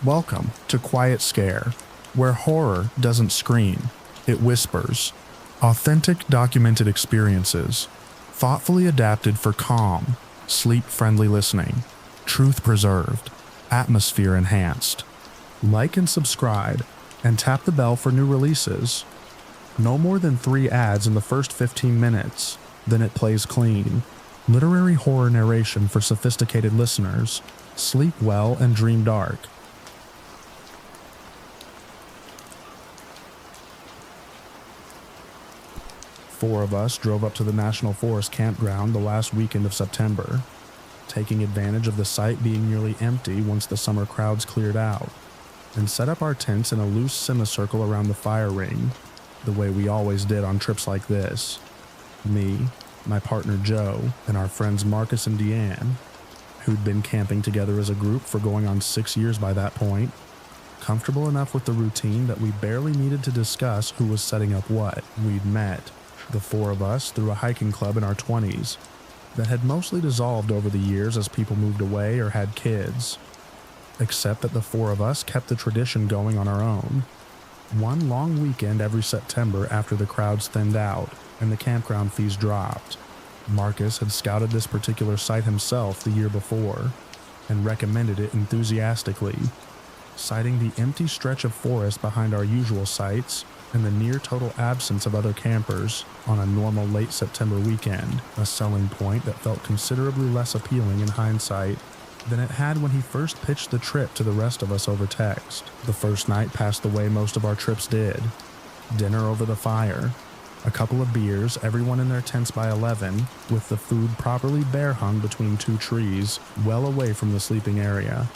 Welcome to Quiet Scare, where horror doesn't scream, it whispers. Authentic documented experiences, thoughtfully adapted for calm, sleep-friendly listening, truth preserved, atmosphere enhanced. Like and subscribe, and tap the bell for new releases. No more than 3 ads in the first 15 minutes, then it plays clean. Literary horror narration for sophisticated listeners. Sleep well and dream dark. Four of us drove up to the National Forest campground the last weekend of September, taking advantage of the site being nearly empty once the summer crowds cleared out, and set up our tents in a loose semicircle around the fire ring, the way we always did on trips like this. Me, my partner Joe, and our friends Marcus and Deanne, who'd been camping together as a group for going on 6 years by that point, comfortable enough with the routine that we barely needed to discuss who was setting up what. We'd met, the 4 of us, through a hiking club in our 20s that had mostly dissolved over the years as people moved away or had kids, except that the 4 of us kept the tradition going on our own. One long weekend every September after the crowds thinned out and the campground fees dropped. Marcus had scouted this particular site himself the year before and recommended it enthusiastically, citing the empty stretch of forest behind our usual sites and the near total absence of other campers on a normal late September weekend, a selling point that felt considerably less appealing in hindsight than it had when he first pitched the trip to the rest of us over text. The first night passed the way most of our trips did. Dinner over the fire, a couple of beers, everyone in their tents by 11, with the food properly bear-hung between 2 trees, well away from the sleeping area.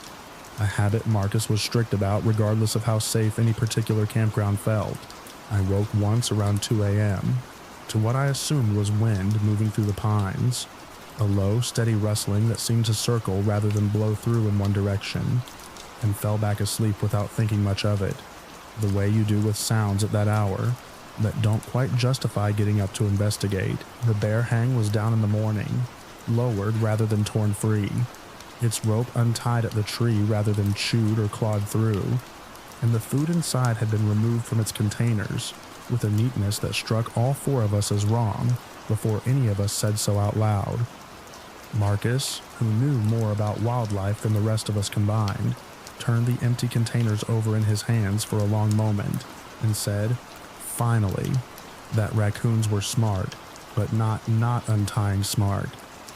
A habit Marcus was strict about regardless of how safe any particular campground felt. I woke once around 2 a.m. to what I assumed was wind moving through the pines, a low, steady rustling that seemed to circle rather than blow through in one direction, and fell back asleep without thinking much of it, the way you do with sounds at that hour that don't quite justify getting up to investigate. The bear hang was down in the morning, lowered rather than torn free, its rope untied at the tree rather than chewed or clawed through, and the food inside had been removed from its containers with a neatness that struck all 4 of us as wrong before any of us said so out loud. Marcus, who knew more about wildlife than the rest of us combined, turned the empty containers over in his hands for a long moment and said, finally, that raccoons were smart, but not untying smart,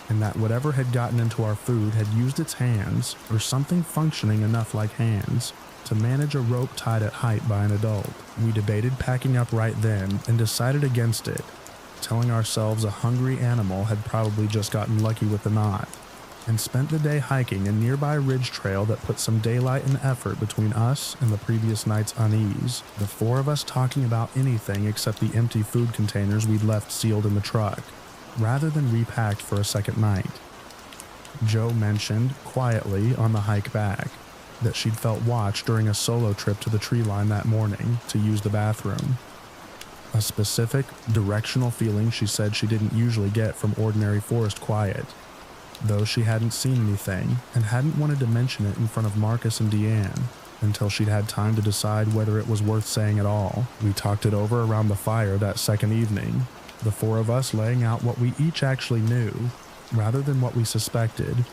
and that whatever had gotten into our food had used its hands, or something functioning enough like hands, to manage a rope tied at height by an adult. We debated packing up right then and decided against it, telling ourselves a hungry animal had probably just gotten lucky with the knot, and spent the day hiking a nearby ridge trail that put some daylight and effort between us and the previous night's unease, the 4 of us talking about anything except the empty food containers we'd left sealed in the truck, rather than repacked for a second night. Joe mentioned, quietly on the hike back, that she'd felt watched during a solo trip to the tree line that morning to use the bathroom. A specific, directional feeling she said she didn't usually get from ordinary forest quiet, though she hadn't seen anything and hadn't wanted to mention it in front of Marcus and Deanne until she'd had time to decide whether it was worth saying at all. We talked it over around the fire that second evening, the 4 of us laying out what we each actually knew, rather than what we suspected,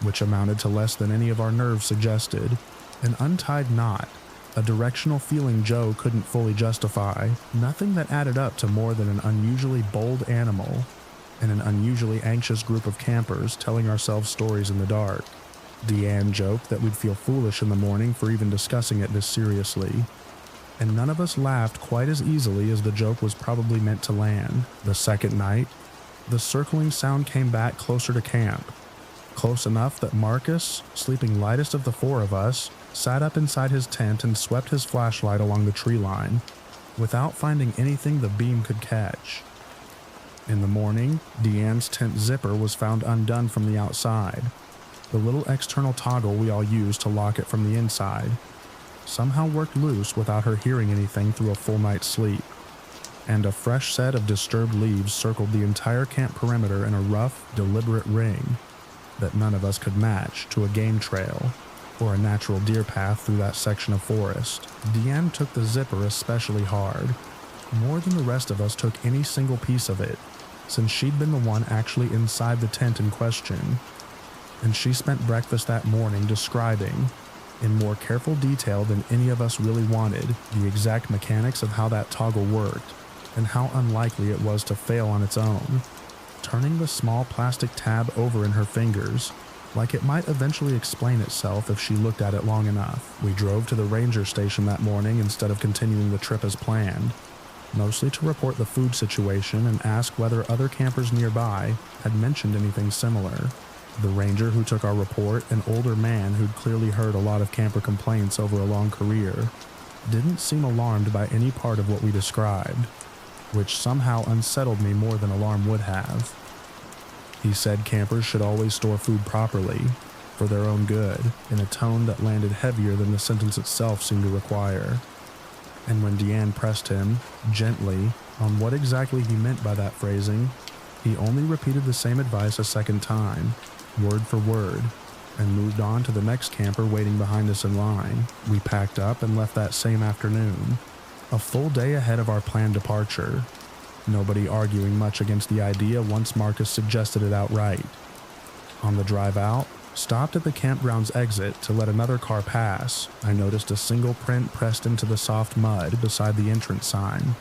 which amounted to less than any of our nerves suggested, an untied knot, a directional feeling Joe couldn't fully justify, nothing that added up to more than an unusually bold animal, and an unusually anxious group of campers telling ourselves stories in the dark. Deanne joked that we'd feel foolish in the morning for even discussing it this seriously, and none of us laughed quite as easily as the joke was probably meant to land. The second night, the circling sound came back closer to camp, close enough that Marcus, sleeping lightest of the 4 of us, sat up inside his tent and swept his flashlight along the tree line, without finding anything the beam could catch. In the morning, Deanne's tent zipper was found undone from the outside, the little external toggle we all used to lock it from the inside, somehow worked loose without her hearing anything through a full night's sleep, and a fresh set of disturbed leaves circled the entire camp perimeter in a rough, deliberate ring that none of us could match to a game trail. or a natural deer path through that section of forest. Deanne took the zipper especially hard, more than the rest of us took any single piece of it, since she'd been the one actually inside the tent in question. And she spent breakfast that morning describing, in more careful detail than any of us really wanted, the exact mechanics of how that toggle worked, and how unlikely it was to fail on its own, turning the small plastic tab over in her fingers, like it might eventually explain itself if she looked at it long enough. We drove to the ranger station that morning instead of continuing the trip as planned, mostly to report the food situation and ask whether other campers nearby had mentioned anything similar. The ranger who took our report, an older man who'd clearly heard a lot of camper complaints over a long career, didn't seem alarmed by any part of what we described, which somehow unsettled me more than alarm would have. He said campers should always store food properly, for their own good, in a tone that landed heavier than the sentence itself seemed to require. And when Deanne pressed him, gently, on what exactly he meant by that phrasing, he only repeated the same advice a second time, word for word, and moved on to the next camper waiting behind us in line. We packed up and left that same afternoon, a full day ahead of our planned departure, nobody arguing much against the idea once Marcus suggested it outright. On the drive out, stopped at the campground's exit to let another car pass, I noticed a single print pressed into the soft mud beside the entrance sign.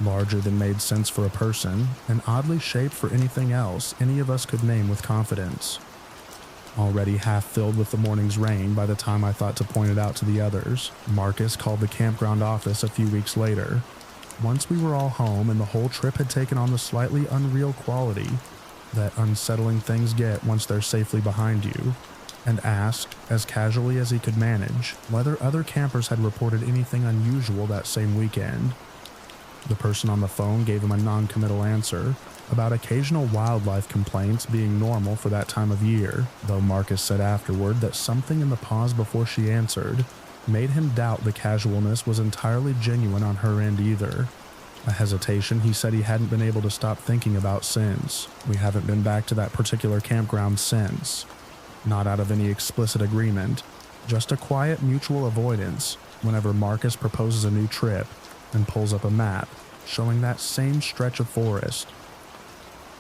Larger than made sense for a person, and oddly shaped for anything else any of us could name with confidence. Already half filled with the morning's rain by the time I thought to point it out to the others, Marcus called the campground office a few weeks later, once we were all home and the whole trip had taken on the slightly unreal quality that unsettling things get once they're safely behind you, and asked, as casually as he could manage, whether other campers had reported anything unusual that same weekend. The person on the phone gave him a non-committal answer about occasional wildlife complaints being normal for that time of year, though Marcus said afterward that something in the pause before she answered made him doubt the casualness was entirely genuine on her end either. A hesitation he said he hadn't been able to stop thinking about since. We haven't been back to that particular campground since. Not out of any explicit agreement, just a quiet mutual avoidance whenever Marcus proposes a new trip and pulls up a map showing that same stretch of forest.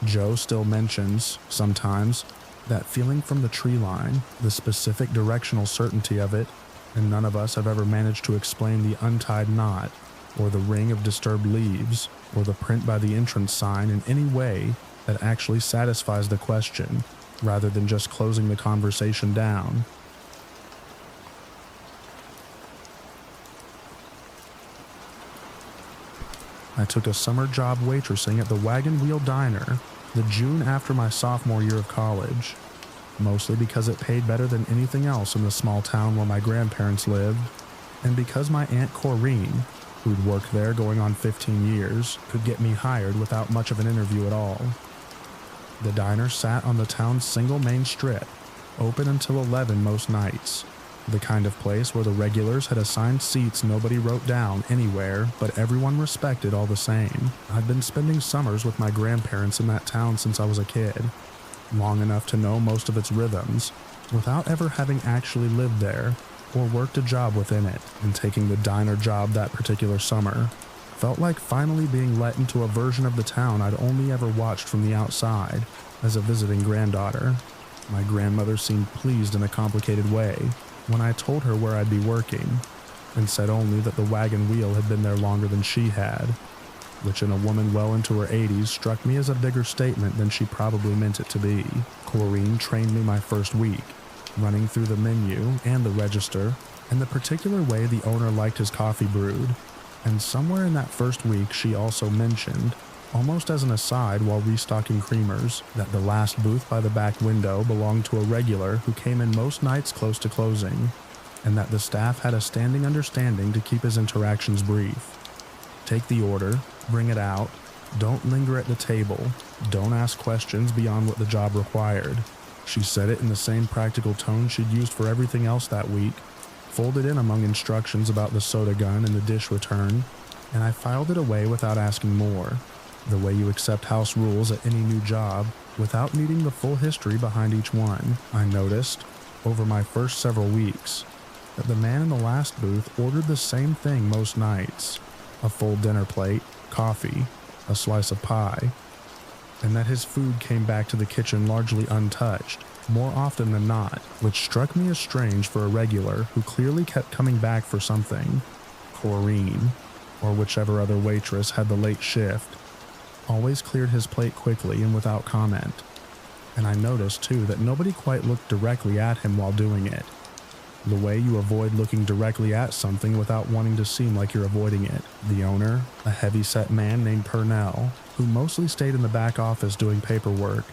Joe still mentions, sometimes, that feeling from the tree line, the specific directional certainty of it, and none of us have ever managed to explain the untied knot, or the ring of disturbed leaves, or the print by the entrance sign in any way that actually satisfies the question, rather than just closing the conversation down. I took a summer job waitressing at the Wagon Wheel Diner the June after my sophomore year of college, mostly because it paid better than anything else in the small town where my grandparents lived, and because my Aunt Corrine, who'd worked there going on 15 years, could get me hired without much of an interview at all. The diner sat on the town's single main strip, open until 11 most nights, the kind of place where the regulars had assigned seats nobody wrote down anywhere, but everyone respected all the same. I'd been spending summers with my grandparents in that town since I was a kid, long enough to know most of its rhythms, without ever having actually lived there or worked a job within it, and taking the diner job that particular summer felt like finally being let into a version of the town I'd only ever watched from the outside as a visiting granddaughter. My grandmother seemed pleased in a complicated way when I told her where I'd be working, and said only that the wagon wheel had been there longer than she had, which in a woman well into her 80s struck me as a bigger statement than she probably meant it to be. Corrine trained me my first week, running through the menu and the register, and the particular way the owner liked his coffee brewed, and somewhere in that first week she also mentioned, almost as an aside while restocking creamers, that the last booth by the back window belonged to a regular who came in most nights close to closing, and that the staff had a standing understanding to keep his interactions brief. Take the order, bring it out, don't linger at the table, don't ask questions beyond what the job required. She said it in the same practical tone she'd used for everything else that week, folded in among instructions about the soda gun and the dish return, and I filed it away without asking more, the way you accept house rules at any new job without needing the full history behind each one. I noticed, over my first several weeks that the man in the last booth ordered the same thing most nights: a full dinner plate, coffee, a slice of pie, and that his food came back to the kitchen largely untouched, more often than not, which struck me as strange for a regular who clearly kept coming back for something. Corrine, or whichever other waitress had the late shift, always cleared his plate quickly and without comment, and I noticed too that nobody quite looked directly at him while doing it. The way you avoid looking directly at something without wanting to seem like you're avoiding it. The owner, a heavy-set man named Purnell, who mostly stayed in the back office doing paperwork,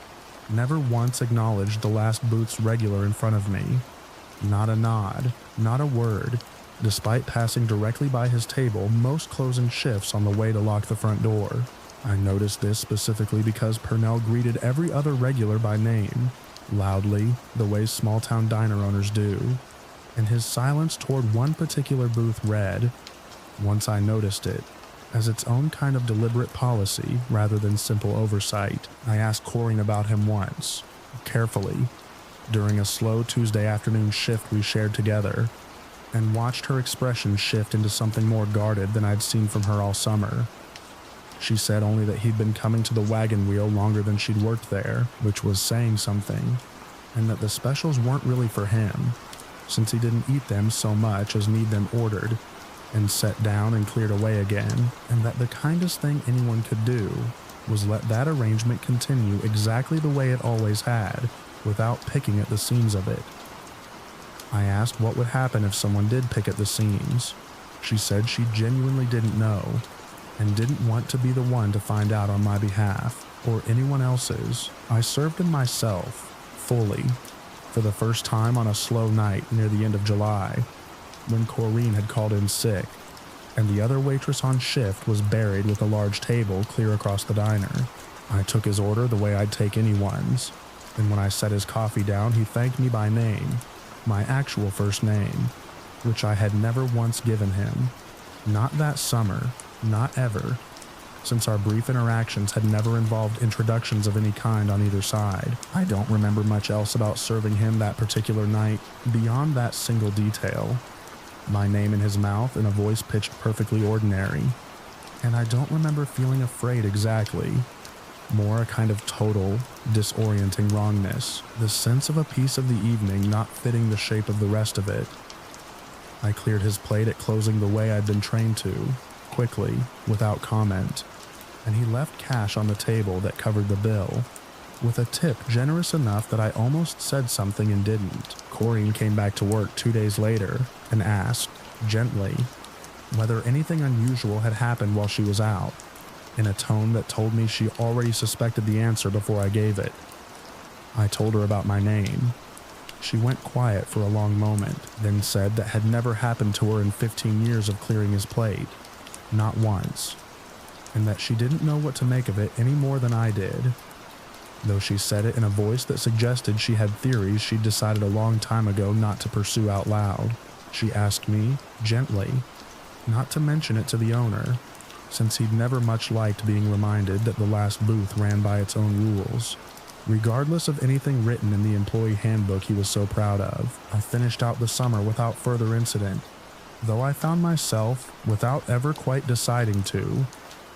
never once acknowledged the last booth's regular in front of me. Not a nod, not a word, despite passing directly by his table most closing shifts on the way to lock the front door. I noticed this specifically because Purnell greeted every other regular by name, loudly, the way small-town diner owners do, and his silence toward one particular booth read, once I noticed it, as its own kind of deliberate policy rather than simple oversight. I asked Corrine about him once, carefully, during a slow Tuesday afternoon shift we shared together, and watched her expression shift into something more guarded than I'd seen from her all summer. She said only that he'd been coming to the wagon wheel longer than she'd worked there, which was saying something, and that the specials weren't really for him, since he didn't eat them so much as need them ordered and set down and cleared away again, and that the kindest thing anyone could do was let that arrangement continue exactly the way it always had, without picking at the seams of it. I asked what would happen if someone did pick at the seams. She said she genuinely didn't know, and didn't want to be the one to find out on my behalf, or anyone else's. I served him myself, fully, for the first time on a slow night near the end of July, when Corrine had called in sick, and the other waitress on shift was buried with a large table clear across the diner. I took his order the way I'd take anyone's, and when I set his coffee down, he thanked me by name, my actual first name, which I had never once given him. Not that summer, not ever, since our brief interactions had never involved introductions of any kind on either side. I don't remember much else about serving him that particular night, beyond that single detail. My name in his mouth and a voice pitched perfectly ordinary. And I don't remember feeling afraid exactly. More a kind of total, disorienting wrongness. The sense of a piece of the evening not fitting the shape of the rest of it. I cleared his plate at closing the way I'd been trained to, quickly, without comment, and he left cash on the table that covered the bill, with a tip generous enough that I almost said something and didn't. Corrine came back to work 2 days later and asked, gently, whether anything unusual had happened while she was out, in a tone that told me she already suspected the answer before I gave it. I told her about my name. She went quiet for a long moment, then said that had never happened to her in 15 years of clearing his plate, not once, and that she didn't know what to make of it any more than I did, though she said it in a voice that suggested she had theories she'd decided a long time ago not to pursue out loud. She asked me, gently, not to mention it to the owner, since he'd never much liked being reminded that the last booth ran by its own rules. Regardless of anything written in the employee handbook he was so proud of, I finished out the summer without further incident, though I found myself, without ever quite deciding to,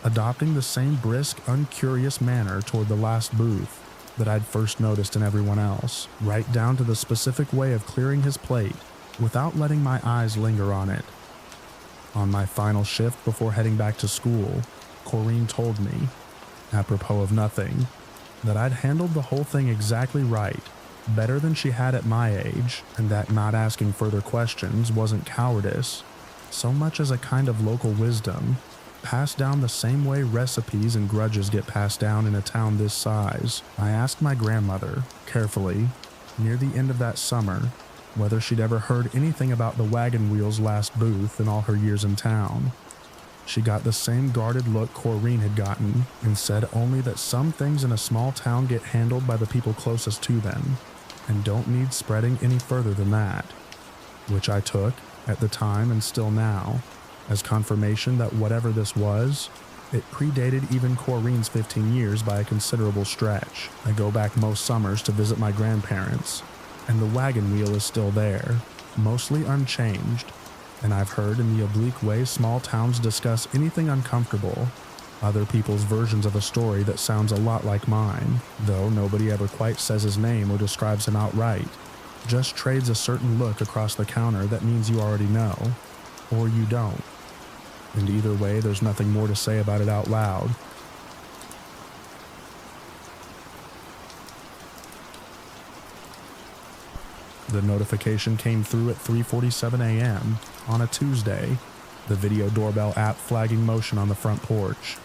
adopting the same brisk, uncurious manner toward the last booth that I'd first noticed in everyone else, right down to the specific way of clearing his plate without letting my eyes linger on it. On my final shift before heading back to school, Corrine told me, apropos of nothing, that I'd handled the whole thing exactly right, better than she had at my age, and that not asking further questions wasn't cowardice, so much as a kind of local wisdom, passed down the same way recipes and grudges get passed down in a town this size. I asked my grandmother, carefully, near the end of that summer, whether she'd ever heard anything about the wagon wheel's last booth in all her years in town. She got the same guarded look Corrine had gotten, and said only that some things in a small town get handled by the people closest to them, and don't need spreading any further than that, which I took, at the time and still now, as confirmation that whatever this was, it predated even Corrine's 15 years by a considerable stretch. I go back most summers to visit my grandparents, and the wagon wheel is still there, mostly unchanged, and I've heard in the oblique way small towns discuss anything uncomfortable, other people's versions of a story that sounds a lot like mine, though nobody ever quite says his name or describes him outright, just trades a certain look across the counter that means you already know, or you don't. And either way, there's nothing more to say about it out loud. The notification came through at 3:47 a.m. on a Tuesday, the video doorbell app flagging motion on the front porch,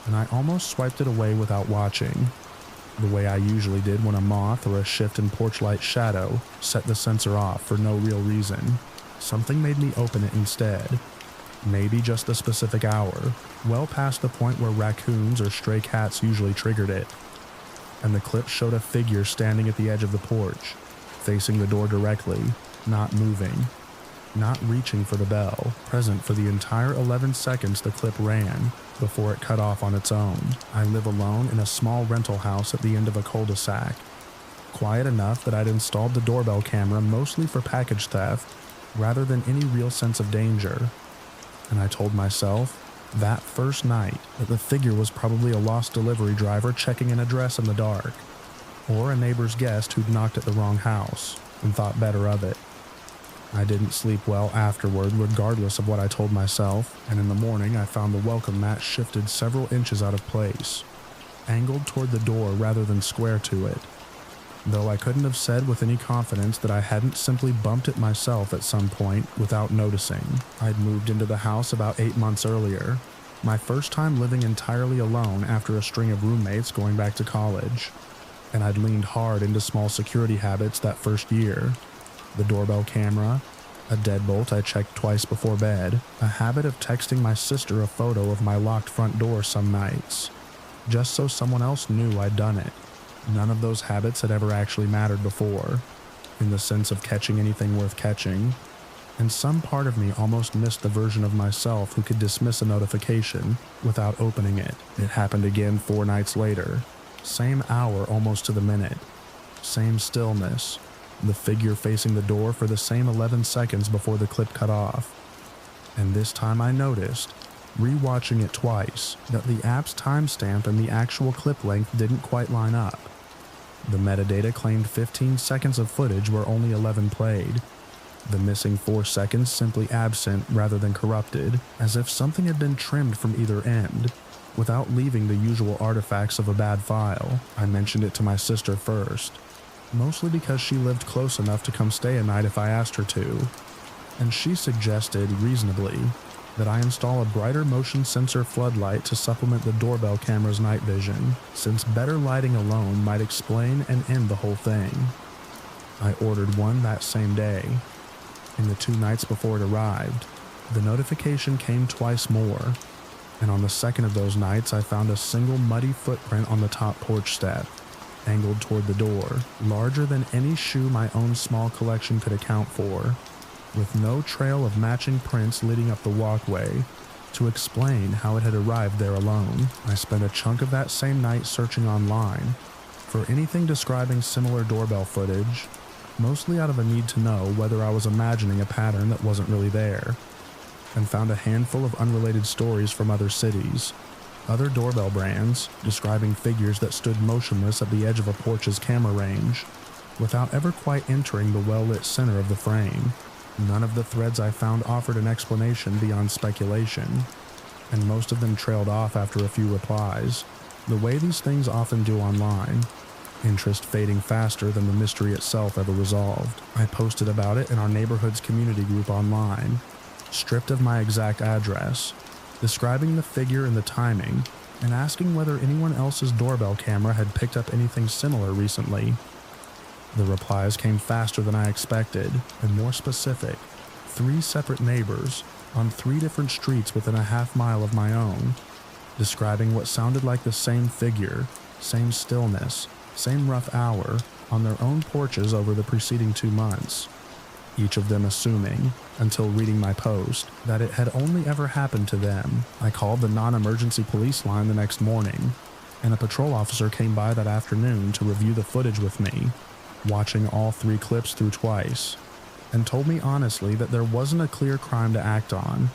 and I almost swiped it away without watching, the way I usually did when a moth or a shift in porch light shadow set the sensor off for no real reason. Something made me open it instead. Maybe just the specific hour, well past the point where raccoons or stray cats usually triggered it, and the clip showed a figure standing at the edge of the porch, facing the door directly, not moving, not reaching for the bell, present for the entire 11 seconds the clip ran before it cut off on its own. I live alone in a small rental house at the end of a cul-de-sac, quiet enough that I'd installed the doorbell camera mostly for package theft rather than any real sense of danger. And I told myself that first night that the figure was probably a lost delivery driver checking an address in the dark, or a neighbor's guest who'd knocked at the wrong house and thought better of it. I didn't sleep well afterward regardless of what I told myself, and in the morning I found the welcome mat shifted several inches out of place, angled toward the door rather than square to it, though I couldn't have said with any confidence that I hadn't simply bumped it myself at some point without noticing. I'd moved into the house about 8 months earlier, my first time living entirely alone after a string of roommates going back to college, and I'd leaned hard into small security habits that first year. The doorbell camera, a deadbolt I checked twice before bed, a habit of texting my sister a photo of my locked front door some nights, just so someone else knew I'd done it. None of those habits had ever actually mattered before, in the sense of catching anything worth catching, and some part of me almost missed the version of myself who could dismiss a notification without opening it. It happened again 4 nights later. Same hour almost to the minute. Same stillness. The figure facing the door for the same 11 seconds before the clip cut off. And this time I noticed, rewatching it twice, that the app's timestamp and the actual clip length didn't quite line up. The metadata claimed 15 seconds of footage where only 11 played. The missing 4 seconds simply absent rather than corrupted, as if something had been trimmed from either end, without leaving the usual artifacts of a bad file. I mentioned it to my sister first, mostly because she lived close enough to come stay a night if I asked her to, and she suggested, reasonably, that I install a brighter motion sensor floodlight to supplement the doorbell camera's night vision, since better lighting alone might explain and end the whole thing. I ordered one that same day. In the 2 nights before it arrived, the notification came twice more, and on the second of those nights I found a single muddy footprint on the top porch step, angled toward the door, larger than any shoe my own small collection could account for, with no trail of matching prints leading up the walkway to explain how it had arrived there alone. I spent a chunk of that same night searching online for anything describing similar doorbell footage, mostly out of a need to know whether I was imagining a pattern that wasn't really there, and found a handful of unrelated stories from other cities, other doorbell brands, describing figures that stood motionless at the edge of a porch's camera range, without ever quite entering the well-lit center of the frame. None of the threads I found offered an explanation beyond speculation, and most of them trailed off after a few replies, the way these things often do online, interest fading faster than the mystery itself ever resolved. I posted about it in our neighborhood's community group online, stripped of my exact address, describing the figure and the timing, and asking whether anyone else's doorbell camera had picked up anything similar recently. The replies came faster than I expected, and more specific. 3 separate neighbors, on 3 different streets within a half-mile of my own, describing what sounded like the same figure, same stillness, same rough hour, on their own porches over the preceding 2 months. Each of them assuming, until reading my post, that it had only ever happened to them. I called the non-emergency police line the next morning, and a patrol officer came by that afternoon to review the footage with me, watching all 3 clips through twice, and told me honestly that there wasn't a clear crime to act on.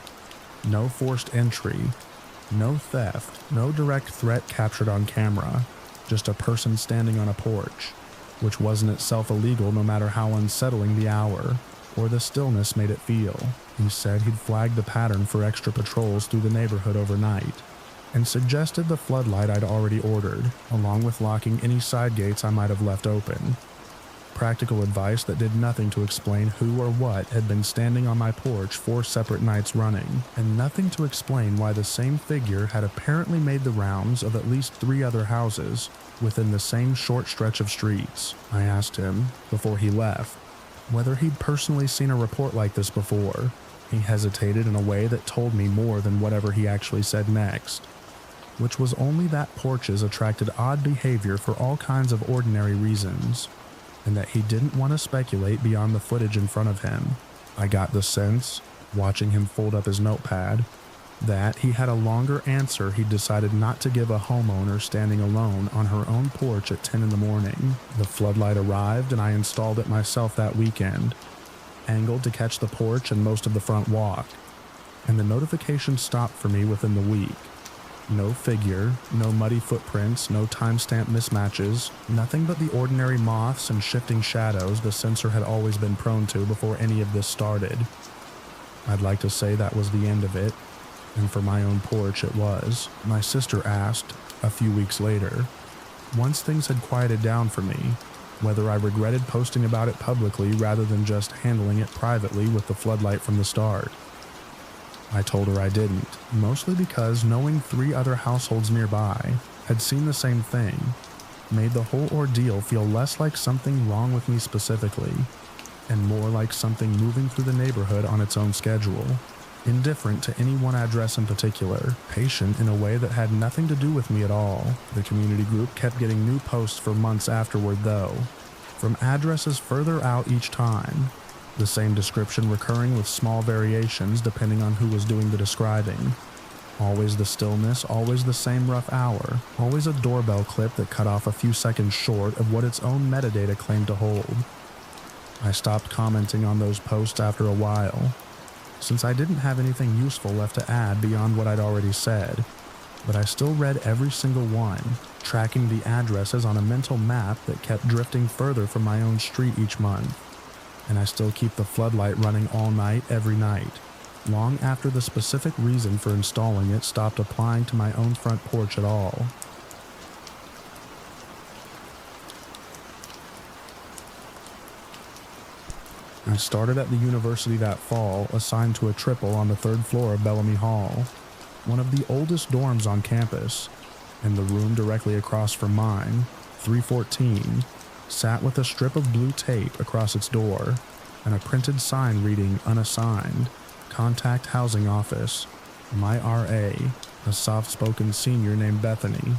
No forced entry, no theft, no direct threat captured on camera, just a person standing on a porch, which wasn't itself illegal no matter how unsettling the hour or the stillness made it feel. He said he'd flagged the pattern for extra patrols through the neighborhood overnight, and suggested the floodlight I'd already ordered, along with locking any side gates I might have left open. Practical advice that did nothing to explain who or what had been standing on my porch 4 separate nights running, and nothing to explain why the same figure had apparently made the rounds of at least 3 other houses within the same short stretch of streets. I asked him, before he left, whether he'd personally seen a report like this before. He hesitated in a way that told me more than whatever he actually said next, which was only that porches attracted odd behavior for all kinds of ordinary reasons, and that he didn't want to speculate beyond the footage in front of him. I got the sense, watching him fold up his notepad, that he had a longer answer he'd decided not to give a homeowner standing alone on her own porch at 10 in the morning. The floodlight arrived and I installed it myself that weekend, angled to catch the porch and most of the front walk, and the notification stopped for me within the week. No figure, no muddy footprints, no timestamp mismatches, nothing but the ordinary moths and shifting shadows the sensor had always been prone to before any of this started. I'd like to say that was the end of it, and for my own porch it was. My sister asked, a few weeks later, once things had quieted down for me, whether I regretted posting about it publicly rather than just handling it privately with the floodlight from the start. I told her I didn't, mostly because knowing 3 other households nearby had seen the same thing made the whole ordeal feel less like something wrong with me specifically, and more like something moving through the neighborhood on its own schedule, indifferent to any one address in particular, patient in a way that had nothing to do with me at all. The community group kept getting new posts for months afterward though, from addresses further out each time. The same description recurring with small variations depending on who was doing the describing. Always the stillness, always the same rough hour, always a doorbell clip that cut off a few seconds short of what its own metadata claimed to hold. I stopped commenting on those posts after a while, since I didn't have anything useful left to add beyond what I'd already said, but I still read every single one, tracking the addresses on a mental map that kept drifting further from my own street each month. And I still keep the floodlight running all night, every night, long after the specific reason for installing it stopped applying to my own front porch at all. I started at the university that fall, assigned to a triple on the 3rd floor of Bellamy Hall, one of the oldest dorms on campus, and the room directly across from mine, 314, sat with a strip of blue tape across its door and a printed sign reading unassigned, contact housing office. My RA, a soft-spoken senior named Bethany,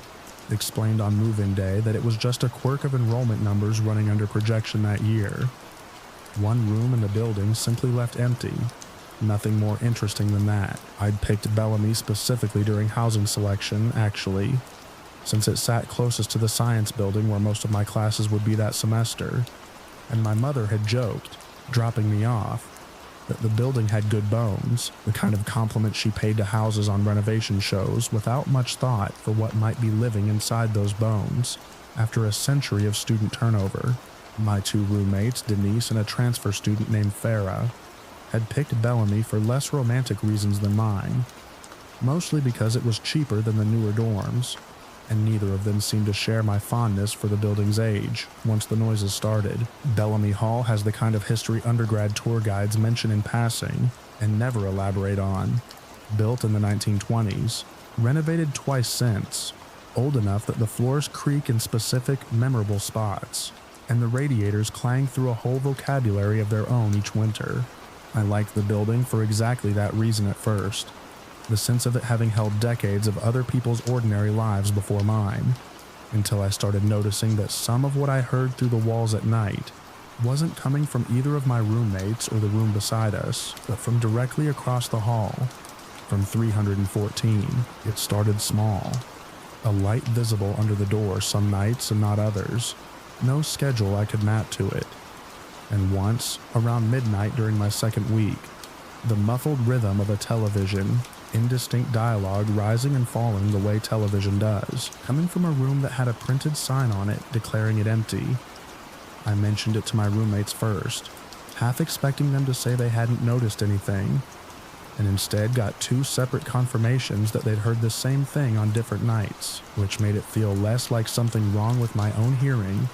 explained on move-in day that it was just a quirk of enrollment numbers running under projection that year. One room in the building simply left empty. Nothing more interesting than that. I'd picked Bellamy specifically during housing selection, actually, since it sat closest to the science building where most of my classes would be that semester, and my mother had joked, dropping me off, that the building had good bones, the kind of compliment she paid to houses on renovation shows without much thought for what might be living inside those bones after a century of student turnover. My 2 roommates, Denise and a transfer student named Farah, had picked Bellamy for less romantic reasons than mine, mostly because it was cheaper than the newer dorms, and neither of them seemed to share my fondness for the building's age once the noises started. Bellamy Hall has the kind of history undergrad tour guides mention in passing and never elaborate on. Built in the 1920s, renovated twice since, old enough that the floors creak in specific, memorable spots, and the radiators clang through a whole vocabulary of their own each winter. I liked the building for exactly that reason at first. The sense of it having held decades of other people's ordinary lives before mine, until I started noticing that some of what I heard through the walls at night wasn't coming from either of my roommates or the room beside us, but from directly across the hall, from 314. It started small, a light visible under the door some nights and not others, no schedule I could map to it. And once, around midnight during my second week, the muffled rhythm of a television, indistinct dialogue rising and falling the way television does, coming from a room that had a printed sign on it declaring it empty. I mentioned it to my roommates first, half expecting them to say they hadn't noticed anything, and instead got two separate confirmations that they'd heard the same thing on different nights, which made it feel less like something wrong with my own hearing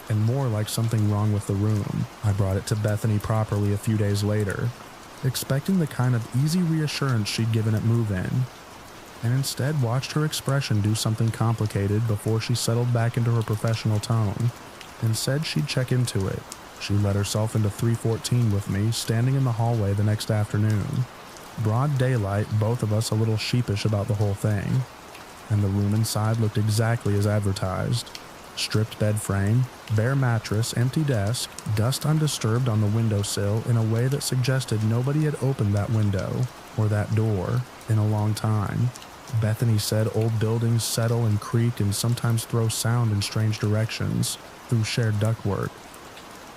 and more like something wrong with the room. I brought it to Bethany properly a few days later, expecting the kind of easy reassurance she'd given at move-in, and instead watched her expression do something complicated before she settled back into her professional tone and said she'd check into it. She let herself into 314 with me, standing in the hallway the next afternoon. Broad daylight, both of us a little sheepish about the whole thing, and the room inside looked exactly as advertised. Stripped bed frame, bare mattress, empty desk, dust undisturbed on the windowsill in a way that suggested nobody had opened that window or that door in a long time. Bethany said old buildings settle and creak and sometimes throw sound in strange directions through shared ductwork,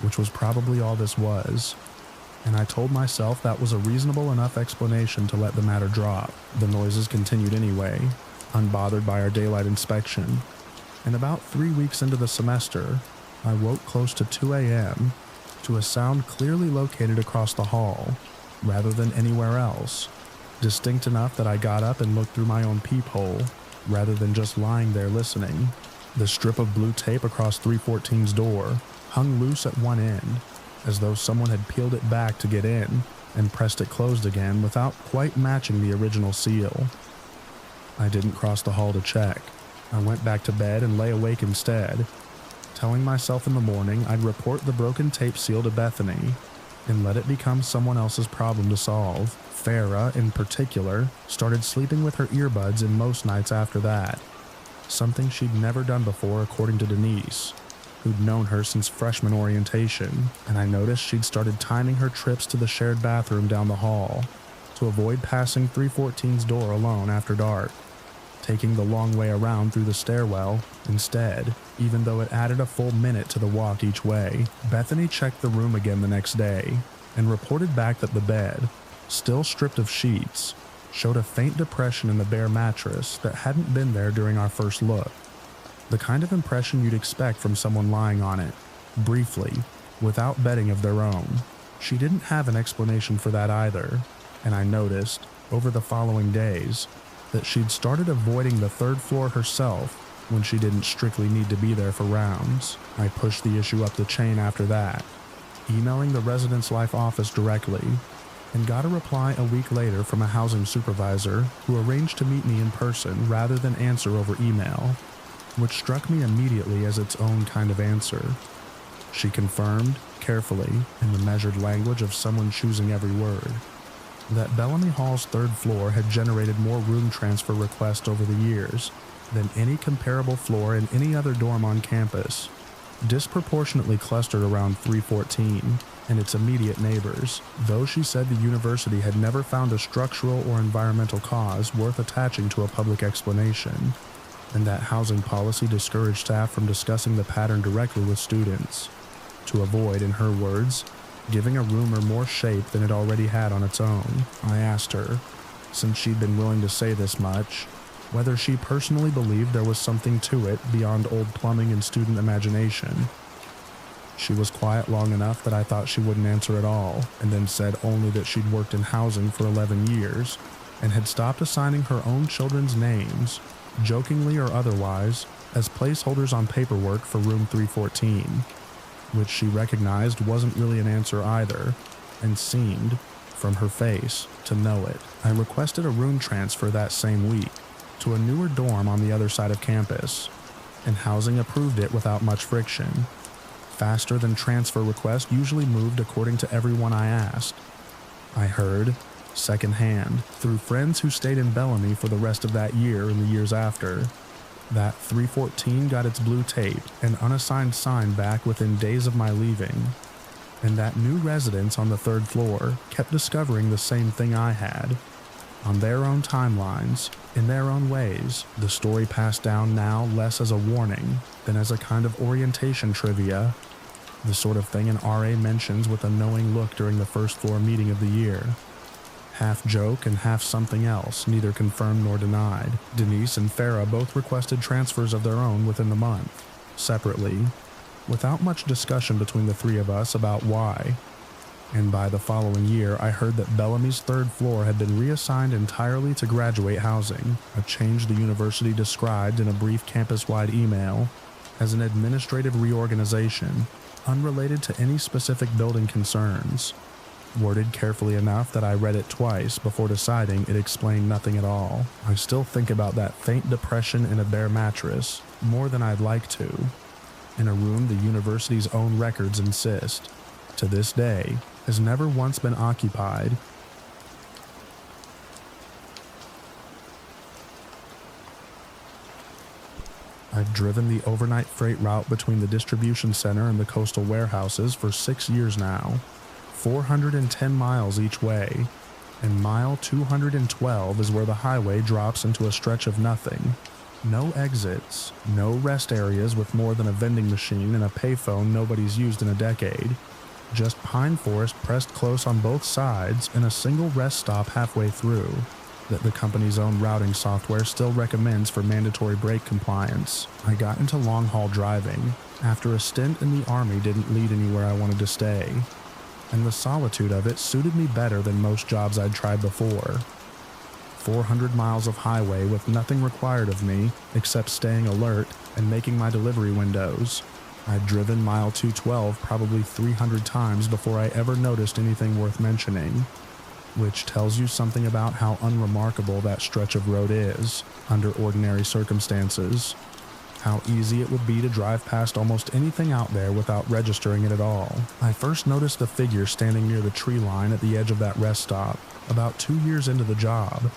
which was probably all this was. And I told myself that was a reasonable enough explanation to let the matter drop. The noises continued anyway, unbothered by our daylight inspection. And about 3 weeks into the semester, I woke close to 2 a.m. to a sound clearly located across the hall, rather than anywhere else, distinct enough that I got up and looked through my own peephole, rather than just lying there listening. The strip of blue tape across 314's door hung loose at one end, as though someone had peeled it back to get in and pressed it closed again without quite matching the original seal. I didn't cross the hall to check. I went back to bed and lay awake instead, telling myself in the morning I'd report the broken tape seal to Bethany and let it become someone else's problem to solve. Farah, in particular, started sleeping with her earbuds in most nights after that, something she'd never done before according to Denise, who'd known her since freshman orientation, and I noticed she'd started timing her trips to the shared bathroom down the hall to avoid passing 314's door alone after dark, taking the long way around through the stairwell instead, even though it added a full minute to the walk each way. Bethany checked the room again the next day and reported back that the bed, still stripped of sheets, showed a faint depression in the bare mattress that hadn't been there during our first look. The kind of impression you'd expect from someone lying on it, briefly, without bedding of their own. She didn't have an explanation for that either, and I noticed, over the following days, that she'd started avoiding the third floor herself when she didn't strictly need to be there for rounds. I pushed the issue up the chain after that, emailing the residence life office directly, and got a reply a week later from a housing supervisor who arranged to meet me in person rather than answer over email, which struck me immediately as its own kind of answer. She confirmed, carefully, in the measured language of someone choosing every word, that Bellamy Hall's third floor had generated more room transfer requests over the years than any comparable floor in any other dorm on campus, disproportionately clustered around 314 and its immediate neighbors, though she said the university had never found a structural or environmental cause worth attaching to a public explanation, and that housing policy discouraged staff from discussing the pattern directly with students, to avoid, in her words, giving a rumor more shape than it already had on its own. I asked her, since she'd been willing to say this much, whether she personally believed there was something to it beyond old plumbing and student imagination. She was quiet long enough that I thought she wouldn't answer at all, and then said only that she'd worked in housing for 11 years and had stopped assigning her own children's names, jokingly or otherwise, as placeholders on paperwork for room 314, which she recognized wasn't really an answer either, and seemed, from her face, to know it. I requested a room transfer that same week to a newer dorm on the other side of campus, and housing approved it without much friction, faster than transfer requests usually moved according to everyone I asked. I heard, secondhand, through friends who stayed in Bellamy for the rest of that year and the years after, that 314 got its blue tape and unassigned sign back within days of my leaving, and that new residents on the third floor kept discovering the same thing I had, On their own timelines, in their own ways, the story passed down now less as a warning than as a kind of orientation trivia, the sort of thing an RA mentions with a knowing look during the first floor meeting of the year. Half joke and half something else, neither confirmed nor denied. Denise and Farah both requested transfers of their own within the month, separately, without much discussion between the three of us about why. And by the following year, I heard that Bellamy's third floor had been reassigned entirely to graduate housing, a change the university described in a brief campus-wide email as an administrative reorganization, unrelated to any specific building concerns. Worded carefully enough that I read it twice before deciding it explained nothing at all. I still think about that faint depression in a bare mattress, more than I'd like to, in a room the university's own records insist, to this day, has never once been occupied. I've driven the overnight freight route between the distribution center and the coastal warehouses for 6 years now, 410 miles each way, and mile 212 is where the highway drops into a stretch of nothing. No exits, no rest areas with more than a vending machine and a payphone nobody's used in a decade. Just pine forest pressed close on both sides and a single rest stop halfway through that the company's own routing software still recommends for mandatory brake compliance. I got into long-haul driving after a stint in the Army didn't lead anywhere I wanted to stay, and the solitude of it suited me better than most jobs I'd tried before. 400 miles of highway with nothing required of me except staying alert and making my delivery windows. I'd driven mile 212 probably 300 times before I ever noticed anything worth mentioning, which tells you something about how unremarkable that stretch of road is under ordinary circumstances. How easy it would be to drive past almost anything out there without registering it at all. I first noticed a figure standing near the tree line at the edge of that rest stop, about 2 years into the job.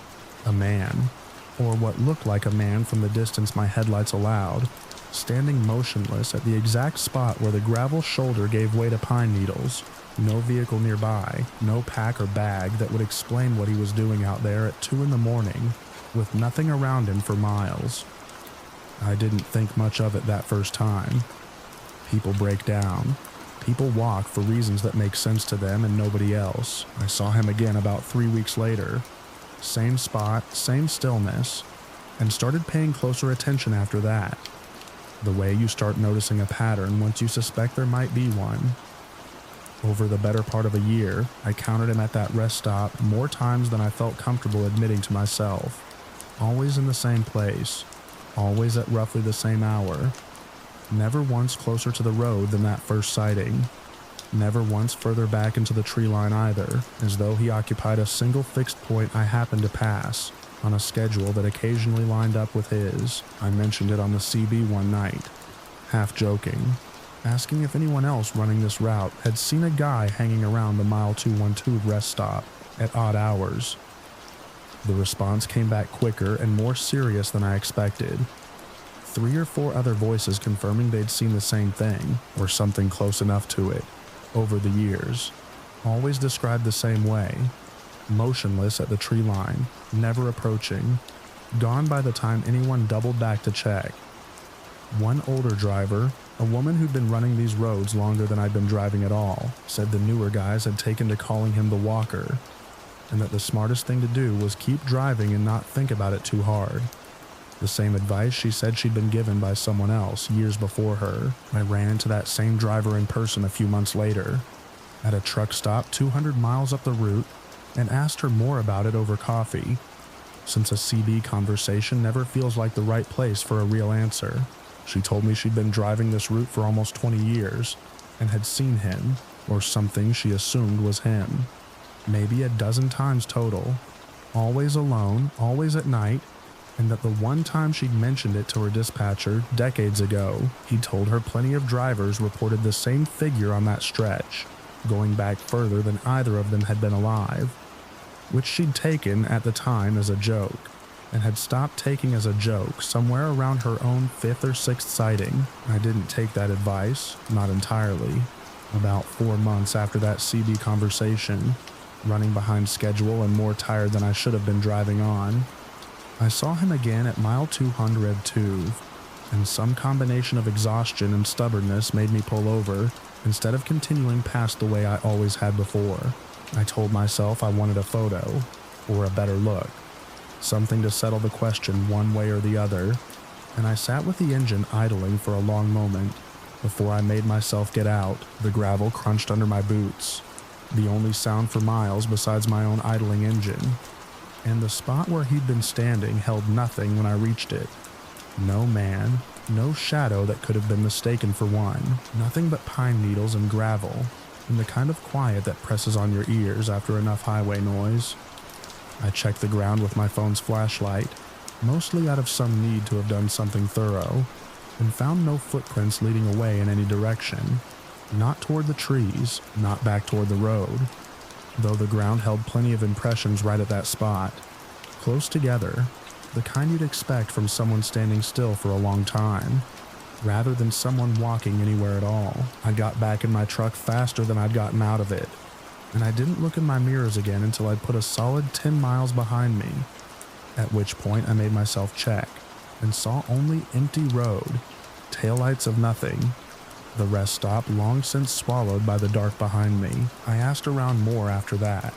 A man, or what looked like a man from the distance my headlights allowed, standing motionless at the exact spot where the gravel shoulder gave way to pine needles. No vehicle nearby, no pack or bag that would explain what he was doing out there at 2 in the morning, with nothing around him for miles. I didn't think much of it that first time. People break down. People walk for reasons that make sense to them and nobody else. I saw him again about 3 weeks later. Same spot, same stillness, and started paying closer attention after that. The way you start noticing a pattern once you suspect there might be one. Over the better part of a year, I counted him at that rest stop more times than I felt comfortable admitting to myself. Always in the same place, always at roughly the same hour. Never once closer to the road than that first sighting. Never once further back into the tree line either, as though he occupied a single fixed point I happened to pass, on a schedule that occasionally lined up with his. I mentioned it on the CB one night, half joking, asking if anyone else running this route had seen a guy hanging around the mile 212 rest stop at odd hours. The response came back quicker and more serious than I expected. 3 or 4 other voices confirming they'd seen the same thing, or something close enough to it, over the years. Always described the same way. Motionless at the tree line, never approaching, gone by the time anyone doubled back to check. One older driver, a woman who'd been running these roads longer than I'd been driving at all, said the newer guys had taken to calling him the walker, and that the smartest thing to do was keep driving and not think about it too hard. The same advice she said she'd been given by someone else years before her. I ran into that same driver in person a few months later, at a truck stop 200 miles up the route, and asked her more about it over coffee, since a CB conversation never feels like the right place for a real answer. She told me she'd been driving this route for almost 20 years, and had seen him, or something she assumed was him, maybe a dozen times total, always alone, always at night, and that the one time she'd mentioned it to her dispatcher decades ago, he told her plenty of drivers reported the same figure on that stretch, going back further than either of them had been alive, which she'd taken at the time as a joke, and had stopped taking as a joke somewhere around her own 5th or 6th sighting. I didn't take that advice, not entirely. About 4 months after that CB conversation, running behind schedule and more tired than I should have been driving on. I saw him again at mile 202, and some combination of exhaustion and stubbornness made me pull over instead of continuing past the way I always had before. I told myself I wanted a photo, or a better look, something to settle the question one way or the other, and I sat with the engine idling for a long moment before I made myself get out. The gravel crunched under my boots, the only sound for miles besides my own idling engine, and the spot where he'd been standing held nothing when I reached it. No man, no shadow that could have been mistaken for one, nothing but pine needles and gravel, and the kind of quiet that presses on your ears after enough highway noise. I checked the ground with my phone's flashlight, mostly out of some need to have done something thorough, and found no footprints leading away in any direction. Not toward the trees, not back toward the road, though the ground held plenty of impressions right at that spot, close together, the kind you'd expect from someone standing still for a long time, rather than someone walking anywhere at all. I got back in my truck faster than I'd gotten out of it, and I didn't look in my mirrors again until I'd put a solid 10 miles behind me, at which point I made myself check, and saw only empty road, taillights of nothing, the rest stop long since swallowed by the dark behind me. I asked around more after that,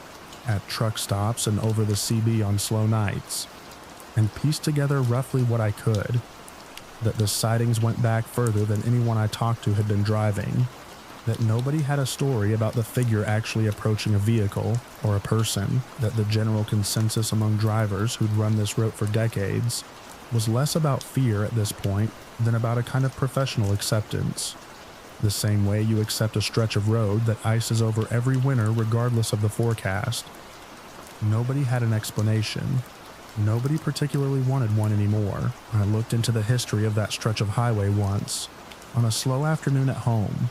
at truck stops and over the CB on slow nights, and pieced together roughly what I could, that the sightings went back further than anyone I talked to had been driving, that nobody had a story about the figure actually approaching a vehicle or a person, that the general consensus among drivers who'd run this route for decades was less about fear at this point than about a kind of professional acceptance. The same way you accept a stretch of road that ices over every winter regardless of the forecast. Nobody had an explanation. Nobody particularly wanted one anymore. I looked into the history of that stretch of highway once, on a slow afternoon at home,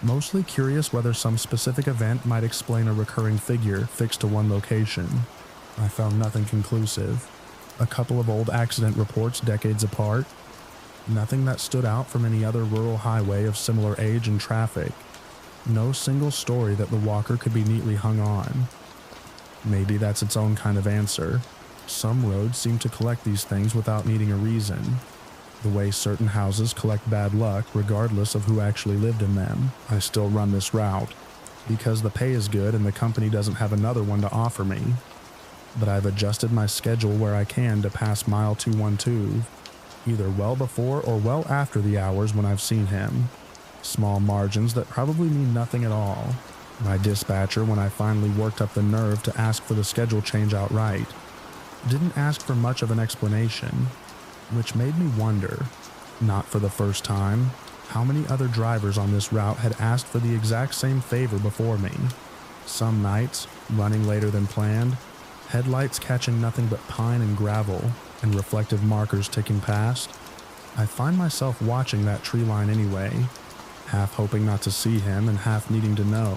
mostly curious whether some specific event might explain a recurring figure fixed to one location. I found nothing conclusive. A couple of old accident reports decades apart. Nothing that stood out from any other rural highway of similar age and traffic. No single story that the walker could be neatly hung on. Maybe that's its own kind of answer. Some roads seem to collect these things without needing a reason, the way certain houses collect bad luck regardless of who actually lived in them. I still run this route, because the pay is good and the company doesn't have another one to offer me. But I've adjusted my schedule where I can to pass mile 212, either well before or well after the hours when I've seen him. Small margins that probably mean nothing at all. My dispatcher, when I finally worked up the nerve to ask for the schedule change outright, didn't ask for much of an explanation, which made me wonder, not for the first time, how many other drivers on this route had asked for the exact same favor before me. Some nights, running later than planned, headlights catching nothing but pine and gravel, and reflective markers ticking past, I find myself watching that tree line anyway, half hoping not to see him and half needing to know,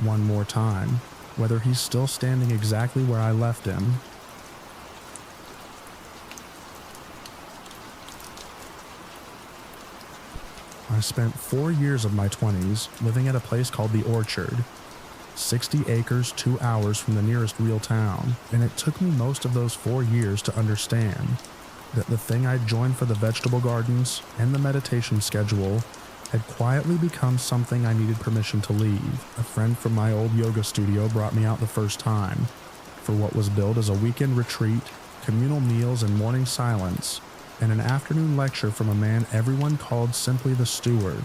one more time, whether he's still standing exactly where I left him. I spent 4 years of my 20s living at a place called the Orchard, 60 acres 2 hours from the nearest real town, and it took me most of those 4 years to understand that the thing I'd joined for the vegetable gardens and the meditation schedule had quietly become something I needed permission to leave. A friend from my old yoga studio brought me out the first time for what was billed as a weekend retreat, communal meals and morning silence, and an afternoon lecture from a man everyone called simply the steward,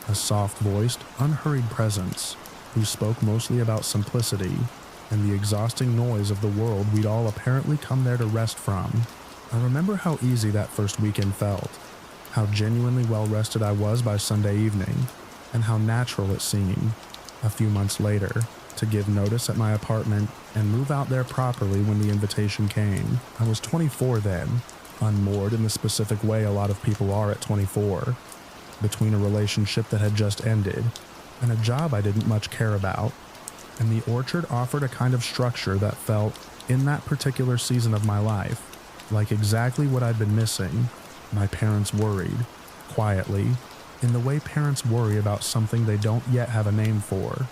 a soft-voiced, unhurried presence who spoke mostly about simplicity and the exhausting noise of the world we'd all apparently come there to rest from. I remember how easy that first weekend felt, how genuinely well-rested I was by Sunday evening, and how natural it seemed, a few months later, to give notice at my apartment and move out there properly when the invitation came. I was 24 then, unmoored in the specific way a lot of people are at 24, between a relationship that had just ended and a job I didn't much care about, and the Orchard offered a kind of structure that felt, in that particular season of my life, like exactly what I'd been missing. My parents worried, quietly, in the way parents worry about something they don't yet have a name for.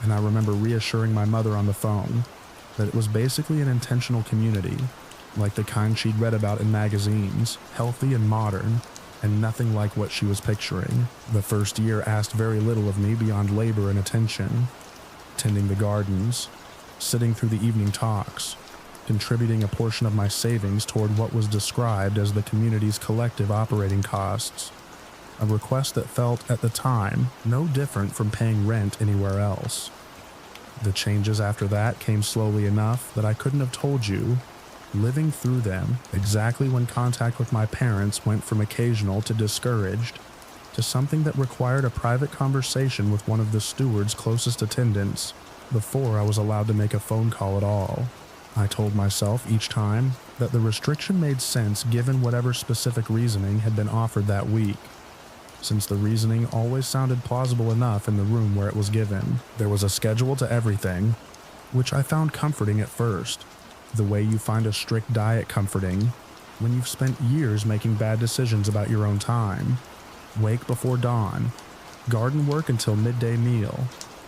and I remember reassuring my mother on the phone that it was basically an intentional community, like the kind she'd read about in magazines, healthy and modern, and nothing like what she was picturing. The first year asked very little of me beyond labor and attention, tending the gardens, sitting through the evening talks, contributing a portion of my savings toward what was described as the community's collective operating costs, a request that felt, at the time, no different from paying rent anywhere else. The changes after that came slowly enough that I couldn't have told you, living through them, exactly when contact with my parents went from occasional to discouraged, to something that required a private conversation with one of the steward's closest attendants before I was allowed to make a phone call at all. I told myself each time that the restriction made sense given whatever specific reasoning had been offered that week, since the reasoning always sounded plausible enough in the room where it was given. There was a schedule to everything, which I found comforting at first, the way you find a strict diet comforting when you've spent years making bad decisions about your own time. Wake before dawn, garden work until midday meal,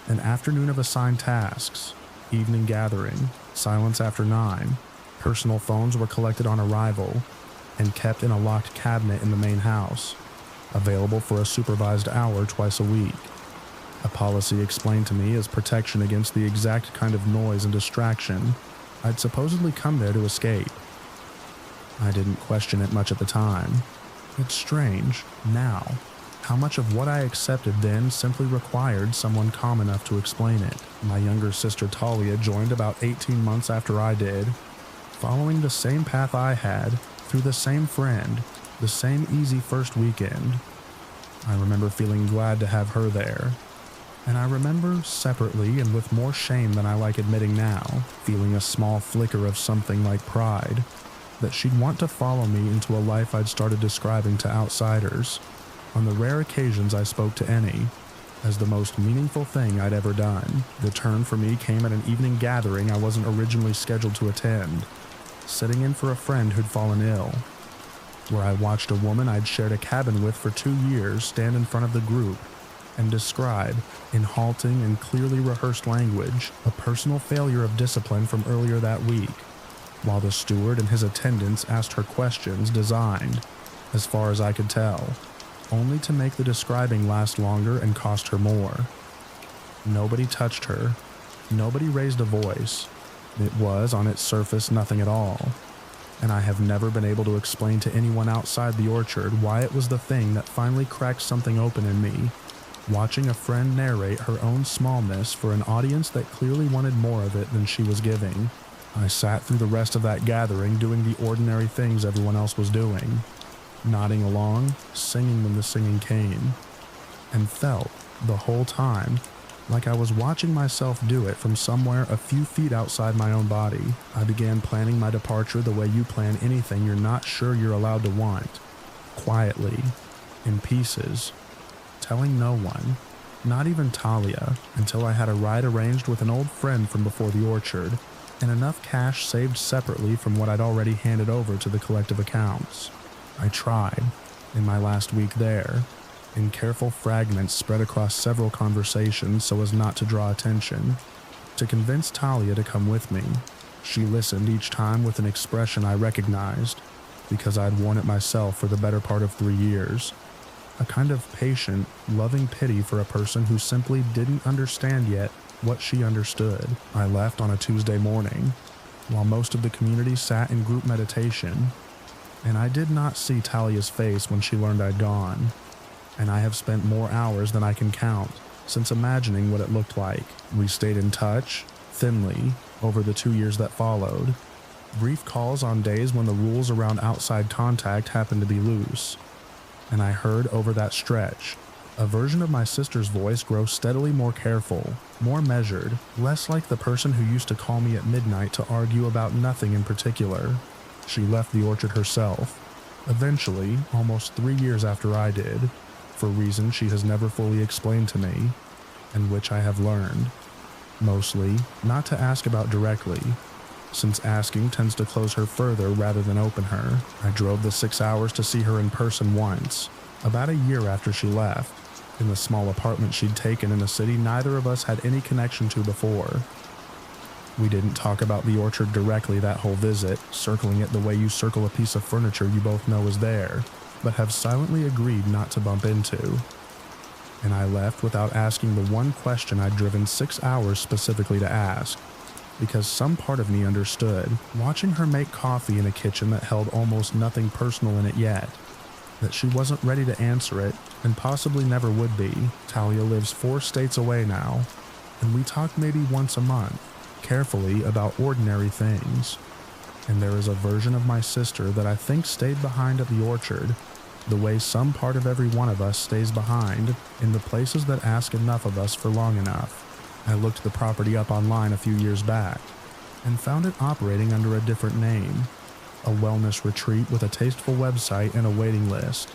an afternoon of assigned tasks, evening gathering, silence after 9, personal phones were collected on arrival and kept in a locked cabinet in the main house, available for a supervised hour twice a week. A policy explained to me as protection against the exact kind of noise and distraction I'd supposedly come there to escape. I didn't question it much at the time. It's strange, now, how much of what I accepted then simply required someone calm enough to explain it. My younger sister Talia joined about 18 months after I did, following the same path I had, through the same friend, the same easy first weekend. I remember feeling glad to have her there. And I remember, separately and with more shame than I like admitting now, feeling a small flicker of something like pride, that she'd want to follow me into a life I'd started describing to outsiders, on the rare occasions I spoke to any, as the most meaningful thing I'd ever done. The turn for me came at an evening gathering I wasn't originally scheduled to attend, sitting in for a friend who'd fallen ill, where I watched a woman I'd shared a cabin with for 2 years stand in front of the group and describe, in halting and clearly rehearsed language, a personal failure of discipline from earlier that week, while the steward and his attendants asked her questions designed, as far as I could tell, only to make the describing last longer and cost her more. Nobody touched her. Nobody raised a voice. It was, on its surface, nothing at all. And I have never been able to explain to anyone outside the orchard why it was the thing that finally cracked something open in me, watching a friend narrate her own smallness for an audience that clearly wanted more of it than she was giving. I sat through the rest of that gathering doing the ordinary things everyone else was doing, nodding along, singing when the singing came, and felt, the whole time, like I was watching myself do it from somewhere a few feet outside my own body. I began planning my departure the way you plan anything you're not sure you're allowed to want, quietly, in pieces, telling no one, not even Talia, until I had a ride arranged with an old friend from before the orchard, and enough cash saved separately from what I'd already handed over to the collective accounts. I tried, in my last week there, in careful fragments spread across several conversations so as not to draw attention, to convince Talia to come with me. She listened each time with an expression I recognized, because I'd worn it myself for the better part of 3 years. A kind of patient, loving pity for a person who simply didn't understand yet what she understood. I left on a Tuesday morning, while most of the community sat in group meditation, and I did not see Talia's face when she learned I'd gone, and I have spent more hours than I can count since imagining what it looked like. We stayed in touch, thinly, over the 2 years that followed. Brief calls on days when the rules around outside contact happened to be loose. And I heard over that stretch a version of my sister's voice grow steadily more careful, more measured, less like the person who used to call me at midnight to argue about nothing in particular. She left the orchard herself, eventually, almost 3 years after I did, for reasons she has never fully explained to me, and which I have learned, mostly, not to ask about directly, since asking tends to close her further rather than open her. I drove the 6 hours to see her in person once, about a year after she left, in the small apartment she'd taken in a city neither of us had any connection to before. We didn't talk about the orchard directly that whole visit, circling it the way you circle a piece of furniture you both know is there, but have silently agreed not to bump into. And I left without asking the one question I'd driven 6 hours specifically to ask, because some part of me understood, watching her make coffee in a kitchen that held almost nothing personal in it yet, that she wasn't ready to answer it, and possibly never would be. Talia lives 4 states away now, and we talk maybe once a month, carefully about ordinary things. And there is a version of my sister that I think stayed behind at the orchard, the way some part of every one of us stays behind in the places that ask enough of us for long enough. I looked the property up online a few years back and found it operating under a different name, a wellness retreat with a tasteful website and a waiting list.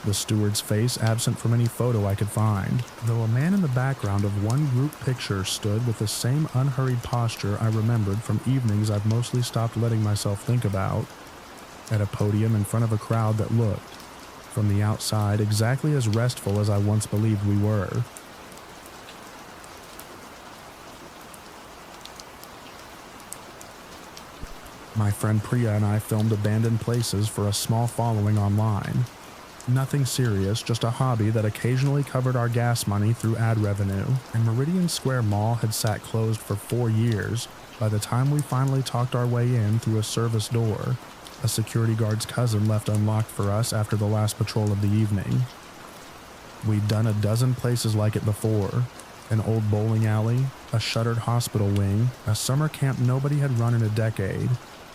The steward's face absent from any photo I could find, though a man in the background of one group picture stood with the same unhurried posture I remembered from evenings I've mostly stopped letting myself think about, at a podium in front of a crowd that looked, from the outside, exactly as restful as I once believed we were. My friend Priya and I filmed abandoned places for a small following online. Nothing serious, just a hobby that occasionally covered our gas money through ad revenue, and Meridian Square Mall had sat closed for 4 years by the time we finally talked our way in through a service door a security guard's cousin left unlocked for us after the last patrol of the evening. We'd done a dozen places like it before, an old bowling alley, a shuttered hospital wing, a summer camp nobody had run in a decade,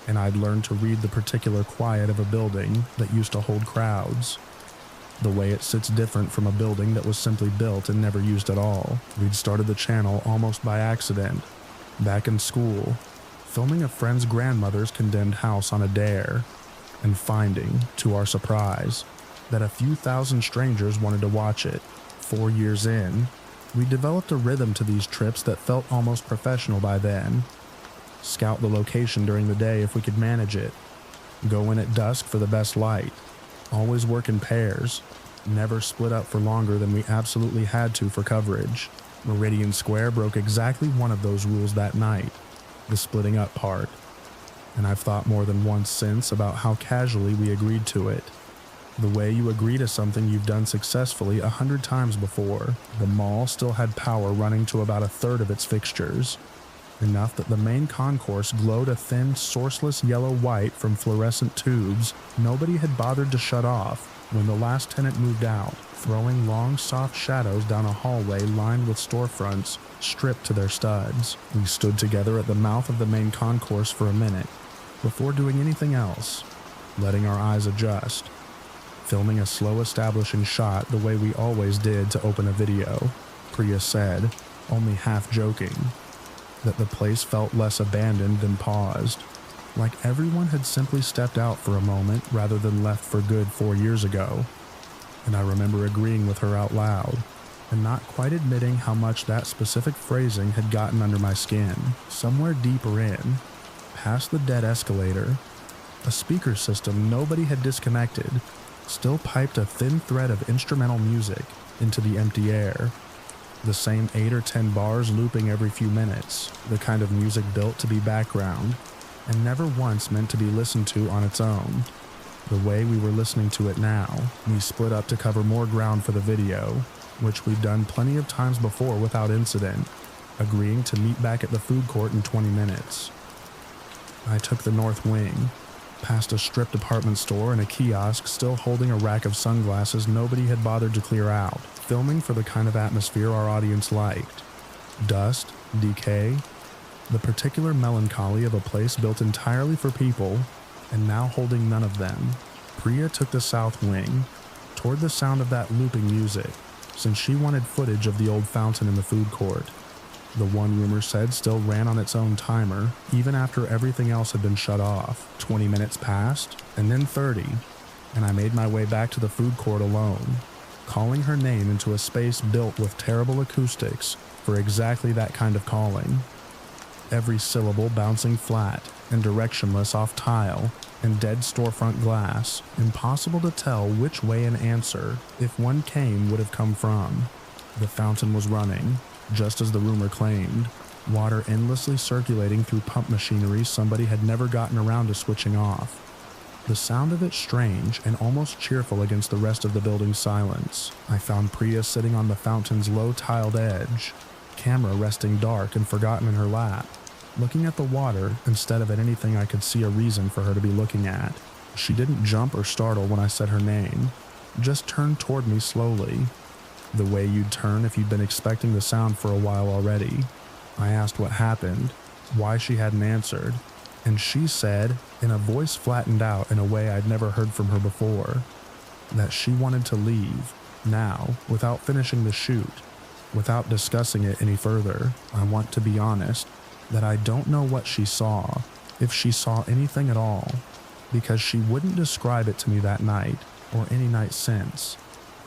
and I'd learned to read the particular quiet of a building that used to hold crowds. The way it sits different from a building that was simply built and never used at all. We'd started the channel almost by accident, back in school, filming a friend's grandmother's condemned house on a dare, and finding, to our surprise, that a few thousand strangers wanted to watch it. 4 years in, we developed a rhythm to these trips that felt almost professional by then. Scout the location during the day if we could manage it. Go in at dusk for the best light. Always work in pairs. Never split up for longer than we absolutely had to for coverage. Meridian Square broke exactly one of those rules that night, the splitting up part. And I've thought more than once since about how casually we agreed to it. The way you agree to something you've done successfully 100 times before. The mall still had power running to about a third of its fixtures. Enough that the main concourse glowed a thin, sourceless yellow-white from fluorescent tubes nobody had bothered to shut off when the last tenant moved out, throwing long, soft shadows down a hallway lined with storefronts stripped to their studs. We stood together at the mouth of the main concourse for a minute, before doing anything else, letting our eyes adjust, filming a slow establishing shot the way we always did to open a video. Priya said, only half joking, that the place felt less abandoned than paused, like everyone had simply stepped out for a moment rather than left for good 4 years ago. And I remember agreeing with her out loud, and not quite admitting how much that specific phrasing had gotten under my skin. Somewhere deeper in, past the dead escalator, a speaker system nobody had disconnected still piped a thin thread of instrumental music into the empty air. The same 8 or 10 bars looping every few minutes, the kind of music built to be background, and never once meant to be listened to on its own. The way we were listening to it now. We split up to cover more ground for the video, which we'd done plenty of times before without incident, agreeing to meet back at the food court in 20 minutes. I took the north wing, past a stripped department store and a kiosk still holding a rack of sunglasses nobody had bothered to clear out, filming for the kind of atmosphere our audience liked. Dust, decay, the particular melancholy of a place built entirely for people, and now holding none of them. Priya took the south wing, toward the sound of that looping music, since she wanted footage of the old fountain in the food court. The one rumor said still ran on its own timer, even after everything else had been shut off. 20 minutes passed, and then 30, and I made my way back to the food court alone, calling her name into a space built with terrible acoustics for exactly that kind of calling. Every syllable bouncing flat and directionless off tile and dead storefront glass, impossible to tell which way an answer, if one came, would have come from. The fountain was running, just as the rumor claimed, water endlessly circulating through pump machinery somebody had never gotten around to switching off. The sound of it strange and almost cheerful against the rest of the building's silence. I found Priya sitting on the fountain's low-tiled edge, camera resting dark and forgotten in her lap, looking at the water instead of at anything I could see a reason for her to be looking at. She didn't jump or startle when I said her name, just turned toward me slowly, the way you'd turn if you'd been expecting the sound for a while already. I asked what happened, why she hadn't answered, and she said, in a voice flattened out in a way I'd never heard from her before, that she wanted to leave, now, without finishing the shoot, without discussing it any further. I want to be honest, that I don't know what she saw, if she saw anything at all, because she wouldn't describe it to me that night, or any night since.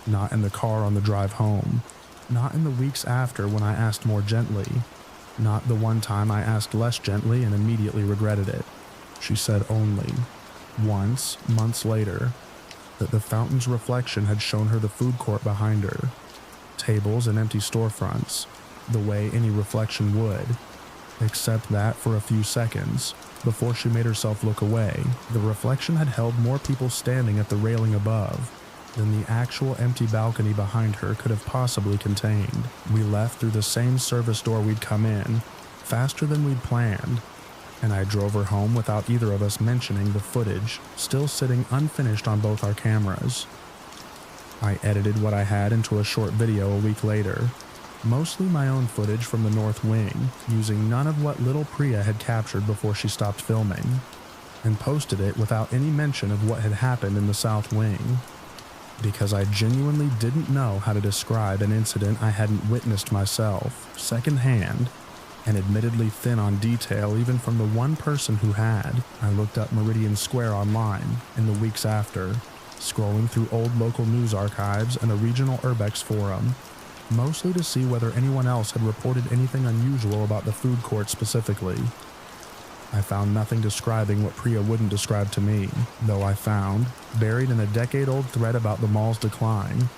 Not in the car on the drive home, not in the weeks after when I asked more gently, not the one time I asked less gently and immediately regretted it. She said only, once, months later, that the fountain's reflection had shown her the food court behind her, tables and empty storefronts, the way any reflection would, except that for a few seconds, before she made herself look away, the reflection had held more people standing at the railing above than the actual empty balcony behind her could have possibly contained. We left through the same service door we'd come in, faster than we'd planned, and I drove her home without either of us mentioning the footage still sitting unfinished on both our cameras. I edited what I had into a short video a week later, mostly my own footage from the North Wing, using none of what little Priya had captured before she stopped filming, and posted it without any mention of what had happened in the South Wing, because I genuinely didn't know how to describe an incident I hadn't witnessed myself, secondhand, and admittedly thin on detail even from the one person who had. I looked up Meridian Square online in the weeks after, scrolling through old local news archives and a regional urbex forum, mostly to see whether anyone else had reported anything unusual about the food court specifically. I found nothing describing what Priya wouldn't describe to me, though I found, buried in a decade-old thread about the mall's decline,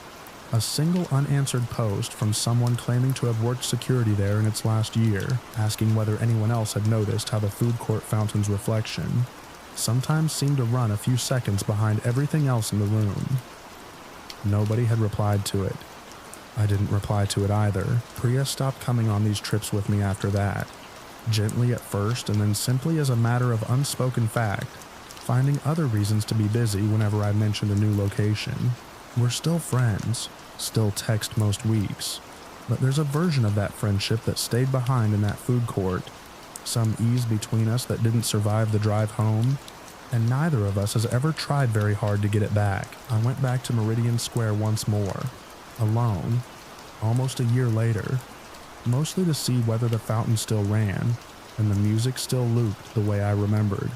a single unanswered post from someone claiming to have worked security there in its last year, asking whether anyone else had noticed how the food court fountain's reflection sometimes seemed to run a few seconds behind everything else in the room. Nobody had replied to it. I didn't reply to it either. Priya stopped coming on these trips with me after that, gently at first and then simply as a matter of unspoken fact, finding other reasons to be busy whenever I mentioned a new location. We're still friends, still text most weeks, but there's a version of that friendship that stayed behind in that food court, some ease between us that didn't survive the drive home, and neither of us has ever tried very hard to get it back. I went back to Meridian Square once more, alone, almost a year later, mostly to see whether the fountain still ran and the music still looped the way I remembered.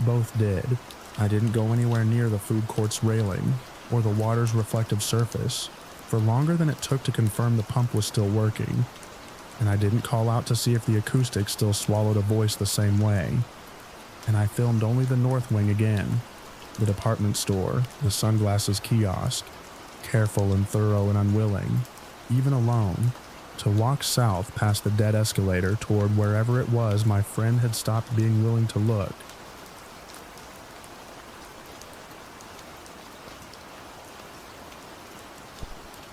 Both did. I didn't go anywhere near the food court's railing or the water's reflective surface for longer than it took to confirm the pump was still working, and I didn't call out to see if the acoustics still swallowed a voice the same way. And I filmed only the North Wing again, the department store, the sunglasses kiosk, careful and thorough and unwilling, even alone, to walk south past the dead escalator toward wherever it was my friend had stopped being willing to look.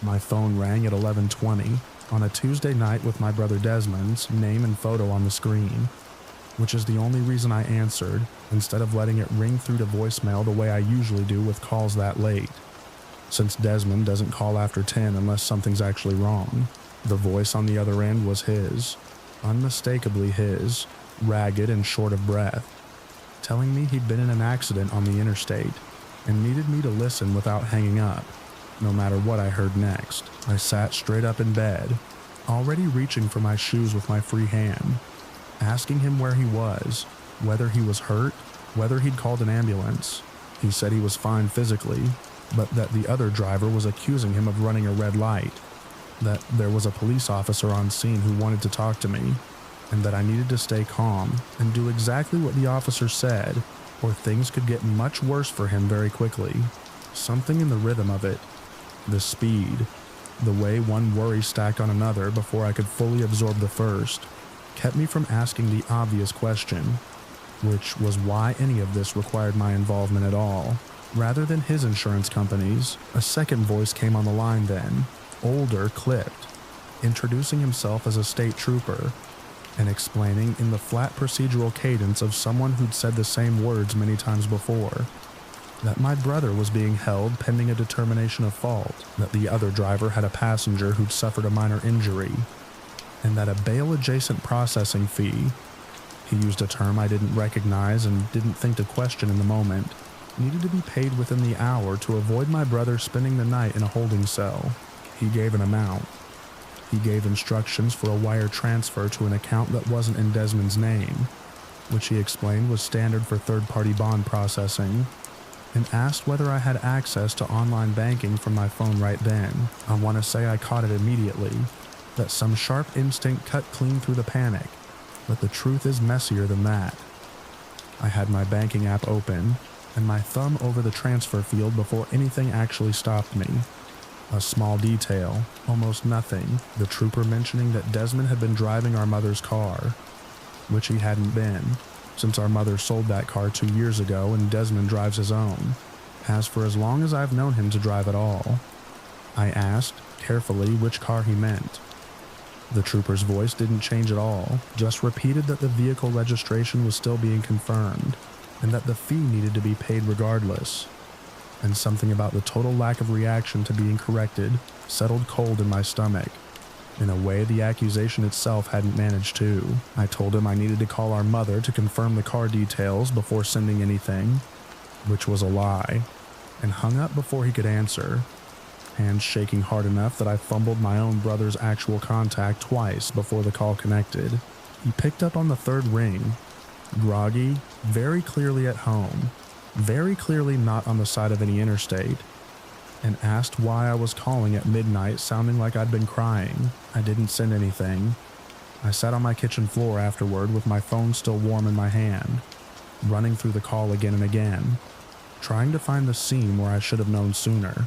My phone rang at 11:20 on a Tuesday night with my brother Desmond's name and photo on the screen, which is the only reason I answered instead of letting it ring through to voicemail the way I usually do with calls that late, since Desmond doesn't call after 10 unless something's actually wrong. The voice on the other end was his, unmistakably his, ragged and short of breath, telling me he'd been in an accident on the interstate and needed me to listen without hanging up, no matter what I heard next. I sat straight up in bed, already reaching for my shoes with my free hand, asking him where he was, whether he was hurt, whether he'd called an ambulance. He said he was fine physically, but that the other driver was accusing him of running a red light, that there was a police officer on scene who wanted to talk to me, and that I needed to stay calm and do exactly what the officer said, or things could get much worse for him very quickly. Something in the rhythm of it, the speed, the way one worry stacked on another before I could fully absorb the first, kept me from asking the obvious question, which was why any of this required my involvement at all. Rather than his insurance company's, a second voice came on the line then, older, clipped, introducing himself as a state trooper, and explaining in the flat procedural cadence of someone who'd said the same words many times before, that my brother was being held pending a determination of fault, that the other driver had a passenger who'd suffered a minor injury, and that a bail-adjacent processing fee, he used a term I didn't recognize and didn't think to question in the moment, needed to be paid within the hour to avoid my brother spending the night in a holding cell. He gave an amount. He gave instructions for a wire transfer to an account that wasn't in Desmond's name, which he explained was standard for third-party bond processing, and asked whether I had access to online banking from my phone right then. I want to say I caught it immediately, that some sharp instinct cut clean through the panic, but the truth is messier than that. I had my banking app open, and my thumb over the transfer field before anything actually stopped me. A small detail, almost nothing, the trooper mentioning that Desmond had been driving our mother's car, which he hadn't been, since our mother sold that car 2 years ago and Desmond drives his own, as for as long as I've known him to drive at all. I asked, carefully, which car he meant. The trooper's voice didn't change at all, just repeated that the vehicle registration was still being confirmed, and that the fee needed to be paid regardless. And something about the total lack of reaction to being corrected settled cold in my stomach, in a way the accusation itself hadn't managed to. I told him I needed to call our mother to confirm the car details before sending anything, which was a lie, and hung up before he could answer, hands shaking hard enough that I fumbled my own brother's actual contact twice before the call connected. He picked up on the third ring, groggy, very clearly at home, very clearly not on the side of any interstate, and asked why I was calling at midnight sounding like I'd been crying. I didn't send anything. I sat on my kitchen floor afterward with my phone still warm in my hand, running through the call again and again, trying to find the seam where I should have known sooner,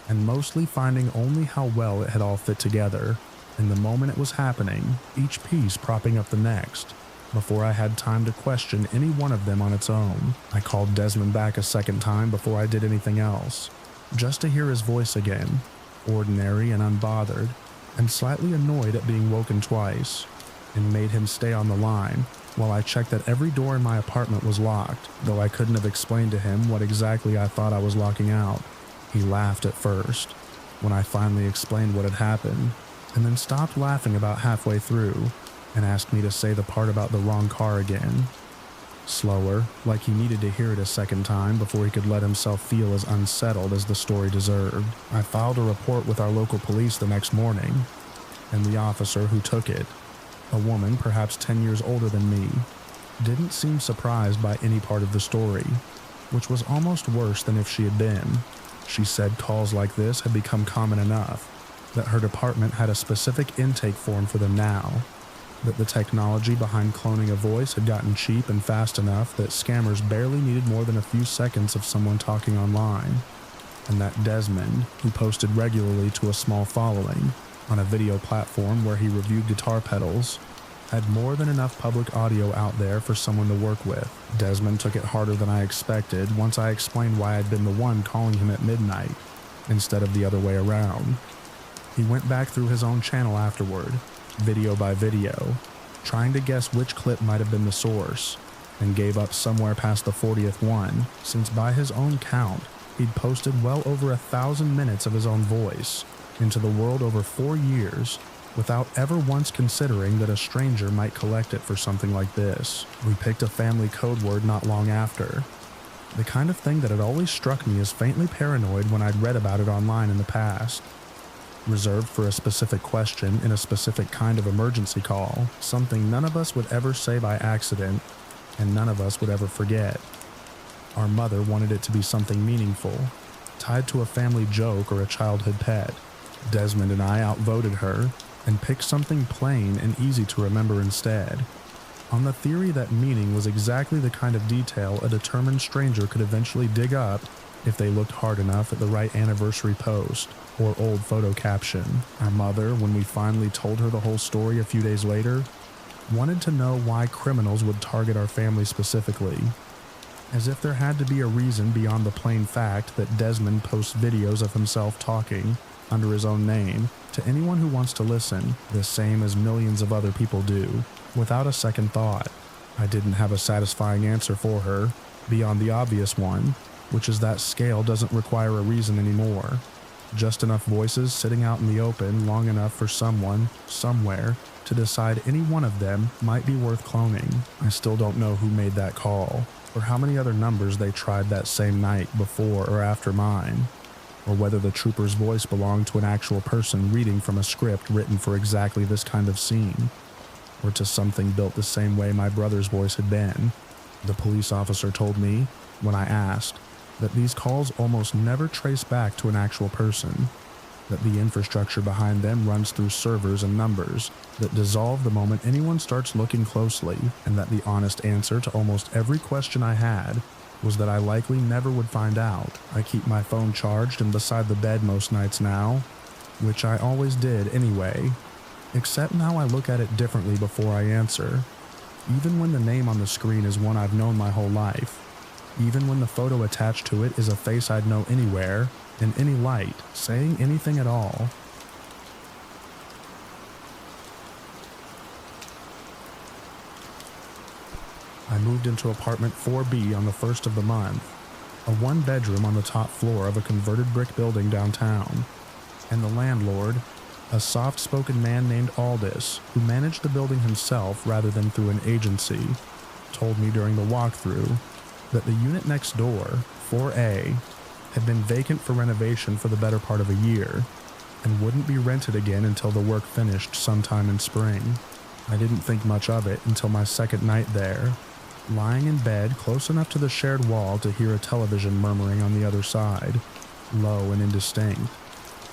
and mostly finding only how well it had all fit together, in the moment it was happening, each piece propping up the next. Before I had time to question any one of them on its own, I called Desmond back a second time before I did anything else, just to hear his voice again, ordinary and unbothered, and slightly annoyed at being woken twice, and made him stay on the line while I checked that every door in my apartment was locked, though I couldn't have explained to him what exactly I thought I was locking out. He laughed at first, when I finally explained what had happened, and then stopped laughing about halfway through, and asked me to say the part about the wrong car again. Slower, like he needed to hear it a second time before he could let himself feel as unsettled as the story deserved. I filed a report with our local police the next morning, and the officer who took it, a woman perhaps 10 years older than me, didn't seem surprised by any part of the story, which was almost worse than if she had been. She said calls like this had become common enough, that her department had a specific intake form for them now, that the technology behind cloning a voice had gotten cheap and fast enough that scammers barely needed more than a few seconds of someone talking online, and that Desmond, who posted regularly to a small following on a video platform where he reviewed guitar pedals, had more than enough public audio out there for someone to work with. Desmond took it harder than I expected once I explained why I'd been the one calling him at midnight, instead of the other way around. He went back through his own channel afterward, video by video, trying to guess which clip might have been the source, and gave up somewhere past the 40th one, since by his own count, he'd posted well over 1,000 minutes of his own voice into the world over 4 years, without ever once considering that a stranger might collect it for something like this. We picked a family code word not long after, the kind of thing that had always struck me as faintly paranoid when I'd read about it online in the past. Reserved for a specific question in a specific kind of emergency call, something none of us would ever say by accident, and none of us would ever forget. Our mother wanted it to be something meaningful, tied to a family joke or a childhood pet. Desmond and I outvoted her, and picked something plain and easy to remember instead. on the theory that meaning was exactly the kind of detail a determined stranger could eventually dig up if they looked hard enough at the right anniversary post or old photo caption. Our mother, when we finally told her the whole story a few days later, wanted to know why criminals would target our family specifically, as if there had to be a reason beyond the plain fact that Desmond posts videos of himself talking under his own name to anyone who wants to listen, the same as millions of other people do, without a second thought. I didn't have a satisfying answer for her, beyond the obvious one, which is that scale doesn't require a reason anymore. Just enough voices sitting out in the open long enough for someone, somewhere, to decide any one of them might be worth cloning. I still don't know who made that call, or how many other numbers they tried that same night before or after mine, or whether the trooper's voice belonged to an actual person reading from a script written for exactly this kind of scene, or to something built the same way my brother's voice had been. The police officer told me, when I asked, that these calls almost never trace back to an actual person, that the infrastructure behind them runs through servers and numbers that dissolve the moment anyone starts looking closely, and that the honest answer to almost every question I had was that I likely never would find out. I keep my phone charged and beside the bed most nights now, which I always did anyway, except now I look at it differently before I answer, even when the name on the screen is one I've known my whole life. Even when the photo attached to it is a face I'd know anywhere, in any light, saying anything at all. I moved into apartment 4B on the 1st of the month, a one-bedroom on the top floor of a converted brick building downtown, and the landlord, a soft-spoken man named Aldous, who managed the building himself rather than through an agency, told me during the walkthrough that the unit next door, 4A, had been vacant for renovation for the better part of a year, and wouldn't be rented again until the work finished sometime in spring. I didn't think much of it until my second night there, lying in bed close enough to the shared wall to hear a television murmuring on the other side, low and indistinct,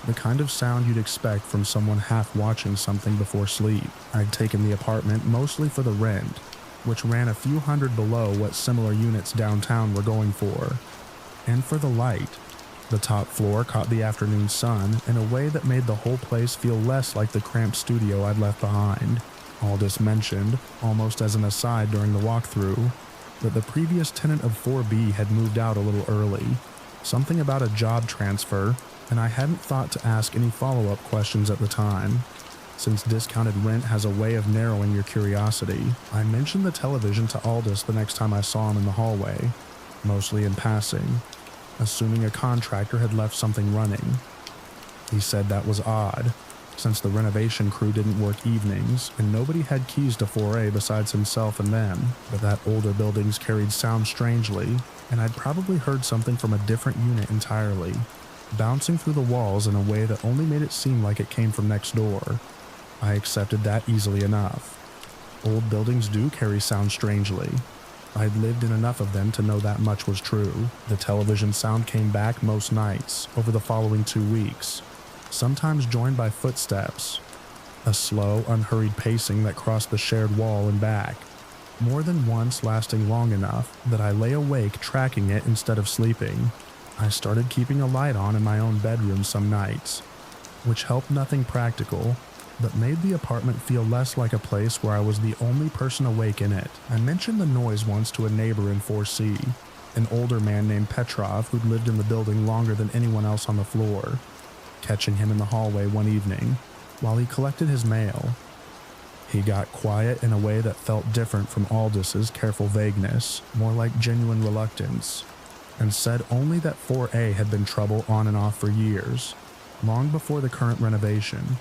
the kind of sound you'd expect from someone half watching something before sleep. I'd taken the apartment mostly for the rent, which ran a few hundred below what similar units downtown were going for, and for the light. The top floor caught the afternoon sun in a way that made the whole place feel less like the cramped studio I'd left behind. Aldous mentioned, almost as an aside during the walkthrough, that the previous tenant of 4B had moved out a little early, something about a job transfer, and I hadn't thought to ask any follow-up questions at the time. Since discounted rent has a way of narrowing your curiosity, I mentioned the television to Aldous the next time I saw him in the hallway, mostly in passing, assuming a contractor had left something running. He said that was odd, since the renovation crew didn't work evenings and nobody had keys to 4A besides himself and them, but that older buildings carried sound strangely, and I'd probably heard something from a different unit entirely, bouncing through the walls in a way that only made it seem like it came from next door. I accepted that easily enough. Old buildings do carry sound strangely. I'd lived in enough of them to know that much was true. The television sound came back most nights over the following 2 weeks, sometimes joined by footsteps, a slow, unhurried pacing that crossed the shared wall and back, more than once lasting long enough that I lay awake tracking it instead of sleeping. I started keeping a light on in my own bedroom some nights, which helped nothing practical, but made the apartment feel less like a place where I was the only person awake in it. I mentioned the noise once to a neighbor in 4C, an older man named Petrov who'd lived in the building longer than anyone else on the floor, catching him in the hallway one evening while he collected his mail. He got quiet in a way that felt different from Aldous's careful vagueness, more like genuine reluctance, and said only that 4A had been trouble on and off for years, long before the current renovation,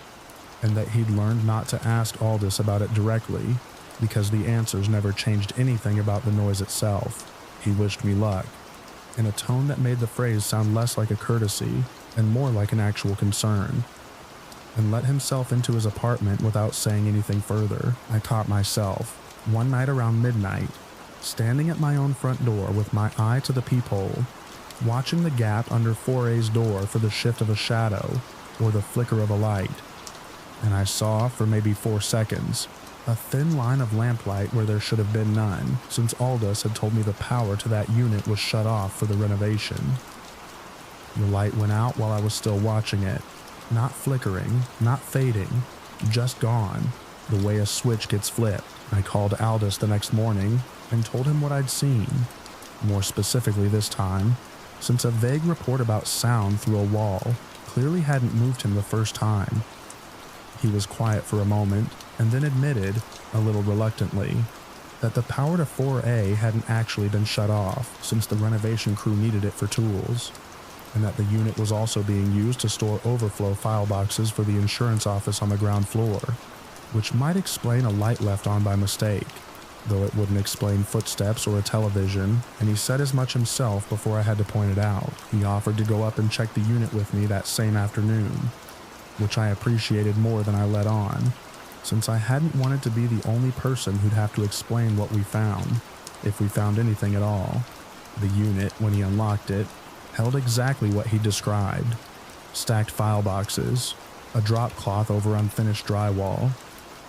and that he'd learned not to ask Aldous about it directly because the answers never changed anything about the noise itself. He wished me luck, in a tone that made the phrase sound less like a courtesy and more like an actual concern, and let himself into his apartment without saying anything further. I caught myself, one night around midnight, standing at my own front door with my eye to the peephole, watching the gap under 4A's door for the shift of a shadow or the flicker of a light. And I saw, for maybe 4 seconds, A thin line of lamplight where there should have been none, since Aldous had told me the power to that unit was shut off for the renovation. The light went out while I was still watching it. Not flickering, not fading, just gone, the way a switch gets flipped. I called Aldous the next morning and told him what I'd seen. More specifically this time, since a vague report about sound through a wall clearly hadn't moved him the first time. He was quiet for a moment and then admitted, a little reluctantly, that the power to 4A hadn't actually been shut off since the renovation crew needed it for tools, and that the unit was also being used to store overflow file boxes for the insurance office on the ground floor, which might explain a light left on by mistake, though it wouldn't explain footsteps or a television, and he said as much himself before I had to point it out. He offered to go up and check the unit with me that same afternoon, which I appreciated more than I let on, since I hadn't wanted to be the only person who'd have to explain what we found, if we found anything at all. The unit, when he unlocked it, held exactly what he described: stacked file boxes, a drop cloth over unfinished drywall,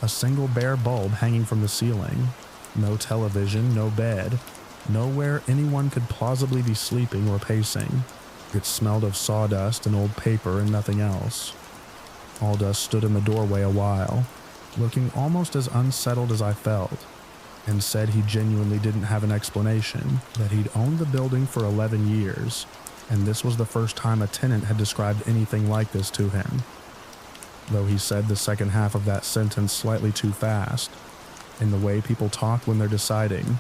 a single bare bulb hanging from the ceiling, no television, no bed, nowhere anyone could plausibly be sleeping or pacing. It smelled of sawdust and old paper and nothing else. Aldous stood in the doorway a while, looking almost as unsettled as I felt, and said he genuinely didn't have an explanation, that he'd owned the building for 11 years, and this was the first time a tenant had described anything like this to him. Though he said the second half of that sentence slightly too fast, in the way people talk when they're deciding,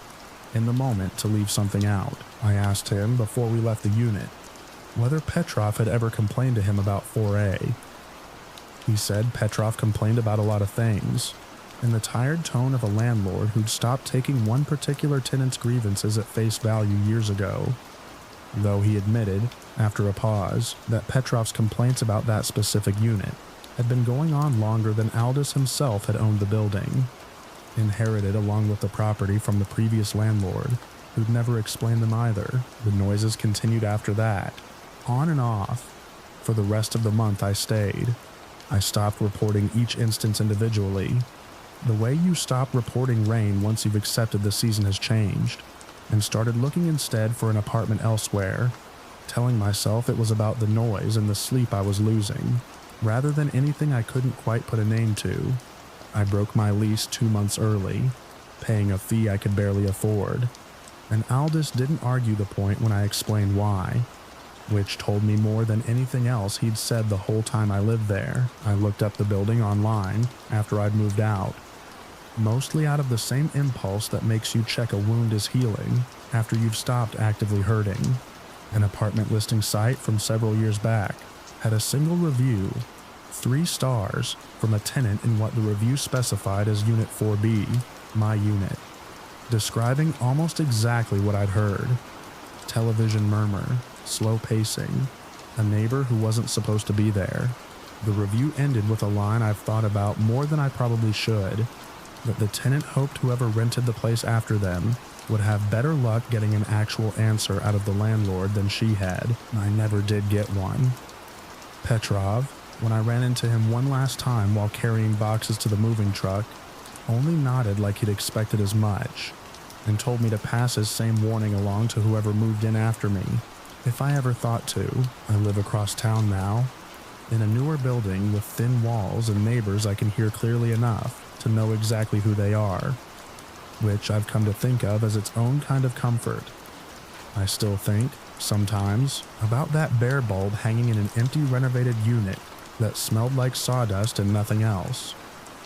in the moment, to leave something out. I asked him, before we left the unit, whether Petrov had ever complained to him about 4A. He said Petrov complained about a lot of things, in the tired tone of a landlord who'd stopped taking one particular tenant's grievances at face value years ago, though he admitted, after a pause, that Petrov's complaints about that specific unit had been going on longer than Aldous himself had owned the building, inherited along with the property from the previous landlord, who'd never explained them either. The noises continued after that, on and off. For the rest of the month I stayed. I stopped reporting each instance individually, the way you stop reporting rain once you've accepted the season has changed, and started looking instead for an apartment elsewhere, telling myself it was about the noise and the sleep I was losing, rather than anything I couldn't quite put a name to. I broke my lease 2 months early, paying a fee I could barely afford, and Aldous didn't argue the point when I explained why, which told me more than anything else he'd said the whole time I lived there. I looked up the building online after I'd moved out, mostly out of the same impulse that makes you check a wound is healing after you've stopped actively hurting. An apartment listing site from several years back had a single review, 3 stars, from a tenant in what the review specified as Unit 4B, my unit, describing almost exactly what I'd heard. Television murmur, slow pacing, a neighbor who wasn't supposed to be there. The review ended with a line I've thought about more than I probably should, that the tenant hoped whoever rented the place after them would have better luck getting an actual answer out of the landlord than she had. I never did get one. Petrov, when I ran into him one last time while carrying boxes to the moving truck, only nodded like he'd expected as much, and told me to pass his same warning along to whoever moved in after me, if I ever thought to. I live across town now, in a newer building with thin walls and neighbors I can hear clearly enough to know exactly who they are, which I've come to think of as its own kind of comfort. I still think, sometimes, about that bare bulb hanging in an empty renovated unit that smelled like sawdust and nothing else,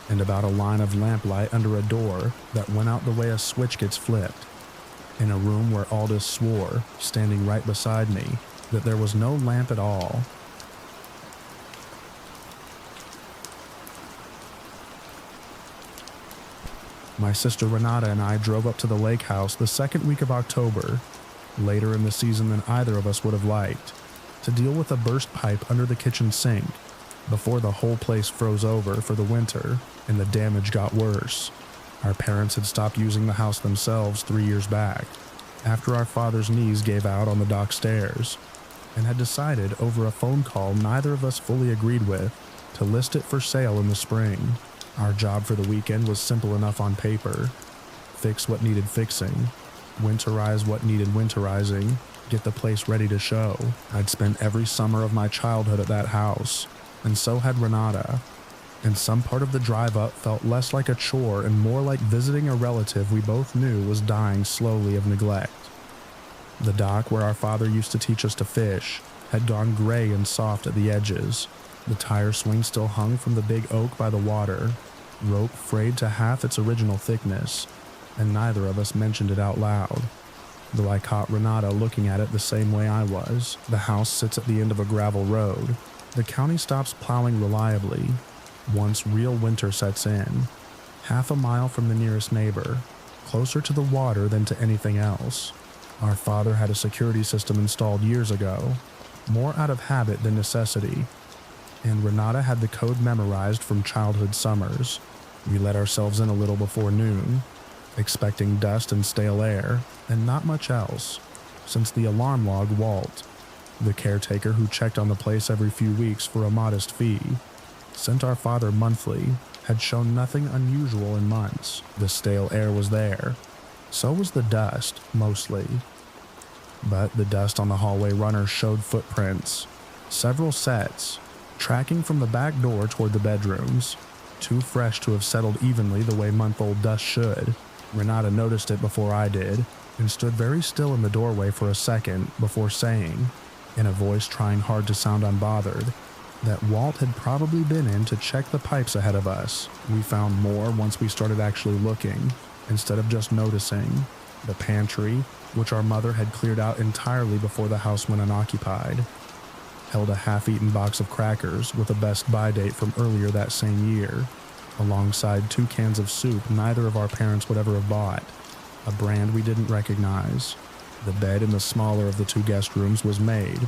and about a line of lamplight under a door that went out the way a switch gets flipped, in a room where Aldous swore, standing right beside me, that there was no lamp at all. My sister Renata and I drove up to the lake house the second week of October, later in the season than either of us would have liked, to deal with a burst pipe under the kitchen sink, before the whole place froze over for the winter and the damage got worse. Our parents had stopped using the house themselves 3 years back, after our father's knees gave out on the dock stairs, and had decided over a phone call neither of us fully agreed with to list it for sale in the spring. Our job for the weekend was simple enough on paper. Fix what needed fixing, winterize what needed winterizing, get the place ready to show. I'd spent every summer of my childhood at that house, and so had Renata. And some part of the drive up felt less like a chore and more like visiting a relative we both knew was dying slowly of neglect. The dock where our father used to teach us to fish had gone gray and soft at the edges. The tire swing still hung from the big oak by the water, rope frayed to half its original thickness, and neither of us mentioned it out loud. Though I caught Renata looking at it the same way I was. The house sits at the end of a gravel road. The county stops plowing reliably once real winter sets in, half a mile from the nearest neighbor, closer to the water than to anything else. Our father had a security system installed years ago, more out of habit than necessity, and Renata had the code memorized from childhood summers. We let ourselves in a little before noon, expecting dust and stale air, and not much else, since the alarm log Walt, the caretaker who checked on the place every few weeks for a modest fee, sent our father monthly, had shown nothing unusual in months. The stale air was there. So was the dust, mostly. But the dust on the hallway runner showed footprints, several sets, tracking from the back door toward the bedrooms, too fresh to have settled evenly the way month-old dust should. Renata noticed it before I did, and stood very still in the doorway for a second before saying, in a voice trying hard to sound unbothered, that Walt had probably been in to check the pipes ahead of us. We found more once we started actually looking, instead of just noticing. The pantry, which our mother had cleared out entirely before the house went unoccupied, held a half-eaten box of crackers with a Best Buy date from earlier that same year, alongside 2 cans of soup neither of our parents would ever have bought, a brand we didn't recognize. The bed in the smaller of the 2 guest rooms was made,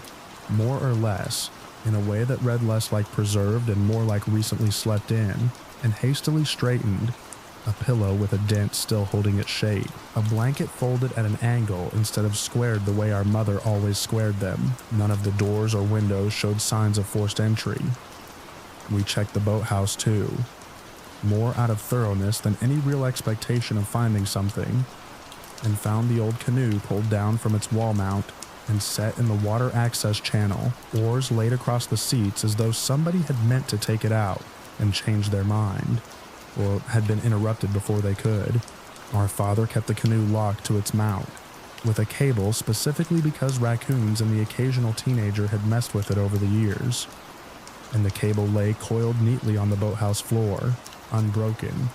more or less, in a way that read less like preserved and more like recently slept in, and hastily straightened, a pillow with a dent still holding its shape, a blanket folded at an angle instead of squared the way our mother always squared them. None of the doors or windows showed signs of forced entry. We checked the boathouse too, more out of thoroughness than any real expectation of finding something, and found the old canoe pulled down from its wall mount and set in the water access channel, oars laid across the seats as though somebody had meant to take it out and change their mind, or had been interrupted before they could. Our father kept the canoe locked to its mount, with a cable specifically because raccoons and the occasional teenager had messed with it over the years, and the cable lay coiled neatly on the boathouse floor, unbroken.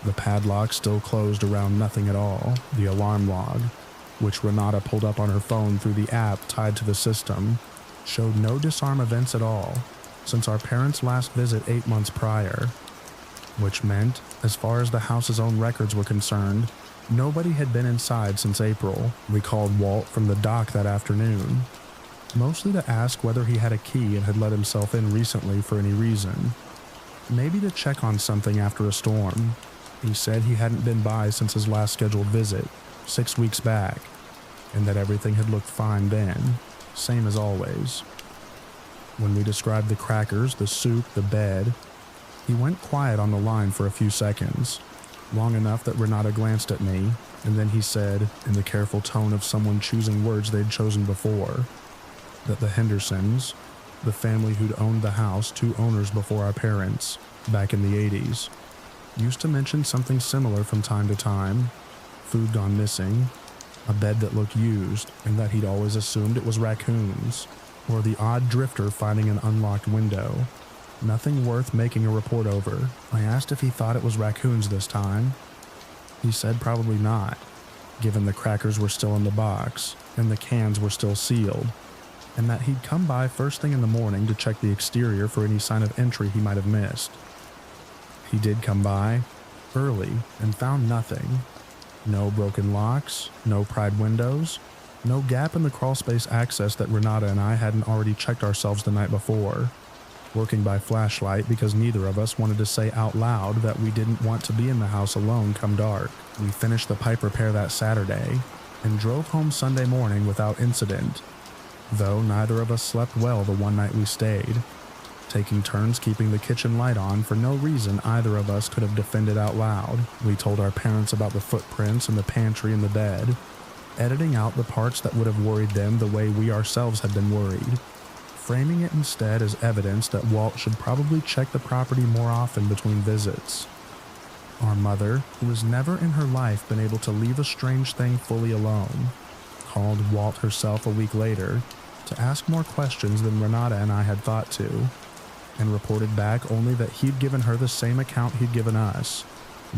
The padlock still closed around nothing at all. The alarm log, which Renata pulled up on her phone through the app tied to the system, showed no disarm events at all since our parents' last visit 8 months prior, which meant, as far as the house's own records were concerned, nobody had been inside since April. We called Walt from the dock that afternoon, mostly to ask whether he had a key and had let himself in recently for any reason. Maybe to check on something after a storm. He said he hadn't been by since his last scheduled visit, 6 weeks back, and that everything had looked fine then, same as always. When we described the crackers, the soup, the bed, he went quiet on the line for a few seconds, long enough that Renata glanced at me, and then he said, in the careful tone of someone choosing words they'd chosen before, that the Hendersons, the family who'd owned the house 2 owners before our parents, back in the 80s, used to mention something similar from time to time, food gone missing, a bed that looked used, and that he'd always assumed it was raccoons, or the odd drifter finding an unlocked window. Nothing worth making a report over. I asked if he thought it was raccoons this time. He said probably not, given the crackers were still in the box, and the cans were still sealed, and that he'd come by first thing in the morning to check the exterior for any sign of entry he might have missed. He did come by, early, and found nothing. No broken locks, no pried windows, no gap in the crawlspace access that Renata and I hadn't already checked ourselves the night before, working by flashlight because neither of us wanted to say out loud that we didn't want to be in the house alone come dark. We finished the pipe repair that Saturday and drove home Sunday morning without incident, though neither of us slept well the one night we stayed. taking turns keeping the kitchen light on for no reason either of us could have defended out loud. We told our parents about the footprints in the pantry and the bed, editing out the parts that would have worried them the way we ourselves had been worried, framing it instead as evidence that Walt should probably check the property more often between visits. Our mother, who has never in her life been able to leave a strange thing fully alone, called Walt herself a week later to ask more questions than Renata and I had thought to, and reported back only that he'd given her the same account he'd given us,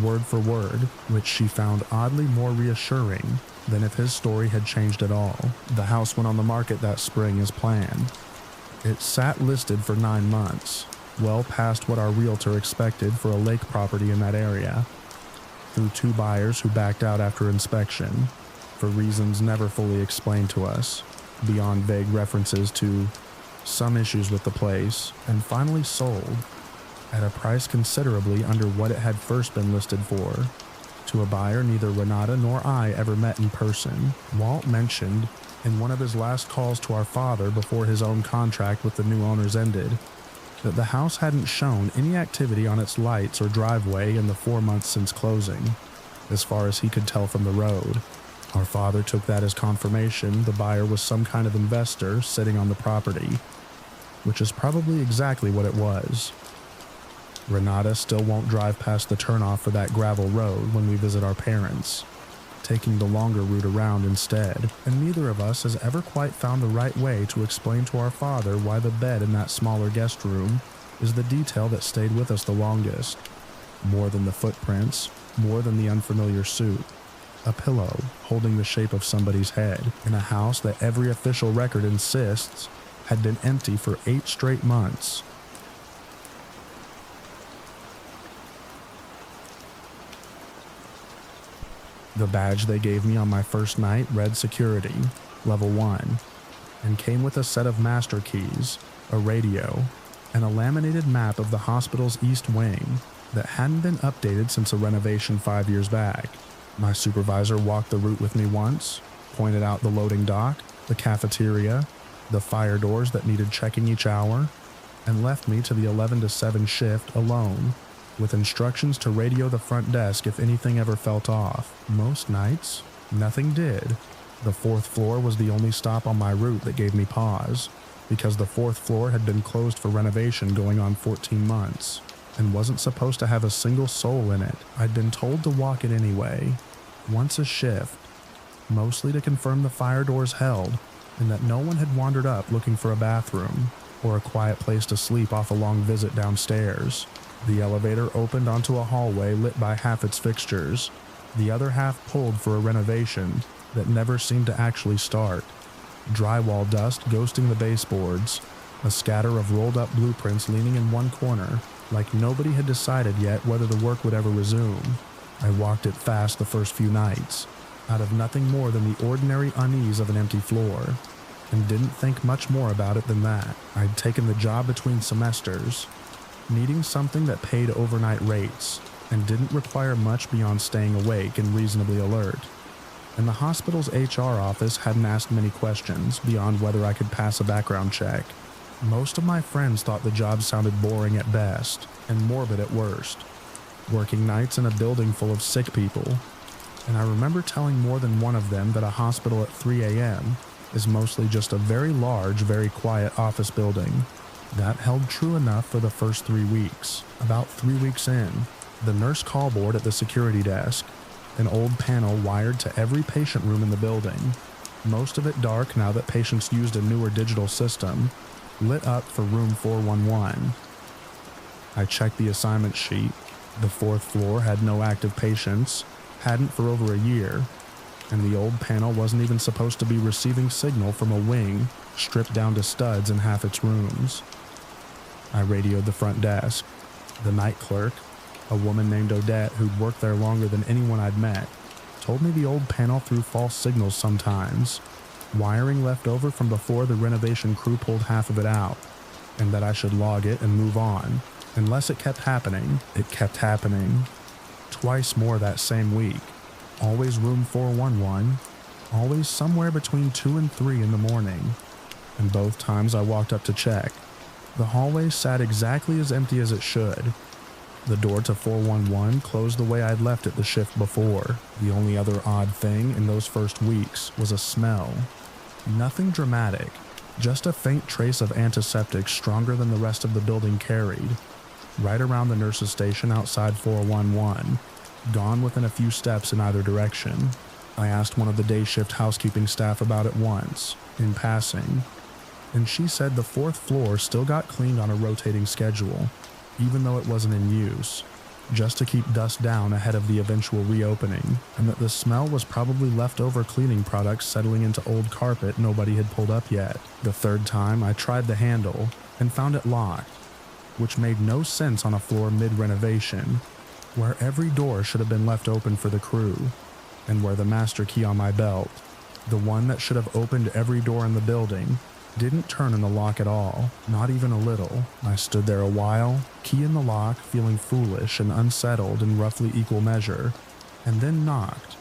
word for word, which she found oddly more reassuring than if his story had changed at all. The house went on the market that spring as planned. It sat listed for 9 months, well past what our realtor expected for a lake property in that area, through 2 buyers who backed out after inspection, for reasons never fully explained to us, beyond vague references to some issues with the place, and finally sold, at a price considerably under what it had first been listed for, to a buyer neither Renata nor I ever met in person. Walt mentioned in one of his last calls to our father before his own contract with the new owners ended, that the house hadn't shown any activity on its lights or driveway in the 4 months since closing, as far as he could tell from the road. Our father took that as confirmation the buyer was some kind of investor sitting on the property, which is probably exactly what it was. Renata still won't drive past the turnoff for that gravel road when we visit our parents, taking the longer route around instead, and neither of us has ever quite found the right way to explain to our father why the bed in that smaller guest room is the detail that stayed with us the longest. More than the footprints, more than the unfamiliar suit. A pillow holding the shape of somebody's head in a house that every official record insists had been empty for 8 straight months. The badge they gave me on my first night read Security, Level 1, and came with a set of master keys, a radio, and a laminated map of the hospital's east wing that hadn't been updated since a renovation 5 years back. My supervisor walked the route with me once, pointed out the loading dock, the cafeteria, the fire doors that needed checking each hour, and left me to the 11 to 7 shift alone, with instructions to radio the front desk if anything ever felt off. Most nights, nothing did. The 4th floor was the only stop on my route that gave me pause, because the 4th floor had been closed for renovation going on 14 months, and wasn't supposed to have a single soul in it. I'd been told to walk it anyway, once a shift, mostly to confirm the fire doors held, and that no one had wandered up looking for a bathroom, or a quiet place to sleep off a long visit downstairs. The elevator opened onto a hallway lit by half its fixtures, the other half pulled for a renovation that never seemed to actually start. Drywall dust ghosting the baseboards, a scatter of rolled up blueprints leaning in one corner, like nobody had decided yet whether the work would ever resume. I walked it fast the first few nights, out of nothing more than the ordinary unease of an empty floor, and didn't think much more about it than that. I'd taken the job between semesters, needing something that paid overnight rates and didn't require much beyond staying awake and reasonably alert. And the hospital's HR office hadn't asked many questions beyond whether I could pass a background check. Most of my friends thought the job sounded boring at best and morbid at worst, working nights in a building full of sick people. And I remember telling more than one of them that a hospital at 3 a.m. is mostly just a very large, very quiet office building. That held true enough for the first 3 weeks. About 3 weeks in, the nurse call board at the security desk, an old panel wired to every patient room in the building, most of it dark now that patients used a newer digital system, lit up for room 411. I checked the assignment sheet. The 4th floor had no active patients, hadn't for over a year, and the old panel wasn't even supposed to be receiving signal from a wing stripped down to studs in half its rooms. I radioed the front desk. The night clerk, a woman named Odette who'd worked there longer than anyone I'd met, told me the old panel threw false signals sometimes, wiring left over from before the renovation crew pulled half of it out, and that I should log it and move on. Unless it kept happening, it kept happening. Twice more that same week. Always room 411, always somewhere between 2 and 3 in the morning. And both times I walked up to check. The hallway sat exactly as empty as it should. The door to 411 closed the way I'd left it the shift before. The only other odd thing in those first weeks was a smell. Nothing dramatic, just a faint trace of antiseptic stronger than the rest of the building carried. Right around the nurse's station outside 411, gone within a few steps in either direction. I asked one of the day shift housekeeping staff about it once, in passing, and she said the 4th floor still got cleaned on a rotating schedule, even though it wasn't in use, just to keep dust down ahead of the eventual reopening, and that the smell was probably leftover cleaning products settling into old carpet nobody had pulled up yet. The 3rd time I tried the handle and found it locked, which made no sense on a floor mid-renovation, where every door should have been left open for the crew, and where the master key on my belt, the one that should have opened every door in the building, didn't turn in the lock at all, not even a little. I stood there a while, key in the lock, feeling foolish and unsettled in roughly equal measure, and then knocked,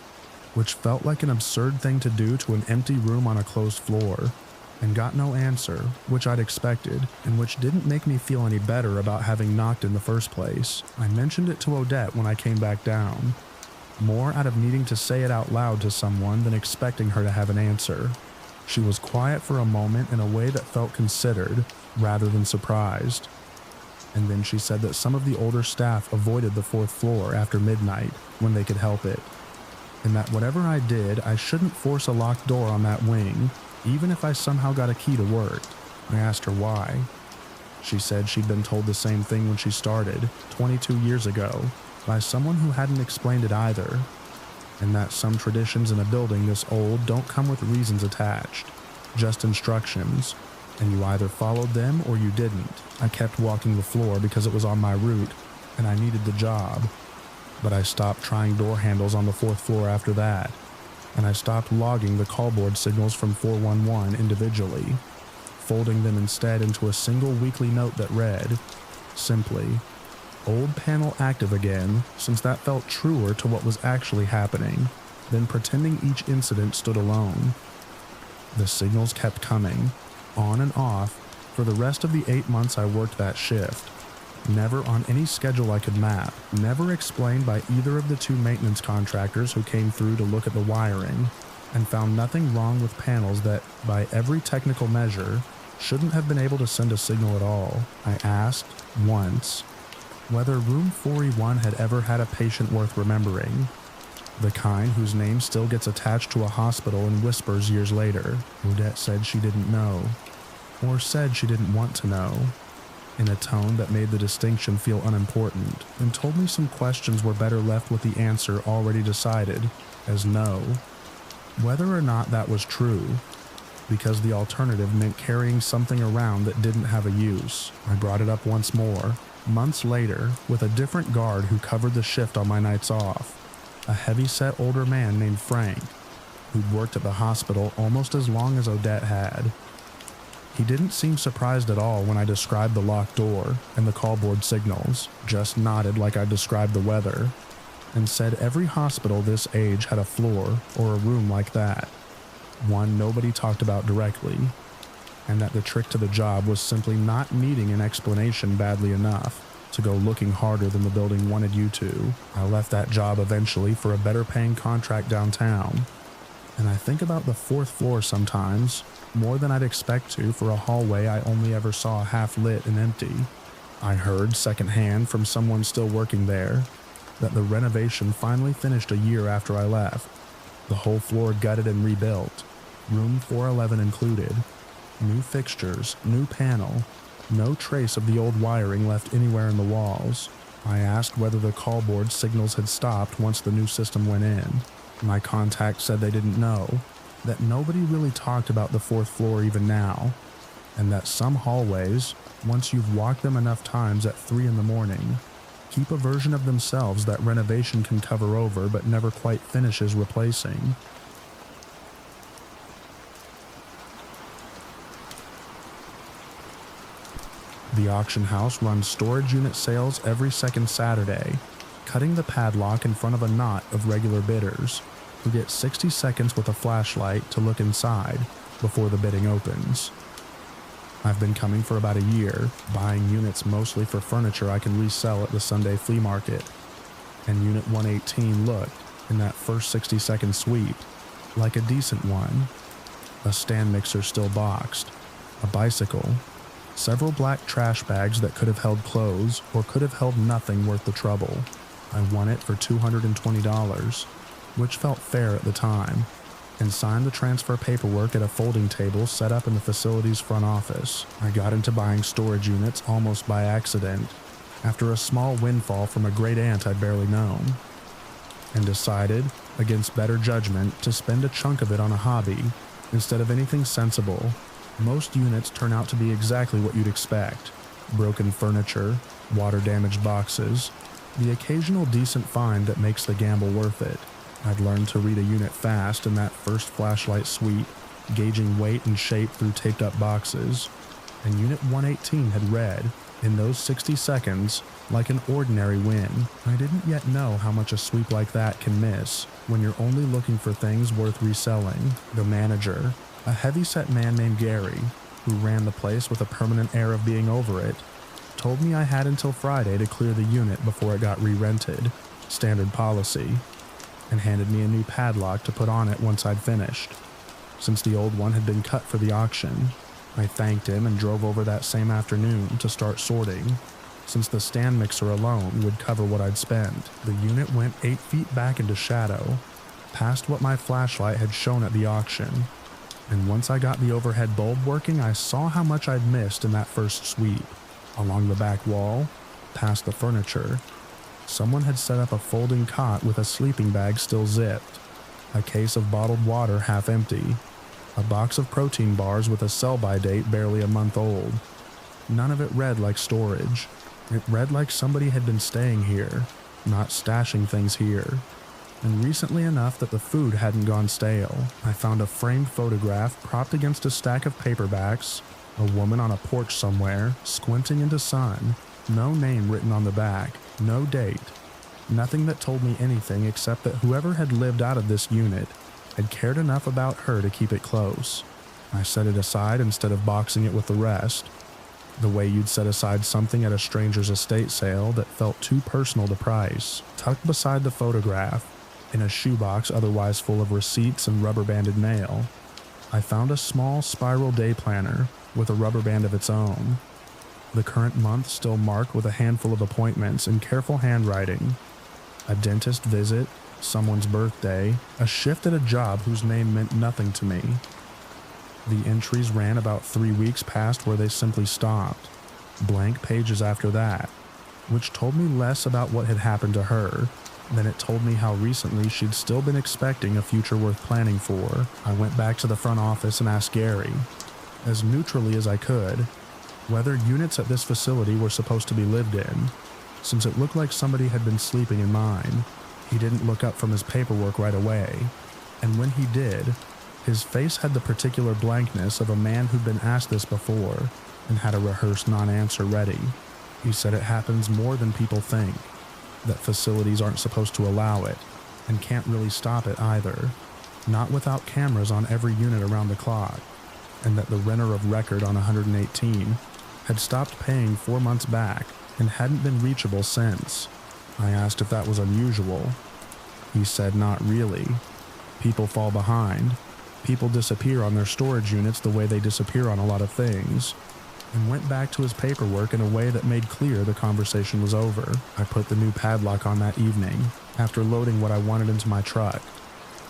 which felt like an absurd thing to do to an empty room on a closed floor, and got no answer, which I'd expected, and which didn't make me feel any better about having knocked in the first place. I mentioned it to Odette when I came back down, more out of needing to say it out loud to someone than expecting her to have an answer. She was quiet for a moment in a way that felt considered rather than surprised. And then she said that some of the older staff avoided the 4th floor after midnight when they could help it, and that whatever I did, I shouldn't force a locked door on that wing, even if I somehow got a key to work. I asked her why. She said she'd been told the same thing when she started, 22 years ago, by someone who hadn't explained it either, and that some traditions in a building this old don't come with reasons attached, just instructions, and you either followed them or you didn't. I kept walking the floor because it was on my route, and I needed the job, but I stopped trying door handles on the 4th floor after that, and I stopped logging the callboard signals from 411 individually, folding them instead into a single weekly note that read, simply, "Old panel active again," since that felt truer to what was actually happening than pretending each incident stood alone. The signals kept coming, on and off, for the rest of the 8 months I worked that shift. Never on any schedule I could map, never explained by either of the 2 maintenance contractors who came through to look at the wiring, and found nothing wrong with panels that, by every technical measure, shouldn't have been able to send a signal at all. I asked, once, whether room 4E1 had ever had a patient worth remembering, the kind whose name still gets attached to a hospital in whispers years later. Odette said she didn't know, or said she didn't want to know, in a tone that made the distinction feel unimportant, and told me some questions were better left with the answer already decided, as no. Whether or not that was true, because the alternative meant carrying something around that didn't have a use. I brought it up once more, months later, with a different guard who covered the shift on my nights off, a heavy-set older man named Frank, who'd worked at the hospital almost as long as Odette had. He didn't seem surprised at all when I described the locked door and the callboard signals, just nodded like I described the weather, and said every hospital this age had a floor or a room like that, one nobody talked about directly, and that the trick to the job was simply not needing an explanation badly enough to go looking harder than the building wanted you to. I left that job eventually for a better paying contract downtown, and I think about the 4th floor sometimes, more than I'd expect to for a hallway I only ever saw half lit and empty. I heard secondhand from someone still working there that the renovation finally finished a year after I left. The whole floor gutted and rebuilt, room 411 included. New fixtures, new panel, no trace of the old wiring left anywhere in the walls. I asked whether the callboard signals had stopped once the new system went in. My contact said they didn't know, that nobody really talked about the 4th floor even now, and that some hallways, once you've walked them enough times at 3 in the morning, keep a version of themselves that renovation can cover over but never quite finishes replacing. The auction house runs storage unit sales every second Saturday, cutting the padlock in front of a knot of regular bidders who get 60 seconds with a flashlight to look inside before the bidding opens. I've been coming for about a year, buying units mostly for furniture I can resell at the Sunday flea market. And Unit 118 looked, in that first 60-second sweep, like a decent one. A stand mixer still boxed, a bicycle, several black trash bags that could have held clothes or could have held nothing worth the trouble. I won it for $220, which felt fair at the time, and signed the transfer paperwork at a folding table set up in the facility's front office. I got into buying storage units almost by accident, after a small windfall from a great aunt I'd barely known, and decided, against better judgment, to spend a chunk of it on a hobby instead of anything sensible. Most units turn out to be exactly what you'd expect: broken furniture, water-damaged boxes, the occasional decent find that makes the gamble worth it. I'd learned to read a unit fast in that first flashlight sweep, gauging weight and shape through taped-up boxes, and Unit 118 had read, in those 60 seconds, like an ordinary win. I didn't yet know how much a sweep like that can miss when you're only looking for things worth reselling. The manager, a heavy-set man named Gary, who ran the place with a permanent air of being over it, told me I had until Friday to clear the unit before it got re-rented, standard policy, and handed me a new padlock to put on it once I'd finished, since the old one had been cut for the auction. I thanked him and drove over that same afternoon to start sorting, since the stand mixer alone would cover what I'd spent. The unit went 8 feet back into shadow, past what my flashlight had shown at the auction, and once I got the overhead bulb working, I saw how much I'd missed in that first sweep. Along the back wall, past the furniture, someone had set up a folding cot with a sleeping bag still zipped, a case of bottled water half empty, a box of protein bars with a sell-by date barely a month old. None of it read like storage. It read like somebody had been staying here, not stashing things here, and recently enough that the food hadn't gone stale. I found a framed photograph propped against a stack of paperbacks, a woman on a porch somewhere, squinting into sun, no name written on the back, no date, nothing that told me anything except that whoever had lived out of this unit had cared enough about her to keep it close. I set it aside instead of boxing it with the rest, the way you'd set aside something at a stranger's estate sale that felt too personal to price. Tucked beside the photograph, in a shoebox otherwise full of receipts and rubber-banded mail, I found a small spiral day planner with a rubber band of its own, the current month still marked with a handful of appointments in careful handwriting, a dentist visit, someone's birthday, a shift at a job whose name meant nothing to me. The entries ran about 3 weeks past where they simply stopped, blank pages after that, which told me less about what had happened to her than it told me how recently she'd still been expecting a future worth planning for. I went back to the front office and asked Gary, as neutrally as I could, whether units at this facility were supposed to be lived in, since it looked like somebody had been sleeping in mine. He didn't look up from his paperwork right away, and when he did, his face had the particular blankness of a man who'd been asked this before and had a rehearsed non-answer ready. He said it happens more than people think, that facilities aren't supposed to allow it, and can't really stop it either, not without cameras on every unit around the clock, and that the renter of record on 118 had stopped paying 4 months back and hadn't been reachable since. I asked if that was unusual. He said not really. People fall behind. People disappear on their storage units the way they disappear on a lot of things, and went back to his paperwork in a way that made clear the conversation was over. I put the new padlock on that evening, after loading what I wanted into my truck,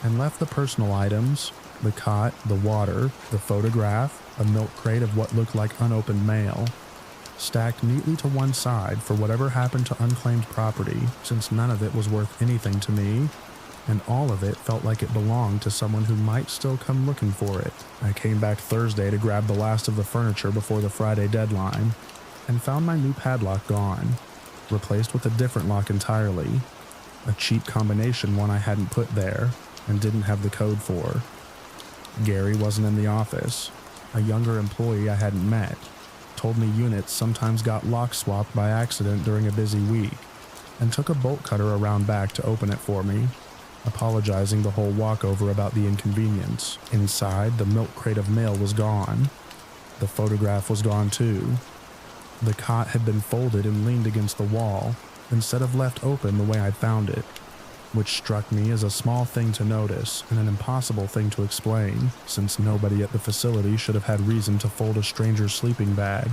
and left the personal items, the cot, the water, the photograph, a milk crate of what looked like unopened mail, stacked neatly to one side for whatever happened to unclaimed property, since none of it was worth anything to me, and all of it felt like it belonged to someone who might still come looking for it. I came back Thursday to grab the last of the furniture before the Friday deadline, and found my new padlock gone, replaced with a different lock entirely, a cheap combination one I hadn't put there, and didn't have the code for. Gary wasn't in the office. A younger employee I hadn't met told me units sometimes got lock swapped by accident during a busy week, and took a bolt cutter around back to open it for me, apologizing the whole walkover about the inconvenience. Inside, the milk crate of mail was gone. The photograph was gone too. The cot had been folded and leaned against the wall instead of left open the way I'd found it, which struck me as a small thing to notice and an impossible thing to explain, since nobody at the facility should have had reason to fold a stranger's sleeping bag,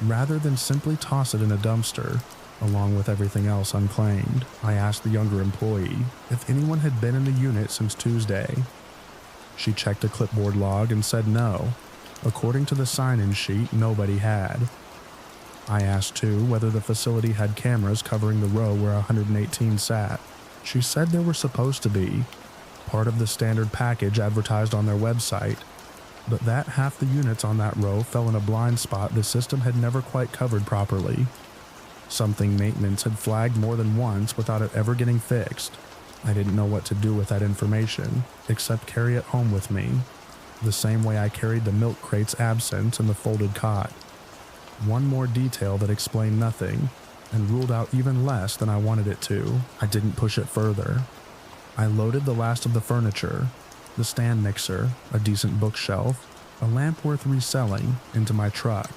rather than simply toss it in a dumpster, along with everything else unclaimed. I asked the younger employee if anyone had been in the unit since Tuesday. She checked a clipboard log and said no. According to the sign-in sheet, nobody had. I asked too whether the facility had cameras covering the row where 118 sat. She said there were supposed to be, part of the standard package advertised on their website, but that half the units on that row fell in a blind spot the system had never quite covered properly. Something maintenance had flagged more than once without it ever getting fixed. I didn't know what to do with that information, except carry it home with me, the same way I carried the milk crates absent and the folded cot. One more detail that explained nothing, and ruled out even less than I wanted it to. I didn't push it further. I loaded the last of the furniture, the stand mixer, a decent bookshelf, a lamp worth reselling, into my truck,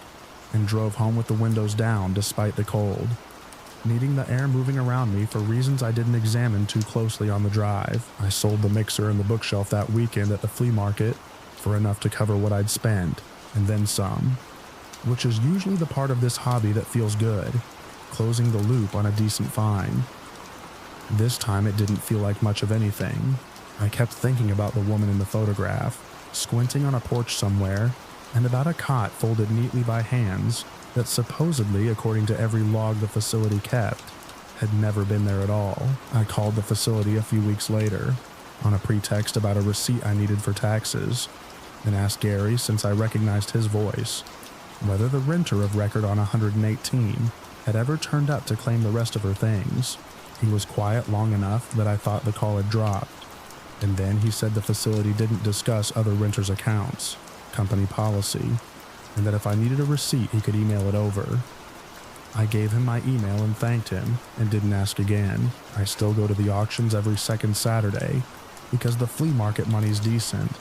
and drove home with the windows down despite the cold, needing the air moving around me for reasons I didn't examine too closely on the drive. I sold the mixer and the bookshelf that weekend at the flea market for enough to cover what I'd spent, and then some, which is usually the part of this hobby that feels good, closing the loop on a decent find. This time it didn't feel like much of anything. I kept thinking about the woman in the photograph, squinting on a porch somewhere, and about a cot folded neatly by hands that supposedly, according to every log the facility kept, had never been there at all. I called the facility a few weeks later, on a pretext about a receipt I needed for taxes, and asked Gary, since I recognized his voice, whether the renter of record on 118 had ever turned up to claim the rest of her things. He was quiet long enough that I thought the call had dropped, and then he said the facility didn't discuss other renters' accounts, company policy, and that if I needed a receipt he could email it over. I gave him my email and thanked him, and didn't ask again. I still go to the auctions every second Saturday, because the flea market money's decent,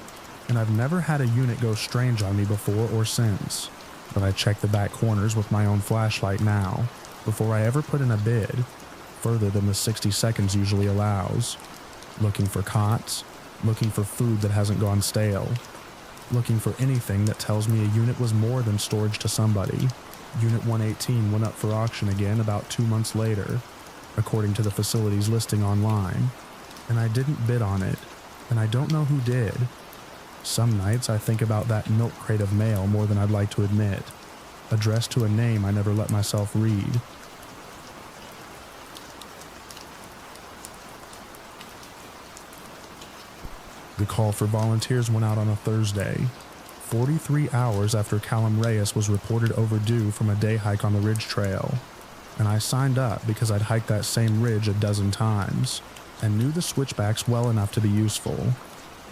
and I've never had a unit go strange on me before or since. But I check the back corners with my own flashlight now, before I ever put in a bid, further than the 60 seconds usually allows. Looking for cots, looking for food that hasn't gone stale, looking for anything that tells me a unit was more than storage to somebody. Unit 118 went up for auction again about 2 months later, according to the facility's listing online, and I didn't bid on it, and I don't know who did. Some nights I think about that milk crate of mail more than I'd like to admit, addressed to a name I never let myself read. The call for volunteers went out on a Thursday, 43 hours after Callum Reyes was reported overdue from a day hike on the Ridge Trail, and I signed up because I'd hiked that same ridge a dozen times, and knew the switchbacks well enough to be useful.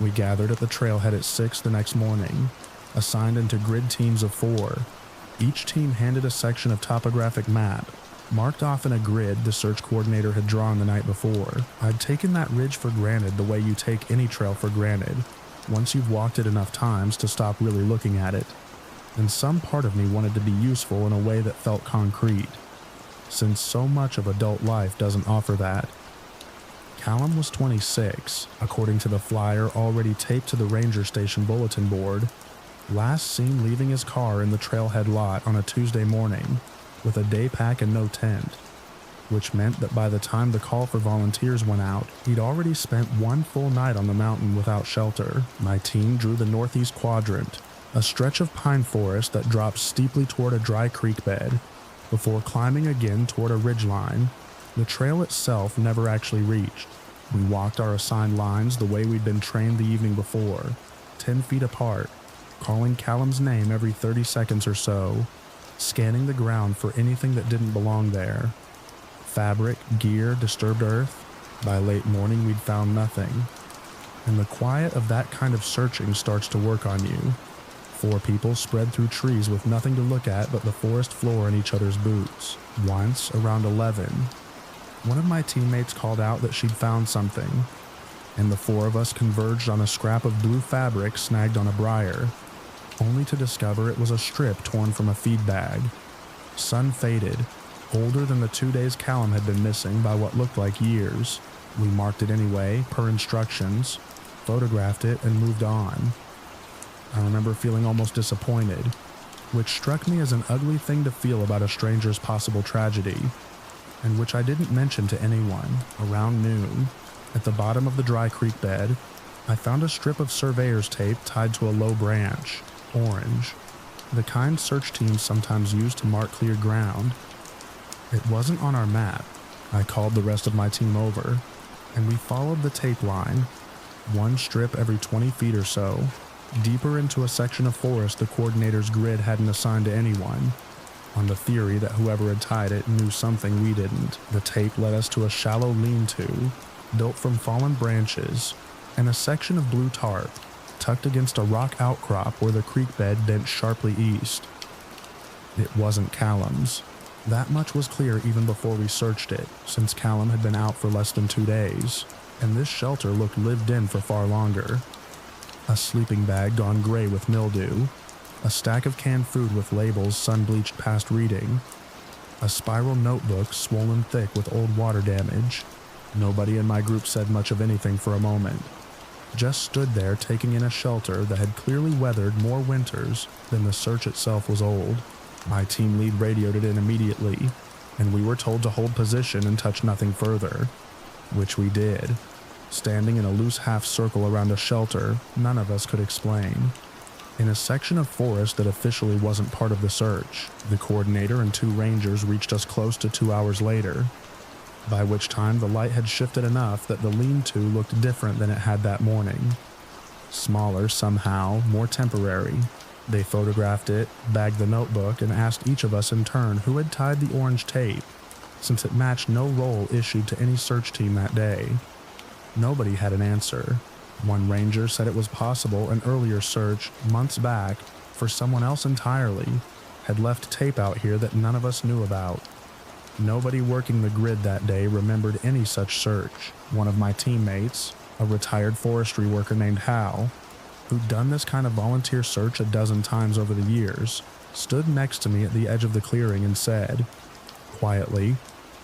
We gathered at the trailhead at 6 the next morning, assigned into grid teams of 4. Each team handed a section of topographic map, marked off in a grid the search coordinator had drawn the night before. I'd taken that ridge for granted the way you take any trail for granted, once you've walked it enough times to stop really looking at it, and some part of me wanted to be useful in a way that felt concrete, since so much of adult life doesn't offer that. Callum was 26, according to the flyer already taped to the ranger station bulletin board, last seen leaving his car in the trailhead lot on a Tuesday morning, with a day pack and no tent, which meant that by the time the call for volunteers went out, he'd already spent one full night on the mountain without shelter. My team drew the northeast quadrant, a stretch of pine forest that drops steeply toward a dry creek bed, before climbing again toward a ridgeline the trail itself never actually reached. We walked our assigned lines the way we'd been trained the evening before, 10 feet apart, calling Callum's name every 30 seconds or so, scanning the ground for anything that didn't belong there. Fabric, gear, disturbed earth. By late morning we'd found nothing. And the quiet of that kind of searching starts to work on you. 4 people spread through trees with nothing to look at but the forest floor and each other's boots. Once, around 11, one of my teammates called out that she'd found something, and the 4 of us converged on a scrap of blue fabric snagged on a briar. only to discover it was a strip torn from a feed bag. Sun faded, older than the 2 days Callum had been missing by what looked like years. We marked it anyway, per instructions, photographed it, and moved on. I remember feeling almost disappointed, which struck me as an ugly thing to feel about a stranger's possible tragedy, and which I didn't mention to anyone. Around noon, at the bottom of the dry creek bed, I found a strip of surveyor's tape tied to a low branch, orange, the kind search teams sometimes use to mark cleared ground. It wasn't on our map. I called the rest of my team over, and we followed the tape line, one strip every 20 feet or so, deeper into a section of forest the coordinator's grid hadn't assigned to anyone, on the theory that whoever had tied it knew something we didn't. The tape led us to a shallow lean-to, built from fallen branches, and a section of blue tarp, tucked against a rock outcrop where the creek bed bent sharply east. It wasn't Callum's. That much was clear even before we searched it, since Callum had been out for less than 2 days, and this shelter looked lived in for far longer. A sleeping bag gone gray with mildew, a stack of canned food with labels sun-bleached past reading, a spiral notebook swollen thick with old water damage. Nobody in my group said much of anything for a moment, just stood there taking in a shelter that had clearly weathered more winters than the search itself was old. My team lead radioed it in immediately, and we were told to hold position and touch nothing further, which we did, standing in a loose half circle around a shelter none of us could explain. In a section of forest that officially wasn't part of the search, the coordinator and 2 rangers reached us close to 2 hours later, by which time the light had shifted enough that the lean-to looked different than it had that morning. Smaller somehow, more temporary. They photographed it, bagged the notebook, and asked each of us in turn who had tied the orange tape, since it matched no role issued to any search team that day. Nobody had an answer. One ranger said it was possible an earlier search, months back, for someone else entirely, had left tape out here that none of us knew about. Nobody working the grid that day remembered any such search. One of my teammates, a retired forestry worker named Hal, who'd done this kind of volunteer search a dozen times over the years, stood next to me at the edge of the clearing and said, quietly,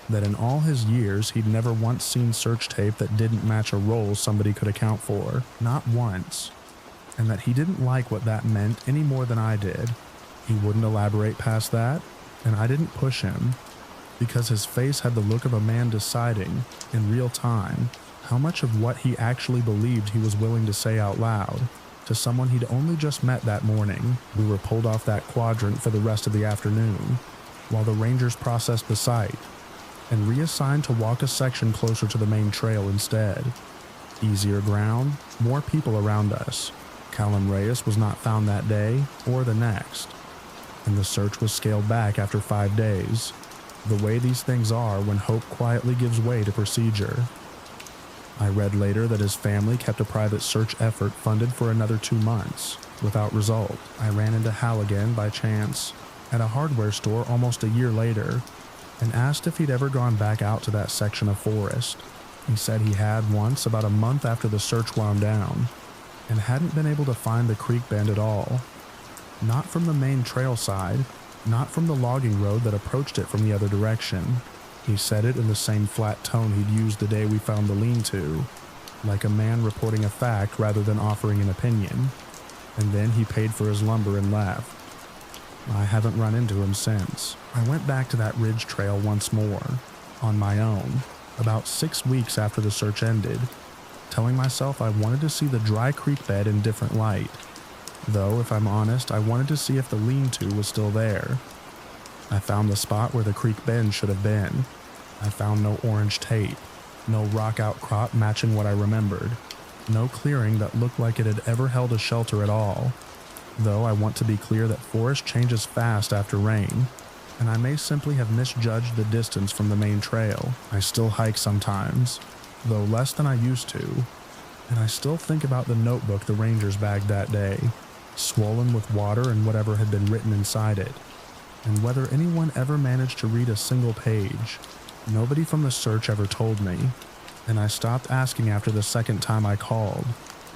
that in all his years he'd never once seen search tape that didn't match a role somebody could account for, not once, and that he didn't like what that meant any more than I did. He wouldn't elaborate past that, and I didn't push him, because his face had the look of a man deciding, in real time, how much of what he actually believed he was willing to say out loud to someone he'd only just met that morning. We were pulled off that quadrant for the rest of the afternoon, while the rangers processed the site, and reassigned to walk a section closer to the main trail instead. Easier ground, more people around us. Callum Reyes was not found that day or the next, and the search was scaled back after 5 days, the way these things are when hope quietly gives way to procedure. I read later that his family kept a private search effort funded for another 2 months, without result. I ran into Hal again by chance at a hardware store almost a year later, and asked if he'd ever gone back out to that section of forest. He said he had once about a month after the search wound down, and hadn't been able to find the creek bend at all. Not from the main trail side, not from the logging road that approached it from the other direction. He said it in the same flat tone he'd used the day we found the lean-to, like a man reporting a fact rather than offering an opinion, and then he paid for his lumber and left. I haven't run into him since. I went back to that ridge trail once more, on my own, about 6 weeks after the search ended, telling myself I wanted to see the dry creek bed in different light, though if I'm honest, I wanted to see if the lean-to was still there. I found the spot where the creek bend should have been. I found no orange tape, no rock outcrop matching what I remembered, no clearing that looked like it had ever held a shelter at all. Though I want to be clear that forest changes fast after rain, and I may simply have misjudged the distance from the main trail. I still hike sometimes, though less than I used to, and I still think about the notebook the rangers bagged that day, swollen with water and whatever had been written inside it, and whether anyone ever managed to read a single page. Nobody from the search ever told me, and I stopped asking after the second time I called,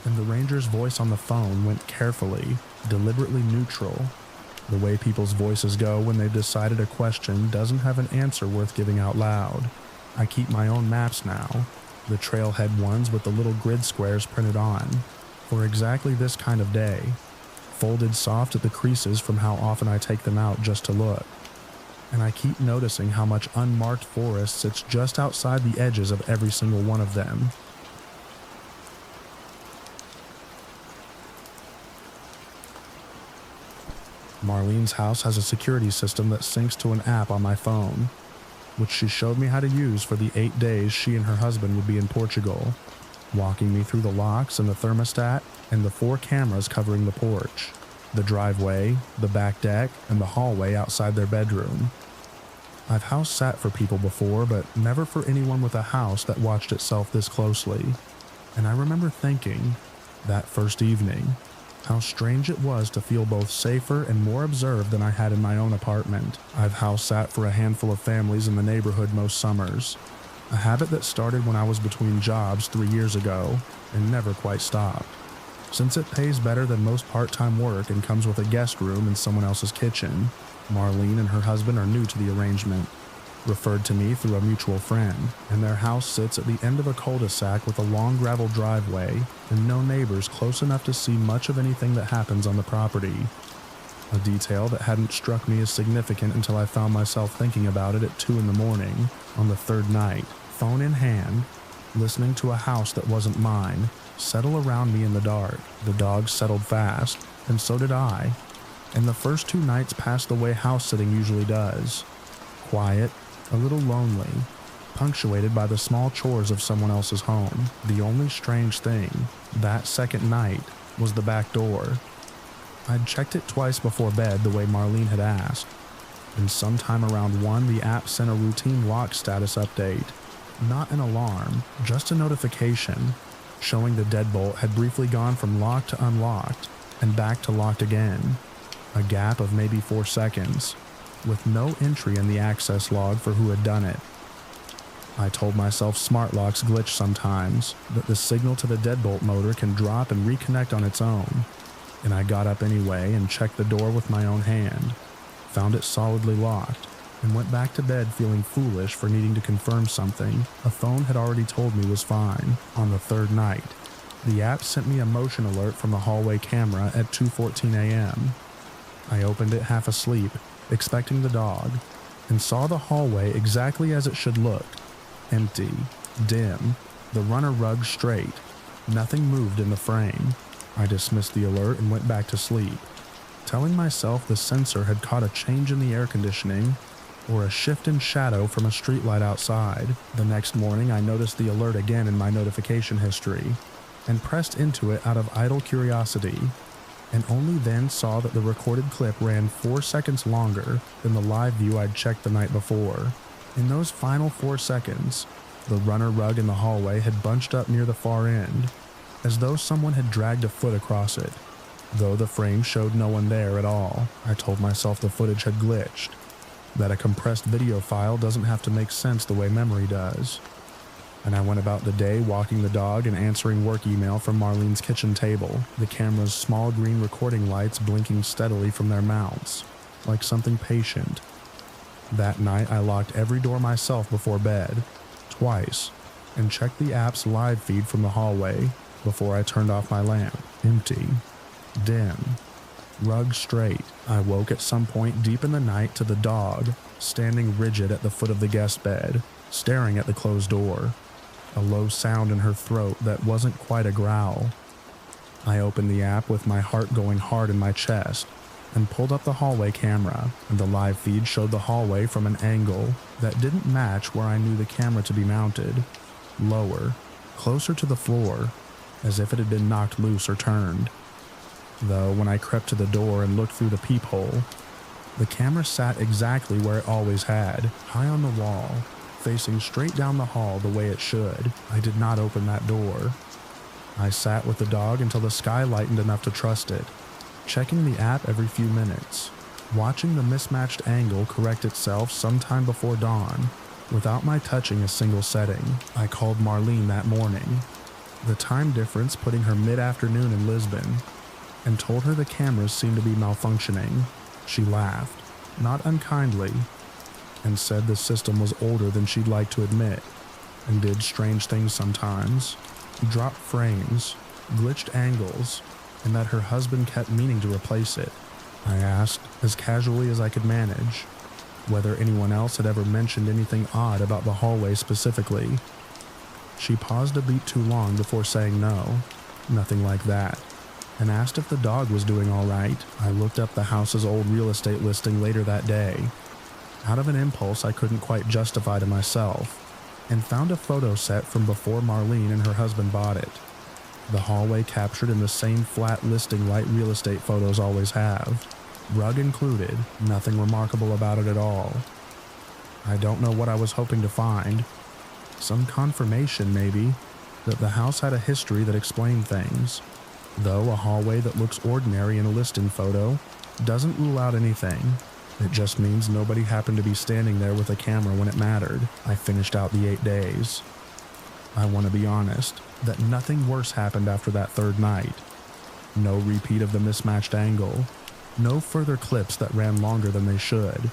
and the ranger's voice on the phone went carefully, deliberately neutral. The way people's voices go when they've decided a question doesn't have an answer worth giving out loud. I keep my own maps now, the trailhead ones with the little grid squares printed on, for exactly this kind of day, folded soft at the creases from how often I take them out just to look. And I keep noticing how much unmarked forest sits just outside the edges of every single one of them. Marlene's house has a security system that syncs to an app on my phone, which she showed me how to use for the 8 days she and her husband would be in Portugal, walking me through the locks and the thermostat and the 4 cameras covering the porch, the driveway, the back deck, and the hallway outside their bedroom. I've house sat for people before, but never for anyone with a house that watched itself this closely. And I remember thinking, that first evening, how strange it was to feel both safer and more observed than I had in my own apartment. I've house sat for a handful of families in the neighborhood most summers, a habit that started when I was between jobs 3 years ago and never quite stopped. Since it pays better than most part-time work and comes with a guest room in someone else's kitchen, Marlene and her husband are new to the arrangement, referred to me through a mutual friend, and their house sits at the end of a cul-de-sac with a long gravel driveway and no neighbors close enough to see much of anything that happens on the property. A detail that hadn't struck me as significant until I found myself thinking about it at 2 in the morning on the 3rd night, phone in hand, listening to a house that wasn't mine settle around me in the dark. The dogs settled fast, and so did I, and the first 2 nights passed the way house sitting usually does. Quiet, a little lonely, punctuated by the small chores of someone else's home. The only strange thing, that second night, was the back door. I'd checked it twice before bed the way Marlene had asked, and sometime around 1 the app sent a routine lock status update. Not an alarm, just a notification, showing the deadbolt had briefly gone from locked to unlocked, and back to locked again. A gap of maybe 4 seconds, with no entry in the access log for who had done it. I told myself smart locks glitch sometimes, that the signal to the deadbolt motor can drop and reconnect on its own, and I got up anyway and checked the door with my own hand, found it solidly locked, and went back to bed feeling foolish for needing to confirm something a phone had already told me was fine. On the 3rd night, the app sent me a motion alert from the hallway camera at 2:14 a.m. I opened it half asleep, expecting the dog, and saw the hallway exactly as it should look. Empty, dim, the runner rug straight. Nothing moved in the frame. I dismissed the alert and went back to sleep, telling myself the sensor had caught a change in the air conditioning or a shift in shadow from a streetlight outside. The next morning I noticed the alert again in my notification history and pressed into it out of idle curiosity, and only then saw that the recorded clip ran 4 seconds longer than the live view I'd checked the night before. In those final 4 seconds, the runner rug in the hallway had bunched up near the far end, as though someone had dragged a foot across it. Though the frame showed no one there at all, I told myself the footage had glitched, that a compressed video file doesn't have to make sense the way memory does. And I went about the day walking the dog and answering work email from Marlene's kitchen table, the camera's small green recording lights blinking steadily from their mounts, like something patient. That night I locked every door myself before bed, twice, and checked the app's live feed from the hallway before I turned off my lamp. Empty. Dim. Rug straight. I woke at some point deep in the night to the dog, standing rigid at the foot of the guest bed, staring at the closed door. A low sound in her throat that wasn't quite a growl. I opened the app with my heart going hard in my chest and pulled up the hallway camera, and the live feed showed the hallway from an angle that didn't match where I knew the camera to be mounted. Lower, closer to the floor, as if it had been knocked loose or turned. Though when I crept to the door and looked through the peephole, the camera sat exactly where it always had, high on the wall, facing straight down the hall the way it should. I did not open that door. I sat with the dog until the sky lightened enough to trust it, checking the app every few minutes, watching the mismatched angle correct itself sometime before dawn, without my touching a single setting. I called Marlene that morning, the time difference putting her mid-afternoon in Lisbon, and told her the cameras seemed to be malfunctioning. She laughed, not unkindly, and said the system was older than she'd like to admit, and did strange things sometimes. Dropped frames, glitched angles, and that her husband kept meaning to replace it. I asked, as casually as I could manage, whether anyone else had ever mentioned anything odd about the hallway specifically. She paused a beat too long before saying no, nothing like that, and asked if the dog was doing all right. I looked up the house's old real estate listing later that day, out of an impulse I couldn't quite justify to myself, and found a photo set from before Marlene and her husband bought it. The hallway captured in the same flat listing like real estate photos always have. Rug included, nothing remarkable about it at all. I don't know what I was hoping to find. Some confirmation, maybe, that the house had a history that explained things. Though a hallway that looks ordinary in a listing photo doesn't rule out anything. It just means nobody happened to be standing there with a camera when it mattered. I finished out the 8 days. I want to be honest, that nothing worse happened after that third night. No repeat of the mismatched angle. No further clips that ran longer than they should.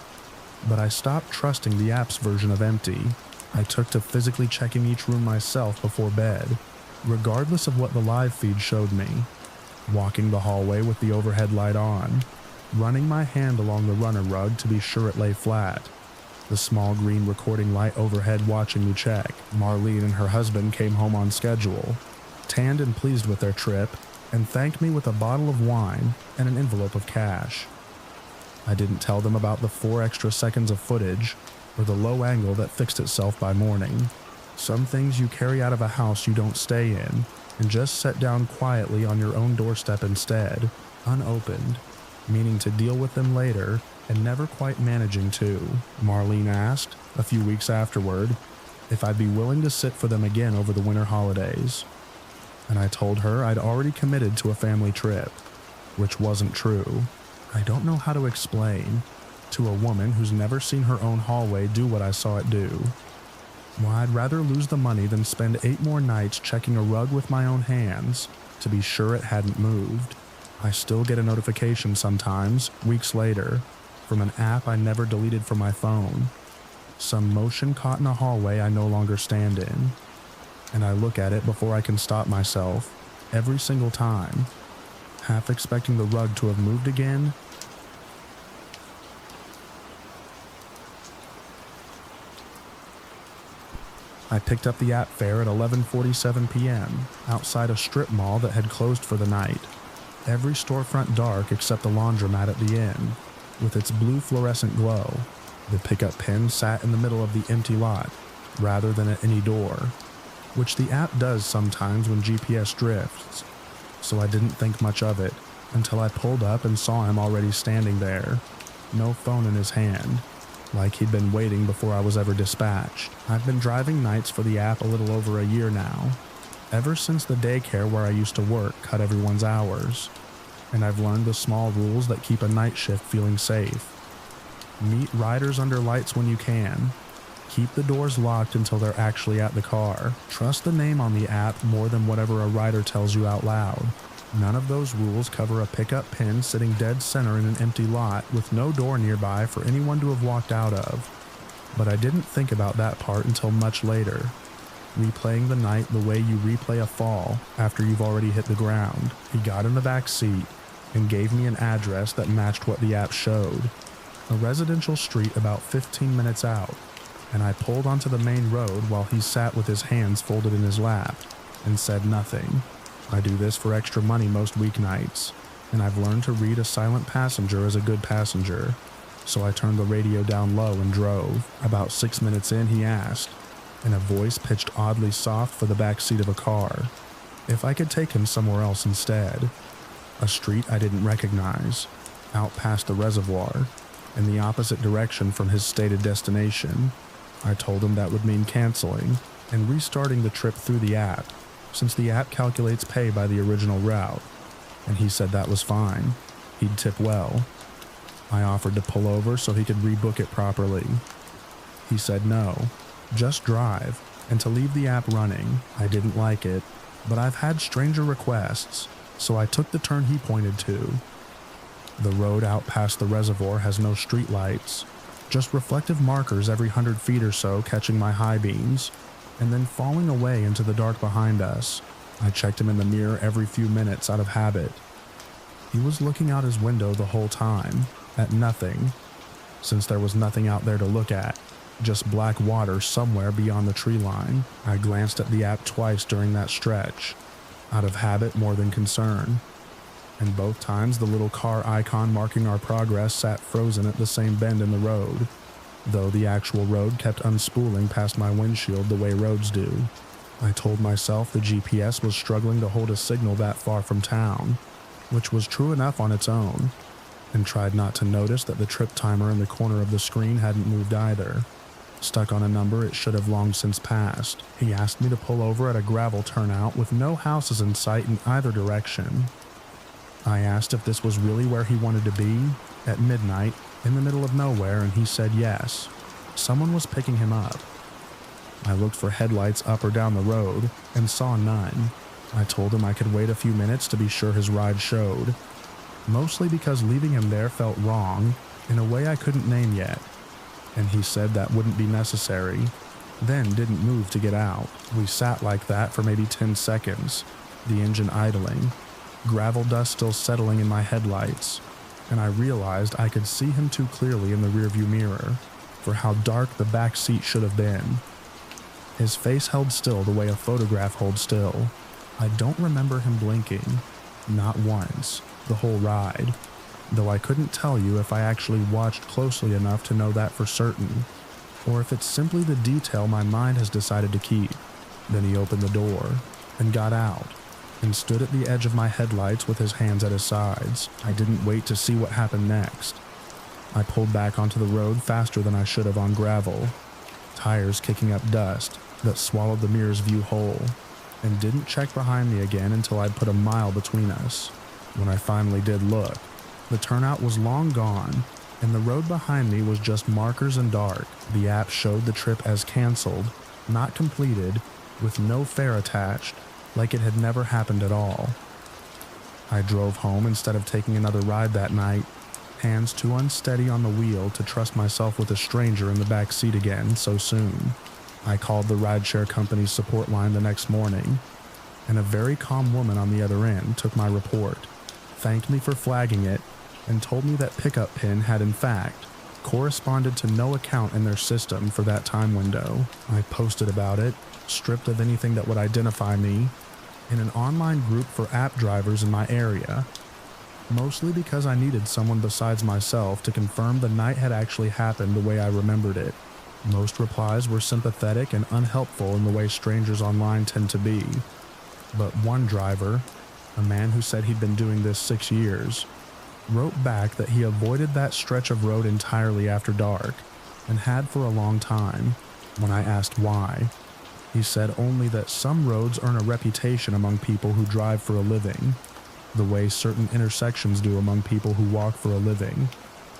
But I stopped trusting the app's version of empty. I took to physically checking each room myself before bed, regardless of what the live feed showed me. Walking the hallway with the overhead light on, running my hand along the runner rug to be sure it lay flat. The small green recording light overhead watching me check. Marlene and her husband came home on schedule, tanned and pleased with their trip, and thanked me with a bottle of wine and an envelope of cash. I didn't tell them about the 4 extra seconds of footage or the low angle that fixed itself by morning. Some things you carry out of a house you don't stay in and just set down quietly on your own doorstep instead, unopened, meaning to deal with them later and never quite managing to. Marlene asked, a few weeks afterward, if I'd be willing to sit for them again over the winter holidays. And I told her I'd already committed to a family trip, which wasn't true. I don't know how to explain, to a woman who's never seen her own hallway do what I saw it do. Why, I'd rather lose the money than spend 8 more nights checking a rug with my own hands to be sure it hadn't moved. I still get a notification sometimes, weeks later, from an app I never deleted from my phone. Some motion caught in a hallway I no longer stand in. And I look at it before I can stop myself, every single time, half expecting the rug to have moved again. I picked up the app fare at 11:47 p.m. outside a strip mall that had closed for the night. Every storefront dark except the laundromat at the end, with its blue fluorescent glow. The pickup pin sat in the middle of the empty lot, rather than at any door, which the app does sometimes when GPS drifts, so I didn't think much of it until I pulled up and saw him already standing there, no phone in his hand, like he'd been waiting before I was ever dispatched. I've been driving nights for the app a little over a year now, ever since the daycare where I used to work cut everyone's hours, and I've learned the small rules that keep a night shift feeling safe. Meet riders under lights when you can. Keep the doors locked until they're actually at the car. Trust the name on the app more than whatever a rider tells you out loud. None of those rules cover a pickup pin sitting dead center in an empty lot with no door nearby for anyone to have walked out of. But I didn't think about that part until much later, replaying the night the way you replay a fall after you've already hit the ground. He got in the back seat and gave me an address that matched what the app showed, a residential street about 15 minutes out, and I pulled onto the main road while he sat with his hands folded in his lap and said nothing. I do this for extra money most weeknights, and I've learned to read a silent passenger as a good passenger, so I turned the radio down low and drove. About 6 minutes in, he asked, in a voice pitched oddly soft for the back seat of a car, if I could take him somewhere else instead. A street I didn't recognize, out past the reservoir, in the opposite direction from his stated destination. I told him that would mean canceling and restarting the trip through the app, since the app calculates pay by the original route, and he said that was fine. He'd tip well. I offered to pull over so he could rebook it properly. He said no, just drive, and to leave the app running. I didn't like it, but I've had stranger requests, so I took the turn he pointed to. The road out past the reservoir has no streetlights, just reflective markers every 100 feet or so catching my high beams, and then falling away into the dark behind us. I checked him in the mirror every few minutes out of habit. He was looking out his window the whole time, at nothing, since there was nothing out there to look at, just black water somewhere beyond the tree line. I glanced at the app twice during that stretch, out of habit more than concern, and both times the little car icon marking our progress sat frozen at the same bend in the road, though the actual road kept unspooling past my windshield the way roads do. I told myself the GPS was struggling to hold a signal that far from town, which was true enough on its own, and tried not to notice that the trip timer in the corner of the screen hadn't moved either, stuck on a number it should have long since passed. He asked me to pull over at a gravel turnout with no houses in sight in either direction. I asked if this was really where he wanted to be, at midnight, in the middle of nowhere, and he said yes. Someone was picking him up. I looked for headlights up or down the road, and saw none. I told him I could wait a few minutes to be sure his ride showed, mostly because leaving him there felt wrong, in a way I couldn't name yet, and he said that wouldn't be necessary, then didn't move to get out. We sat like that for maybe 10 seconds, the engine idling, gravel dust still settling in my headlights, and I realized I could see him too clearly in the rearview mirror for how dark the back seat should have been. His face held still the way a photograph holds still. I don't remember him blinking, not once, the whole ride, though I couldn't tell you if I actually watched closely enough to know that for certain, or if it's simply the detail my mind has decided to keep. Then he opened the door and got out and stood at the edge of my headlights with his hands at his sides. I didn't wait to see what happened next. I pulled back onto the road faster than I should have on gravel, tires kicking up dust that swallowed the mirror's view whole, and didn't check behind me again until I'd put a mile between us. When I finally did look, the turnout was long gone, and the road behind me was just markers and dark. The app showed the trip as canceled, not completed, with no fare attached, like it had never happened at all. I drove home instead of taking another ride that night, hands too unsteady on the wheel to trust myself with a stranger in the back seat again so soon. I called the rideshare company's support line the next morning, and a very calm woman on the other end took my report, thanked me for flagging it, and told me that pickup pin had in fact corresponded to no account in their system for that time window. I posted about it, stripped of anything that would identify me, in an online group for app drivers in my area, mostly because I needed someone besides myself to confirm the night had actually happened the way I remembered it. Most replies were sympathetic and unhelpful in the way strangers online tend to be, but one driver, a man who said he'd been doing this 6 years, wrote back that he avoided that stretch of road entirely after dark, and had for a long time. When I asked why, he said only that some roads earn a reputation among people who drive for a living, the way certain intersections do among people who walk for a living,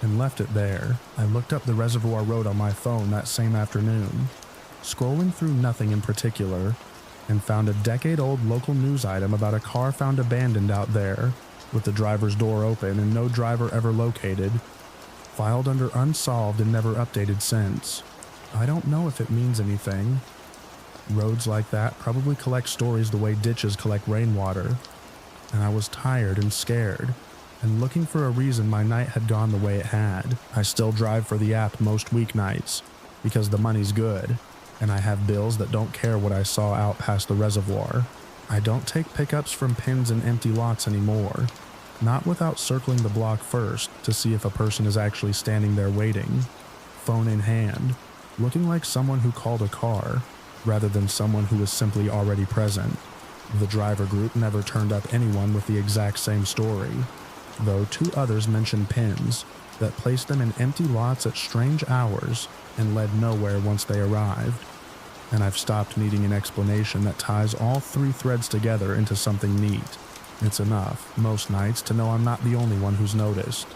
and left it there. I looked up the Reservoir Road on my phone that same afternoon, scrolling through nothing in particular, and found a decade-old local news item about a car found abandoned out there, with the driver's door open and no driver ever located, filed under unsolved and never updated since. I don't know if it means anything. Roads like that probably collect stories the way ditches collect rainwater, and I was tired and scared, and looking for a reason my night had gone the way it had. I still drive for the app most weeknights, because the money's good, and I have bills that don't care what I saw out past the reservoir. I don't take pickups from pins and empty lots anymore, not without circling the block first to see if a person is actually standing there waiting, phone in hand, looking like someone who called a car, rather than someone who was simply already present. The driver group never turned up anyone with the exact same story, though 2 others mentioned pins that placed them in empty lots at strange hours and led nowhere once they arrived. And I've stopped needing an explanation that ties all 3 threads together into something neat. It's enough, most nights, to know I'm not the only one who's noticed.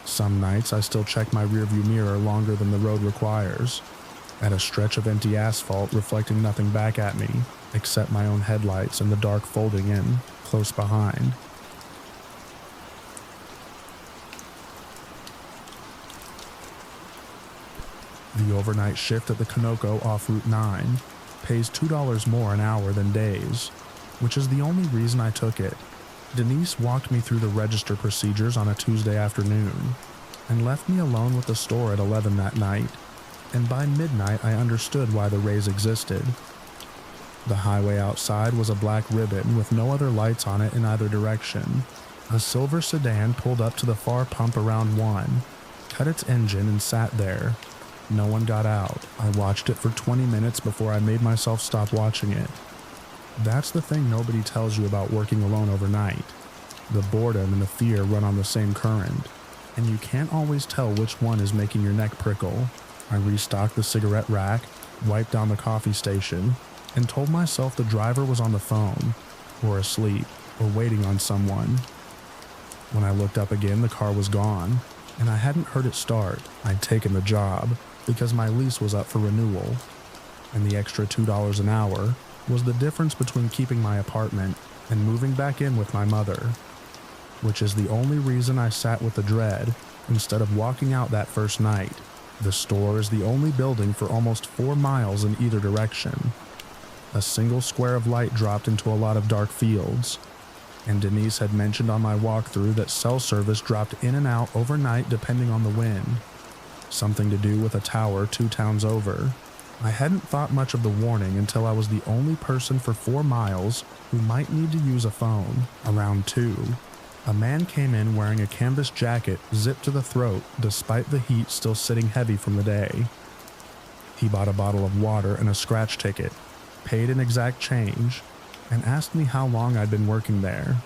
Some nights I still check my rearview mirror longer than the road requires, at a stretch of empty asphalt reflecting nothing back at me, except my own headlights and the dark folding in close behind. The overnight shift at the Conoco off Route 9 pays $2 more an hour than days, which is the only reason I took it. Denise walked me through the register procedures on a Tuesday afternoon and left me alone with the store at 11 that night, and by midnight I understood why the raise existed. The highway outside was a black ribbon with no other lights on it in either direction. A silver sedan pulled up to the far pump around 1, cut its engine and sat there. No one got out. I watched it for 20 minutes before I made myself stop watching it. That's the thing nobody tells you about working alone overnight. The boredom and the fear run on the same current, and you can't always tell which one is making your neck prickle. I restocked the cigarette rack, wiped down the coffee station, and told myself the driver was on the phone, or asleep, or waiting on someone. When I looked up again, the car was gone, and I hadn't heard it start. I'd taken the job because my lease was up for renewal, and the extra $2 an hour was the difference between keeping my apartment and moving back in with my mother, which is the only reason I sat with the dread instead of walking out that first night. The store is the only building for almost 4 miles in either direction. A single square of light dropped into a lot of dark fields, and Denise had mentioned on my walkthrough that cell service dropped in and out overnight depending on the wind, something to do with a tower 2 towns over. I hadn't thought much of the warning until I was the only person for 4 miles who might need to use a phone. Around 2, a man came in wearing a canvas jacket zipped to the throat despite the heat still sitting heavy from the day. He bought a bottle of water and a scratch ticket, paid an exact change, and asked me how long I'd been working there.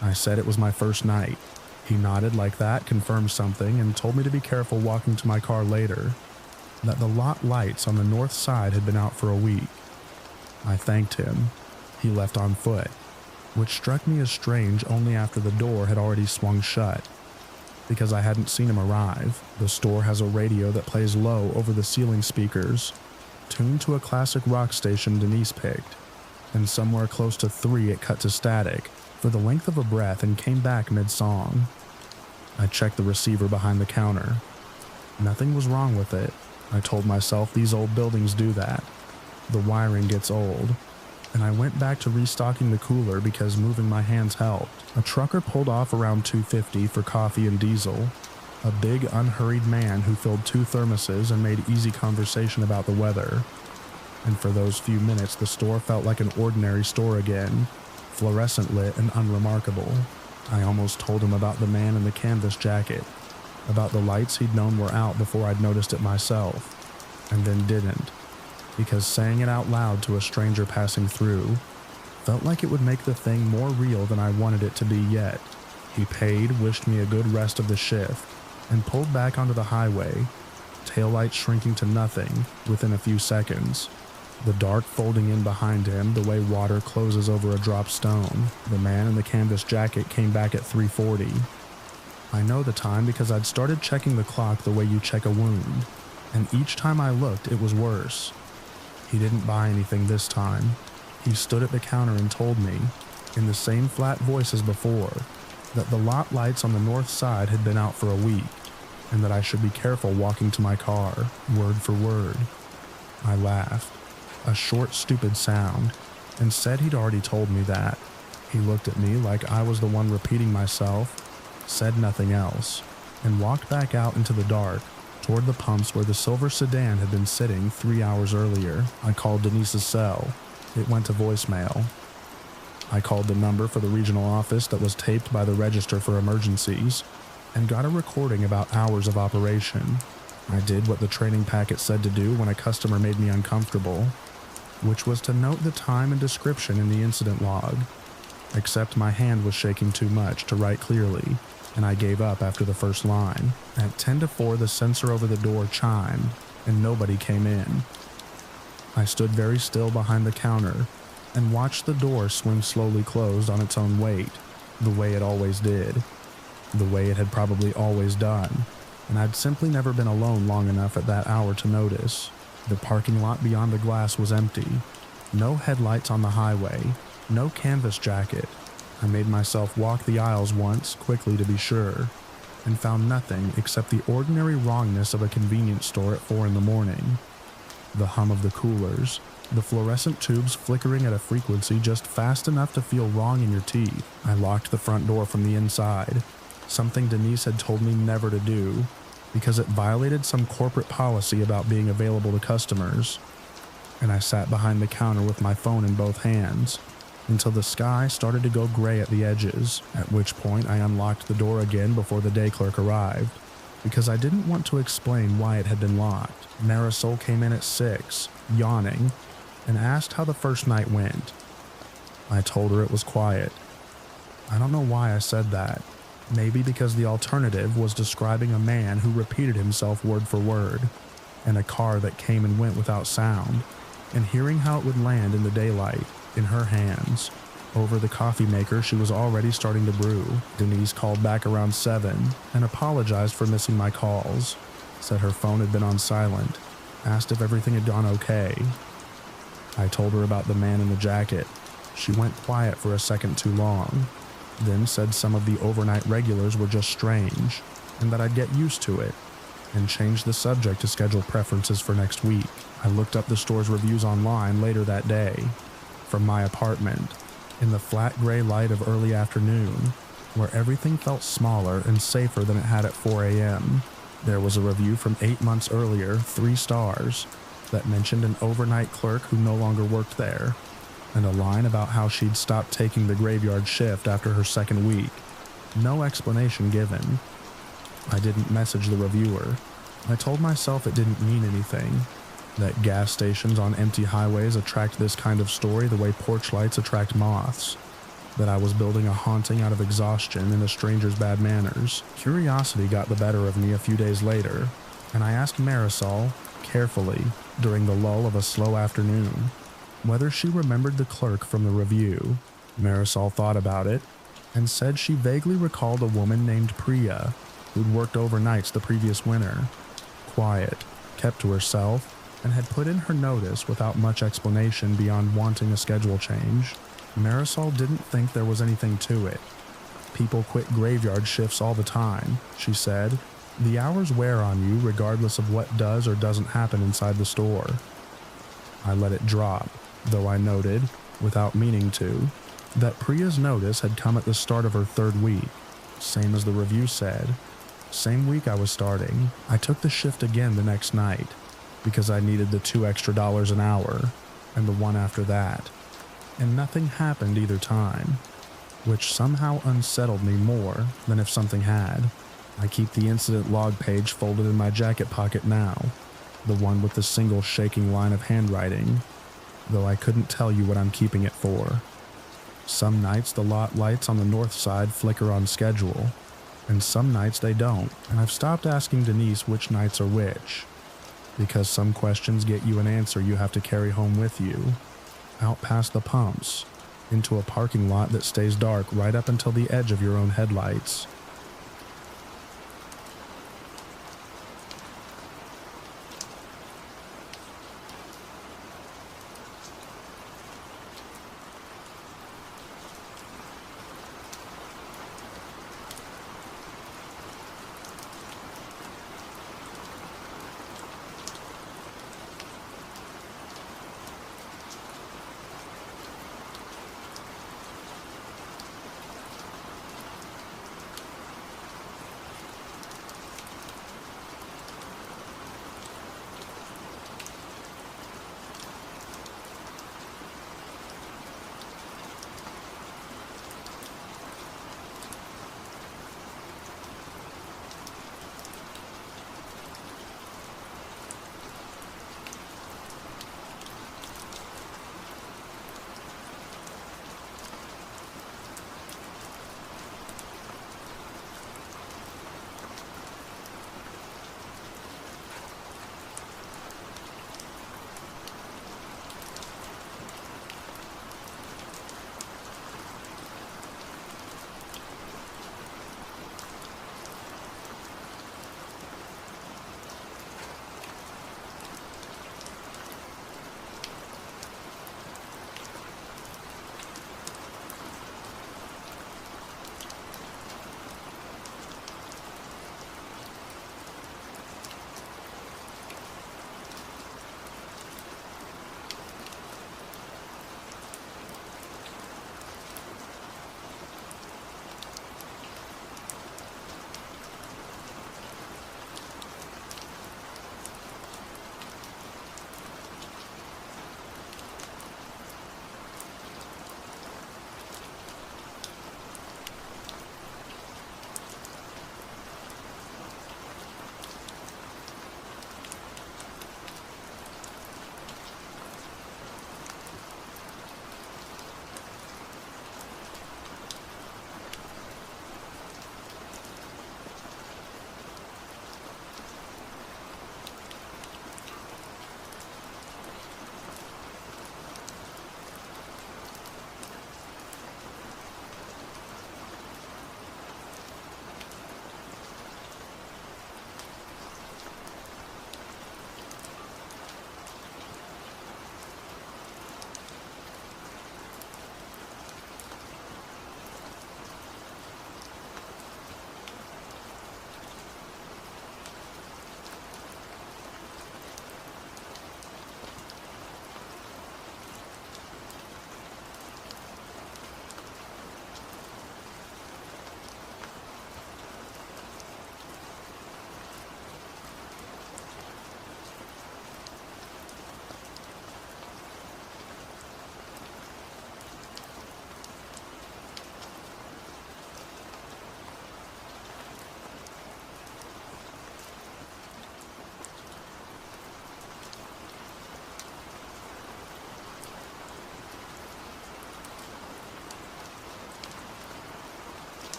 I said it was my first night. He nodded like that, confirmed something, and told me to be careful walking to my car later, that the lot lights on the north side had been out for a week. I thanked him. He left on foot, which struck me as strange only after the door had already swung shut, because I hadn't seen him arrive. The store has a radio that plays low over the ceiling speakers, tuned to a classic rock station Denise picked, and somewhere close to 3 it cut to static for the length of a breath and came back mid-song. I checked the receiver behind the counter. Nothing was wrong with it. I told myself these old buildings do that. The wiring gets old. And I went back to restocking the cooler because moving my hands helped. A trucker pulled off around 2:50 for coffee and diesel. A big, unhurried man who filled 2 thermoses and made easy conversation about the weather. And for those few minutes, the store felt like an ordinary store again, fluorescent lit and unremarkable. I almost told him about the man in the canvas jacket, about the lights he'd known were out before I'd noticed it myself, and then didn't, because saying it out loud to a stranger passing through felt like it would make the thing more real than I wanted it to be yet. He paid, wished me a good rest of the shift, and pulled back onto the highway, taillights shrinking to nothing within a few seconds, the dark folding in behind him the way water closes over a dropped stone. The man in the canvas jacket came back at 3:40. I know the time because I'd started checking the clock the way you check a wound, and each time I looked, it was worse. He didn't buy anything this time. He stood at the counter and told me, in the same flat voice as before, that the lot lights on the north side had been out for a week, and that I should be careful walking to my car, word for word. I laughed, a short, stupid sound, and said he'd already told me that. He looked at me like I was the one repeating myself, said nothing else, and walked back out into the dark, toward the pumps where the silver sedan had been sitting 3 hours earlier. I called Denise's cell. It went to voicemail. I called the number for the regional office that was taped by the register for emergencies, and got a recording about hours of operation. I did what the training packet said to do when a customer made me uncomfortable, which was to note the time and description in the incident log, except my hand was shaking too much to write clearly, and I gave up after the first line. At 10:04, the sensor over the door chimed, and nobody came in. I stood very still behind the counter and watched the door swing slowly closed on its own weight, the way it always did, the way it had probably always done, and I'd simply never been alone long enough at that hour to notice. The parking lot beyond the glass was empty. No headlights on the highway, no canvas jacket. I made myself walk the aisles once, quickly to be sure, and found nothing except the ordinary wrongness of a convenience store at 4 in the morning. The hum of the coolers, the fluorescent tubes flickering at a frequency just fast enough to feel wrong in your teeth. I locked the front door from the inside, something Denise had told me never to do, because it violated some corporate policy about being available to customers. And I sat behind the counter with my phone in both hands, until the sky started to go gray at the edges, at which point I unlocked the door again before the day clerk arrived, because I didn't want to explain why it had been locked. Marisol came in at 6, yawning, and asked how the first night went. I told her it was quiet. I don't know why I said that. Maybe because the alternative was describing a man who repeated himself word for word, and a car that came and went without sound, and hearing how it would land in the daylight, in her hands, over the coffee maker she was already starting to brew. Denise called back around 7 and apologized for missing my calls, said her phone had been on silent, asked if everything had gone okay. I told her about the man in the jacket. She went quiet for a second too long, then said some of the overnight regulars were just strange, and that I'd get used to it, and changed the subject to schedule preferences for next week. I looked up the store's reviews online later that day, from my apartment, in the flat gray light of early afternoon, where everything felt smaller and safer than it had at 4 a.m. There was a review from 8 months earlier, 3 stars, that mentioned an overnight clerk who no longer worked there, and a line about how she'd stopped taking the graveyard shift after her second week. No explanation given. I didn't message the reviewer. I told myself it didn't mean anything, that gas stations on empty highways attract this kind of story the way porch lights attract moths, that I was building a haunting out of exhaustion and a stranger's bad manners. Curiosity got the better of me a few days later, and I asked Marisol, carefully, during the lull of a slow afternoon, whether she remembered the clerk from the review. Marisol thought about it, and said she vaguely recalled a woman named Priya, who'd worked overnights the previous winter. Quiet, kept to herself, and had put in her notice without much explanation beyond wanting a schedule change. Marisol didn't think there was anything to it. People quit graveyard shifts all the time, she said. The hours wear on you regardless of what does or doesn't happen inside the store. I let it drop, though I noted, without meaning to, that Priya's notice had come at the start of her 3rd week, same as the review said. Same week I was starting. I took the shift again the next night, because I needed the $2 extra an hour, and the one after that, and nothing happened either time, which somehow unsettled me more than if something had. I keep the incident log page folded in my jacket pocket now, the one with the single shaking line of handwriting, though I couldn't tell you what I'm keeping it for. Some nights the lot lights on the north side flicker on schedule, and some nights they don't, and I've stopped asking Denise which nights are which, because some questions get you an answer you have to carry home with you, out past the pumps, into a parking lot that stays dark right up until the edge of your own headlights.